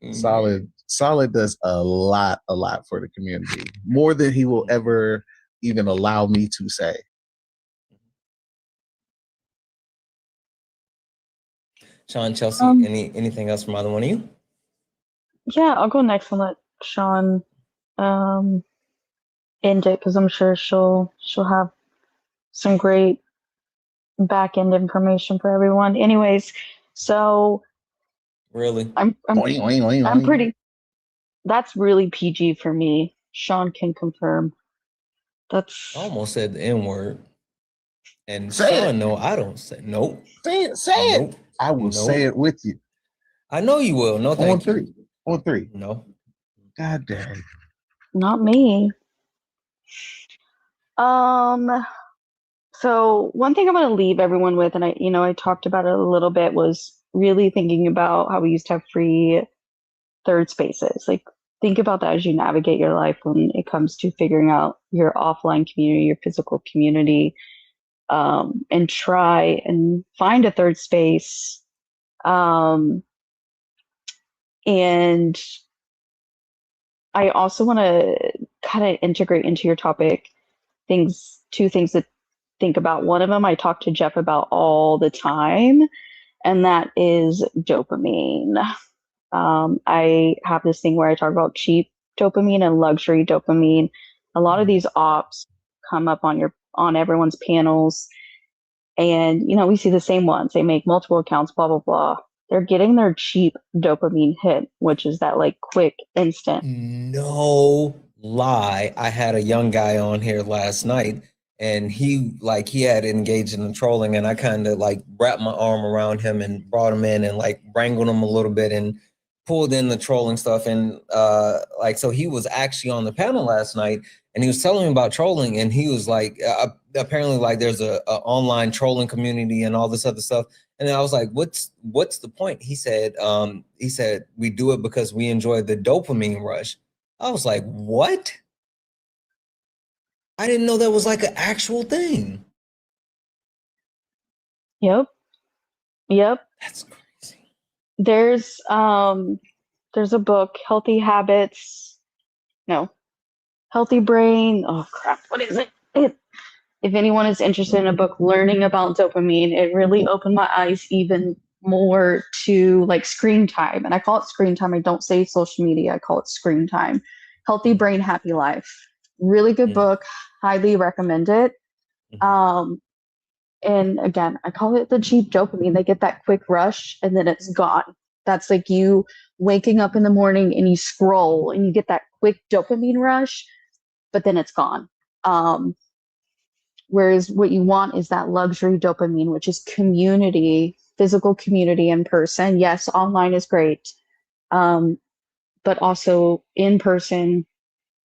Mm-hmm. Solid does a lot for the community, more than he will ever even allow me to say. Sean, Chelsea, anything else from either one of you? Yeah, I'll go next and let Sean end it, because I'm sure she'll have some great back end information for everyone. Anyways, so really, I'm pretty. That's really PG for me. Sean can confirm. That's I almost said the N-word. And Sean, no, I don't say nope. Say it. I will say it with you. I know you will. No, thank you. On three. No. God dang. Not me. So one thing I'm going to leave everyone with, and I talked about it a little bit, was really thinking about how we used to have free third spaces. Like, think about that as you navigate your life when it comes to figuring out your offline community, your physical community, and try and find a third space. And I also want to kind of integrate into your topic two things to think about. One of them I talk to Jeff about all the time, and that is dopamine. I have this thing where I talk about cheap dopamine and luxury dopamine. A lot of these ops come up on everyone's panels, and we see the same ones. They make multiple accounts, blah blah blah. They're getting their cheap dopamine hit, which is that like quick instant. No lie, I had a young guy on here last night, and he had engaged in the trolling, and I kind of like wrapped my arm around him and brought him in and like wrangled him a little bit and pulled in the trolling stuff. And so he was actually on the panel last night, and he was telling me about trolling, and he was like, apparently like there's a online trolling community and all this other stuff. And I was like, what's the point? He said we do it because we enjoy the dopamine rush. I was like, what? I didn't know that was like an actual thing. Yep. That's crazy. There's a book, Healthy Brain. Oh crap, what is it? If anyone is interested in a book learning about dopamine, it really opened my eyes even more to like screen time. And I call it screen time. I don't say social media. I call it screen time. Healthy Brain, Happy Life. Really good book. Highly recommend it. And again, I call it the cheap dopamine. They get that quick rush and then it's gone. That's like you waking up in the morning and you scroll and you get that quick dopamine rush, but then it's gone. Whereas what you want is that luxury dopamine, which is community, physical community in person. Yes, online is great, but also in person,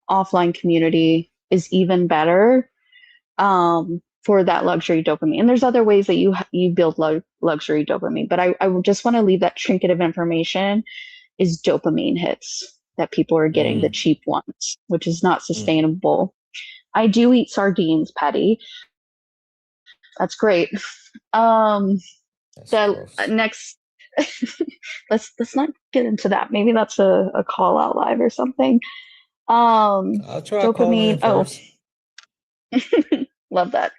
offline community is even better for that luxury dopamine. And there's other ways that you build luxury dopamine, but I just want to leave that trinket of information is dopamine hits that people are getting, the cheap ones, which is not sustainable. I do eat sardines, Patty. That's great. Next, let's not get into that. Maybe that's a call out live or something. I'll try Dopamine. first. Love that.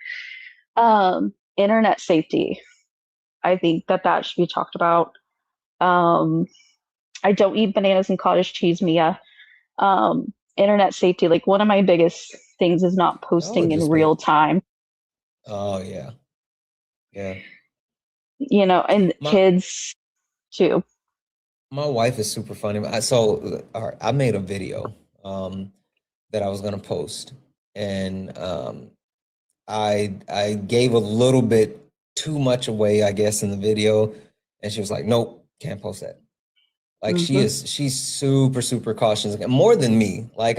Internet safety. I think that should be talked about. I don't eat bananas and cottage cheese, Mia. Internet safety, like one of my biggest things is not posting in real time. Oh yeah. Yeah. You know, and kids too. My wife is super funny. So I made a video that I was gonna post, and I gave a little bit too much away, I guess, in the video, and she was like, "Nope, can't post that." Like she's super cautious, more than me. Like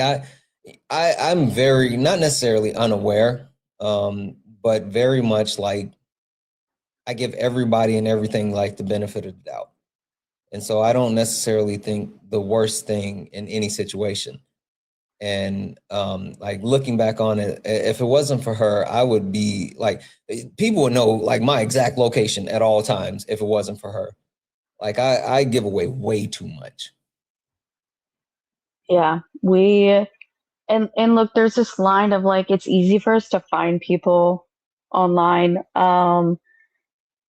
I'm very, not necessarily unaware, but very much like I give everybody and everything like the benefit of the doubt. And so I don't necessarily think the worst thing in any situation. And like looking back on it, if it wasn't for her, I would be like, people would know like my exact location at all times if it wasn't for her. Like I give away way too much. Yeah, and look, there's this line of like, it's easy for us to find people online.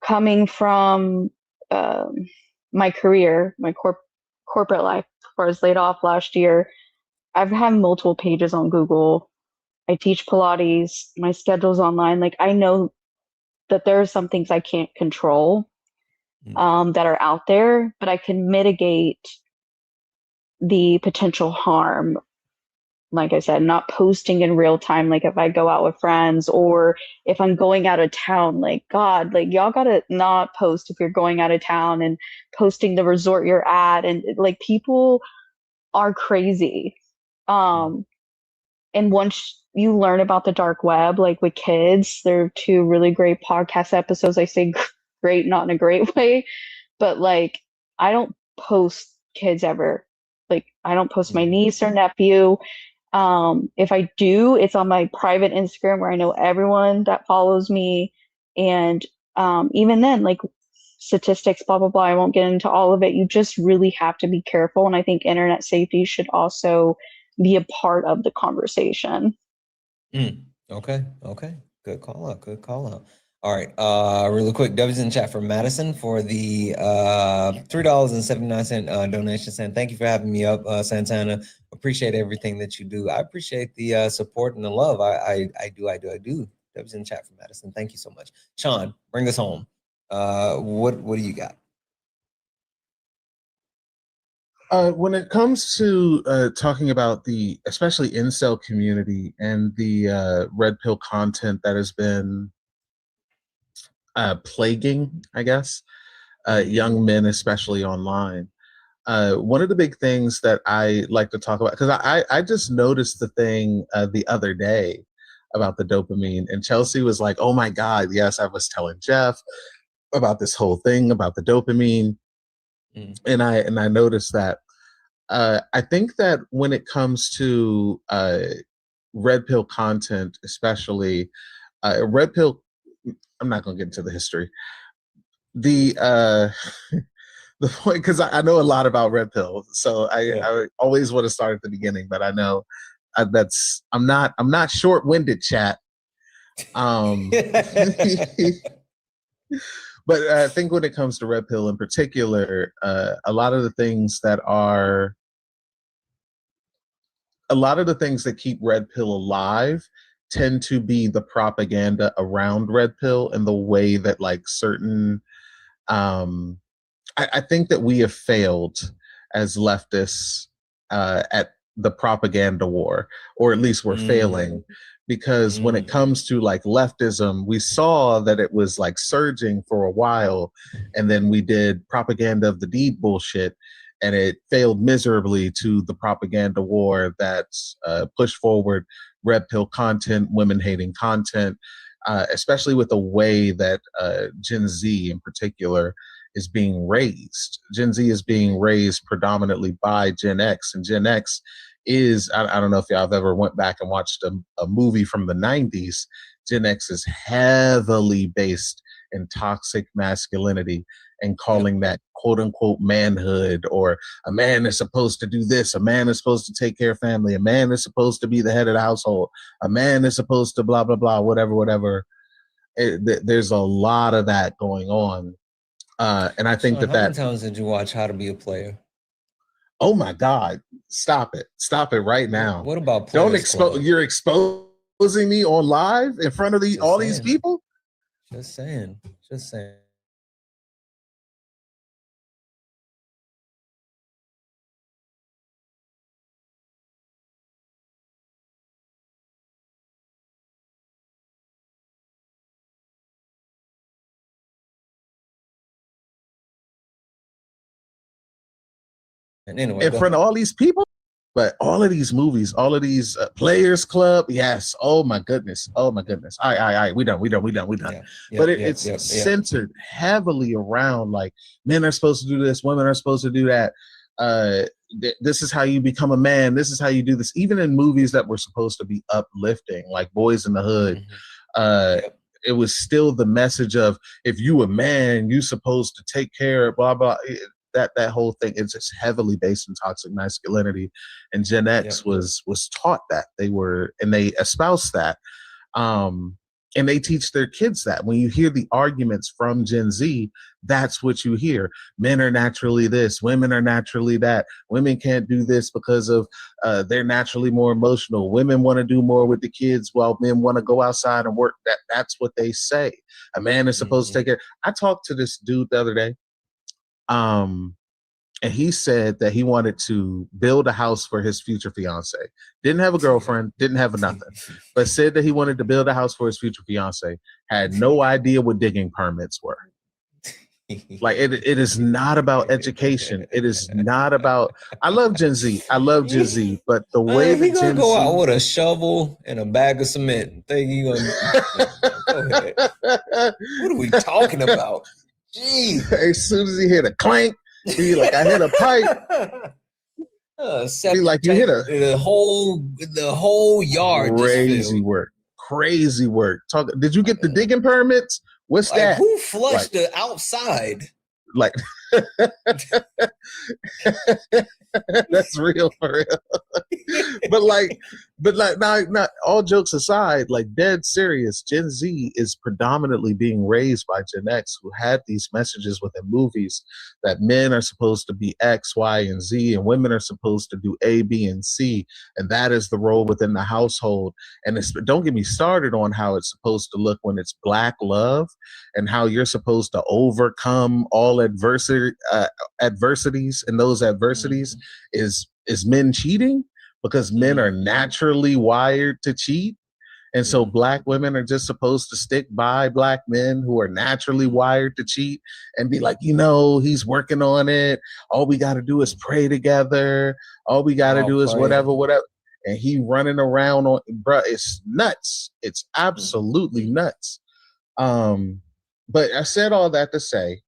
Coming from my career, my corporate life, before I was laid off last year, I've had multiple pages on Google. I teach Pilates, my schedule's online. Like I know that there are some things I can't control that are out there, but I can mitigate the potential harm. Like I said, not posting in real time. Like if I go out with friends or if I'm going out of town, like God, like y'all gotta not post if you're going out of town and posting the resort you're at. And like people are crazy. And once you learn about the dark web, like with kids, there are two really great podcast episodes. I say great, not in a great way, but like I don't post kids ever. Like I don't post my niece or nephew. If I do, it's on my private Instagram where I know everyone that follows me. And even then, like statistics, blah, blah, blah, I won't get into all of it. You just really have to be careful. And I think internet safety should also be a part of the conversation. Okay. Good call out. All right. Really quick, W's in chat for Madison for the $3.79 donation. Saying thank you for having me up, Santana. Appreciate everything that you do. I appreciate the support and the love. I do. W's in chat for Madison. Thank you so much. Sean, bring us home. What do you got? When it comes to talking about the especially incel community and the red pill content that has been plaguing, I guess, young men, especially online. One of the big things that I like to talk about, because I just noticed the thing the other day about the dopamine, and Chelsea was like, "Oh my God, yes!" I was telling Jeff about this whole thing about the dopamine, and I noticed that. I think that when it comes to red pill content, especially red pill, I'm not going to get into the history. The point, because I know a lot about red pill, so I always want to start at the beginning, but I know I'm not short-winded, chat. But I think when it comes to Red Pill in particular, a lot of the things that keep Red Pill alive tend to be the propaganda around Red Pill and the way that like certain I think that we have failed as leftists at the propaganda war, or at least we're failing, because when it comes to like leftism, we saw that it was like surging for a while, and then we did propaganda of the deed bullshit, and it failed miserably to the propaganda war that's pushed forward red pill content, women hating content, especially with the way that Gen Z in particular is being raised. Gen Z is being raised predominantly by Gen X, and Gen X is, I don't know if y'all have ever went back and watched a movie from the 90s. Gen X is heavily based in toxic masculinity and calling that quote unquote manhood, or a man is supposed to do this, a man is supposed to take care of family, a man is supposed to be the head of the household, a man is supposed to blah, blah, blah, whatever. There's a lot of that going on. And I think Sean, how many times did you watch How to Be a Player? Oh my God! Stop it! Stop it right now! What about Don't Players expose? Club? You're exposing me on live in front of all these people. Just saying. Just saying. And anyway, in front of all these people. But all of these movies, all of these Players Club, yes. Oh my goodness. Oh my goodness. All right. We done. But it's centered heavily around like men are supposed to do this, women are supposed to do that. This is how you become a man. This is how you do this. Even in movies that were supposed to be uplifting, like Boys in the Hood, it was still the message of if you a man, you supposed to take care of blah blah. That whole thing is just heavily based in toxic masculinity, and Gen X was taught that. They espouse that, and they teach their kids that. When you hear the arguments from Gen Z, that's what you hear. Men are naturally this, women are naturally that. Women can't do this because of they're naturally more emotional. Women want to do more with the kids while men want to go outside and work. That's what they say. A man is supposed to take care. I talked to this dude the other day. And he said that he wanted to build a house for his future fiance. Didn't have a girlfriend, didn't have nothing, but said that he wanted to build a house for his future fiance. Had no idea what digging permits were. Like it is not about education. It is not about. I love Gen Z. But the way he that gonna Gen go Z, out with a shovel and a bag of cement. Think he gonna go ahead. What are we talking about? Jeez. As soon as he hit a clank, be like, I hit a pipe. Be like, you hit the whole yard. Crazy work. Did you get the digging permits? What's like, that? Who flushed the outside? Like, that's real for real. but not all jokes aside, like dead serious, Gen Z is predominantly being raised by Gen X, who had these messages within movies that men are supposed to be X, Y, and Z, and women are supposed to do A, B, and C, and that is the role within the household. And don't get me started on how it's supposed to look when it's Black love, and how you're supposed to overcome all adversities, and those adversities is men cheating, because men are naturally wired to cheat. And so Black women are just supposed to stick by Black men who are naturally wired to cheat and be like, he's working on it. All we got to do is pray together. All we got to do is whatever. And he running around on, bruh, it's nuts. It's absolutely nuts. But I said all that to say,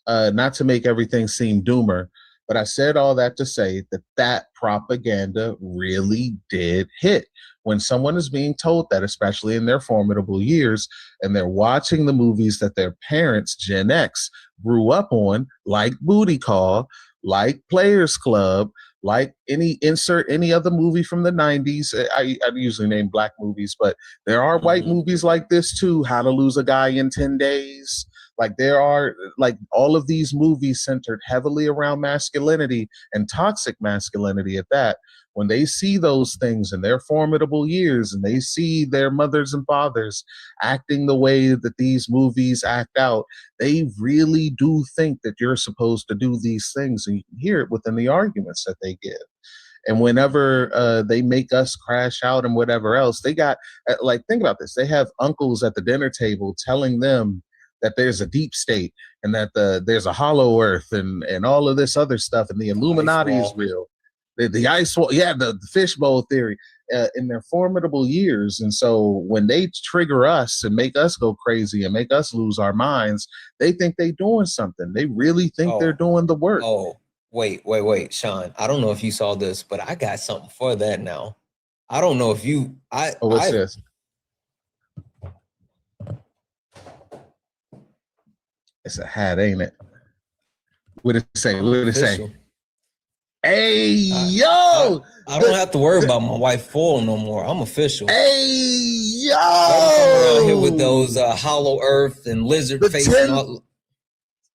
not to make everything seem doomer, but I said all that to say that propaganda really did hit. When someone is being told that, especially in their formidable years, and they're watching the movies that their parents, Gen X, grew up on, like Booty Call, like Players Club, like any other movie from the 90s. I usually name Black movies, but there are white movies like this too. How to Lose a Guy in 10 Days. Like there are like all of these movies centered heavily around masculinity and toxic masculinity at that. When they see those things in their formidable years and they see their mothers and fathers acting the way that these movies act out, they really do think that you're supposed to do these things. And you can hear it within the arguments that they give. And whenever they make us crash out and whatever else, they got, like, think about this. They have uncles at the dinner table telling them that there's a deep state and that there's a hollow earth and all of this other stuff. And the Illuminati is real. The ice wall, yeah, the fishbowl theory in their formidable years. And so when they trigger us and make us go crazy and make us lose our minds, they think they're doing something. They really think they're doing the work. Oh, wait, Sean. I don't know if you saw this, but I got something for that now. I don't know if you. What's this? It's a hat, ain't it? What did it say? What did it say? Hey, yo! I don't have to worry about my wife foil no more. I'm official. Hey, yo! Come around here with those hollow earth and lizard face.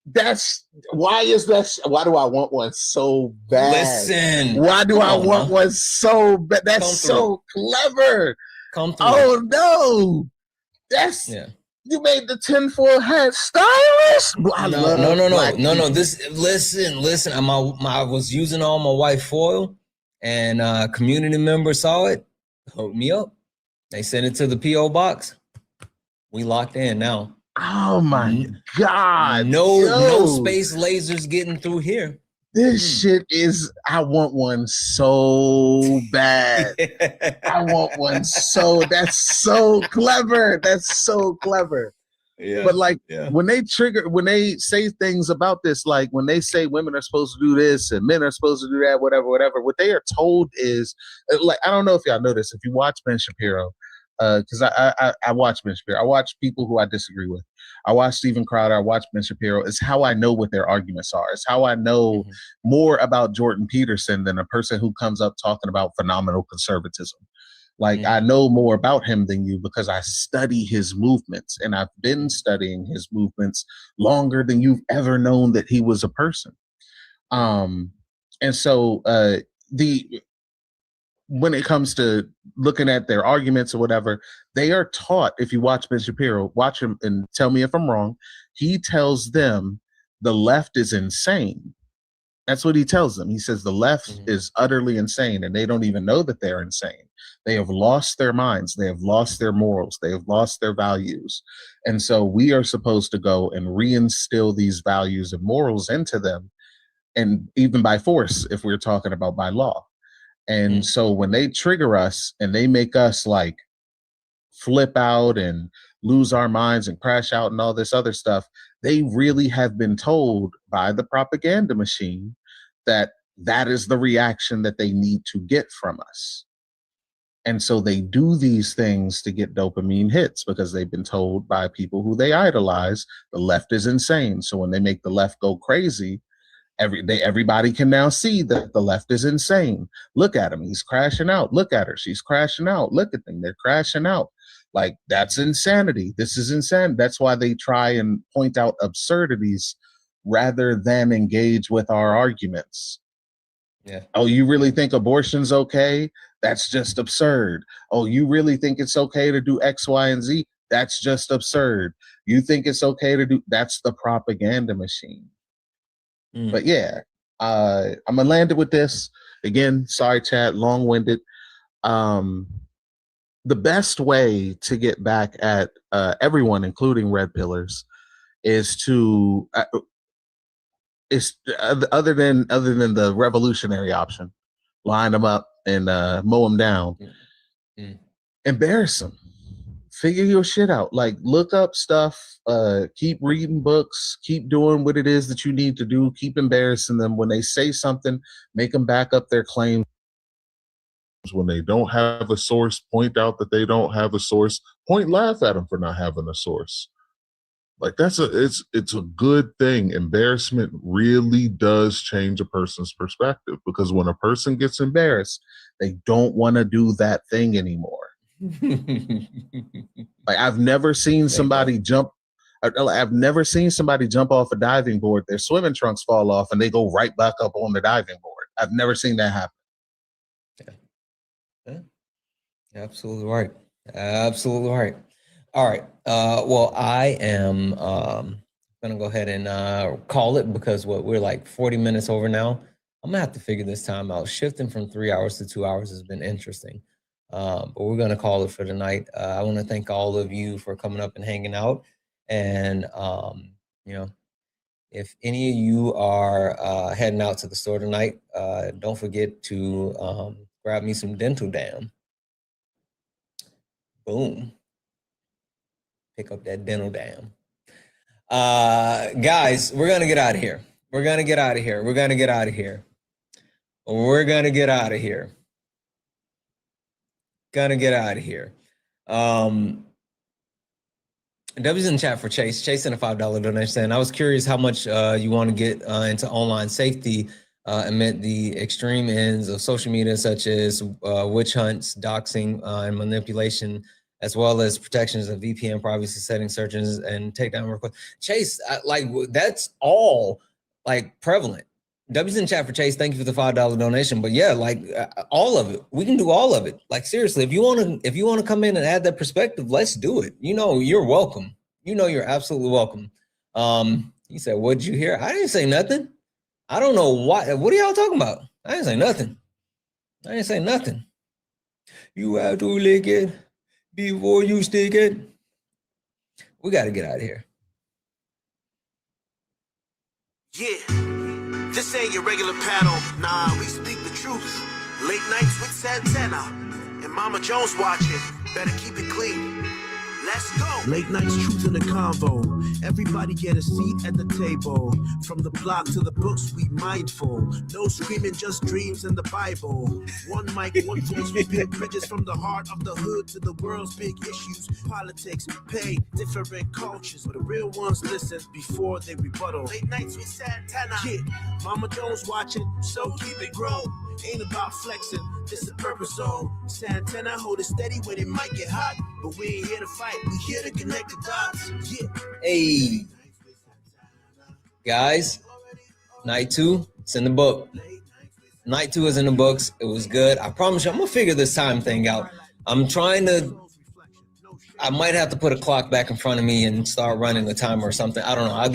That's why is that? Why do I want one so bad? Listen. Why do I want one so bad? That's so clever. Come through. Oh no, that's you made the tinfoil hat stylish. No. This listen. I was using all my white foil, and a community member saw it, hooked me up. They sent it to the PO box. We locked in now. Oh my God! No space lasers getting through here. This shit is. I want one so bad. I want one so. That's so clever. That's so clever. Yeah. But like when they say things about this, like when they say women are supposed to do this and men are supposed to do that, whatever. What they are told is like, I don't know if y'all know this. If you watch Ben Shapiro, because I watch Ben Shapiro. I watch people who I disagree with. I watch Steven Crowder. I watch Ben Shapiro. It's how I know what their arguments are. It's how I know more about Jordan Peterson than a person who comes up talking about phenomenal conservatism. Like I know more about him than you because I study his movements, and I've been studying his movements longer than you've ever known that he was a person. And so when it comes to looking at their arguments or whatever, they are taught, if you watch Ben Shapiro, watch him and tell me if I'm wrong, he tells them the left is insane. That's what he tells them. He says the left is utterly insane and they don't even know that they're insane. They have lost their minds. They have lost their morals. They have lost their values. And so we are supposed to go and reinstill these values and morals into them, and even by force, if we're talking about by law. And so when they trigger us and they make us like flip out and lose our minds and crash out and all this other stuff, they really have been told by the propaganda machine that that is the reaction that they need to get from us. And so they do these things to get dopamine hits because they've been told by people who they idolize, the left is insane. So when they make the left go crazy, everybody can now see that the left is insane. Look at him, he's crashing out. Look at her, she's crashing out. Look at them, they're crashing out. Like, that's insanity. This is insane. That's why they try and point out absurdities rather than engage with our arguments. Yeah. Oh, you really think abortion's okay? That's just absurd. Oh, you really think it's okay to do X, Y, and Z? That's just absurd. You think it's okay to do, that's the propaganda machine. But yeah, I'm gonna land it with this. Again, sorry, chat, long-winded. The best way to get back at everyone, including red pillars, is to other than the revolutionary option, line them up and mow them down, embarrass them. Figure your shit out. Like, look up stuff, keep reading books, keep doing what it is that you need to do, keep embarrassing them. When they say something, make them back up their claims. When they don't have a source, point out that they don't have a source. Laugh at them for not having a source. Like, it's a good thing. Embarrassment really does change a person's perspective, because when a person gets embarrassed, they don't want to do that thing anymore. Like, I've never seen somebody jump I've never seen somebody jump off a diving board, their swimming trunks fall off, and they go right back up on the diving board. I've never seen that happen. Yeah. Absolutely right. Absolutely right. All right. Well, I am gonna go ahead and call it because we're like 40 minutes over now. I'm gonna have to figure this time out. Shifting from 3 hours to 2 hours has been interesting. But we're gonna call it for tonight. I want to thank all of you for coming up and hanging out. And you know, if any of you are heading out to the store tonight, don't forget to grab me some Dental Dam. Boom. Pick up that Dental Dam. Guys, we're going to get out of here. We're going to get out of here. We're going to get out of here. We're going to get out of here. Gonna get out of here. W's in the chat for Chase. Chase in a $5 donation. I was curious how much you want to get into online safety amid the extreme ends of social media, such as witch hunts, doxing, and manipulation, as well as protections of VPN privacy settings, searches, and takedown requests. Chase, like that's all like prevalent. W's in chat for Chase. Thank you for the $5 donation. But yeah, like all of it, we can do all of it. Like seriously, if you want to come in and add that perspective, let's do it. You know, you're welcome. You know, you're absolutely welcome. He said, "What'd you hear?" I didn't say nothing. I don't know why. What are y'all talking about? I didn't say nothing. I didn't say nothing. You have to lick it before you stick it. We got to get out of here. Yeah. This ain't your regular panel, nah, we speak the truth. Late nights with Santana and Mama Jones watching, better keep it clean. Let's go. Late nights, truth in the convo. Everybody get a seat at the table. From the block to the books, we mindful. No screaming, just dreams in the Bible. One mic, one voice, we build bridges from the heart of the hood to the world's big issues. Politics, pay, different cultures. But the real ones listen before they rebuttal. Late nights with Santana. Yeah, Mama Jones watching, so keep it grown. Ain't about flexing, this is purpose zone. Santana hold it steady when it might get hot. But we ain't here to fight, we here to connect the dots. Yeah. Hey, guys, night 2, it's in the book. Night 2 is in the books. It was good. I promise you, I'm gonna figure this time thing out. I'm trying to. I might have to put a clock back in front of me and start running the timer or something. I don't know. I'll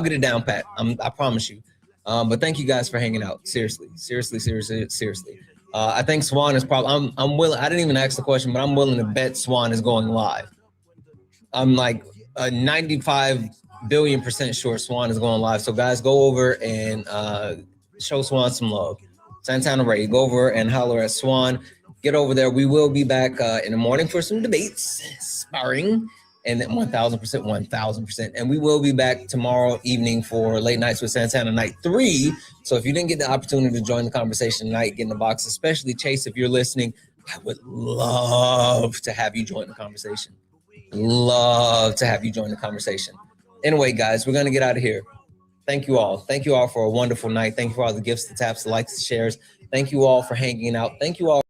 get it down pat. I promise you. But thank you guys for hanging out. Seriously. I think Swan is probably. I'm willing. I didn't even ask the question, but I'm willing to bet Swan is going live. I'm like a 95 billion% sure Swan is going live. So guys, go over and show Swan some love. Santana Ray, go over and holler at Swan. Get over there. We will be back in the morning for some debates, sparring, and then 1,000%. And we will be back tomorrow evening for Late Nights with Santana Night 3. So if you didn't get the opportunity to join the conversation tonight, get in the box, especially Chase, if you're listening, I would love to have you join the conversation. Love to have you join the conversation. Anyway, guys, we're going to get out of here. Thank you all. Thank you all for a wonderful night. Thank you for all the gifts, the taps, the likes, the shares. Thank you all for hanging out. Thank you all.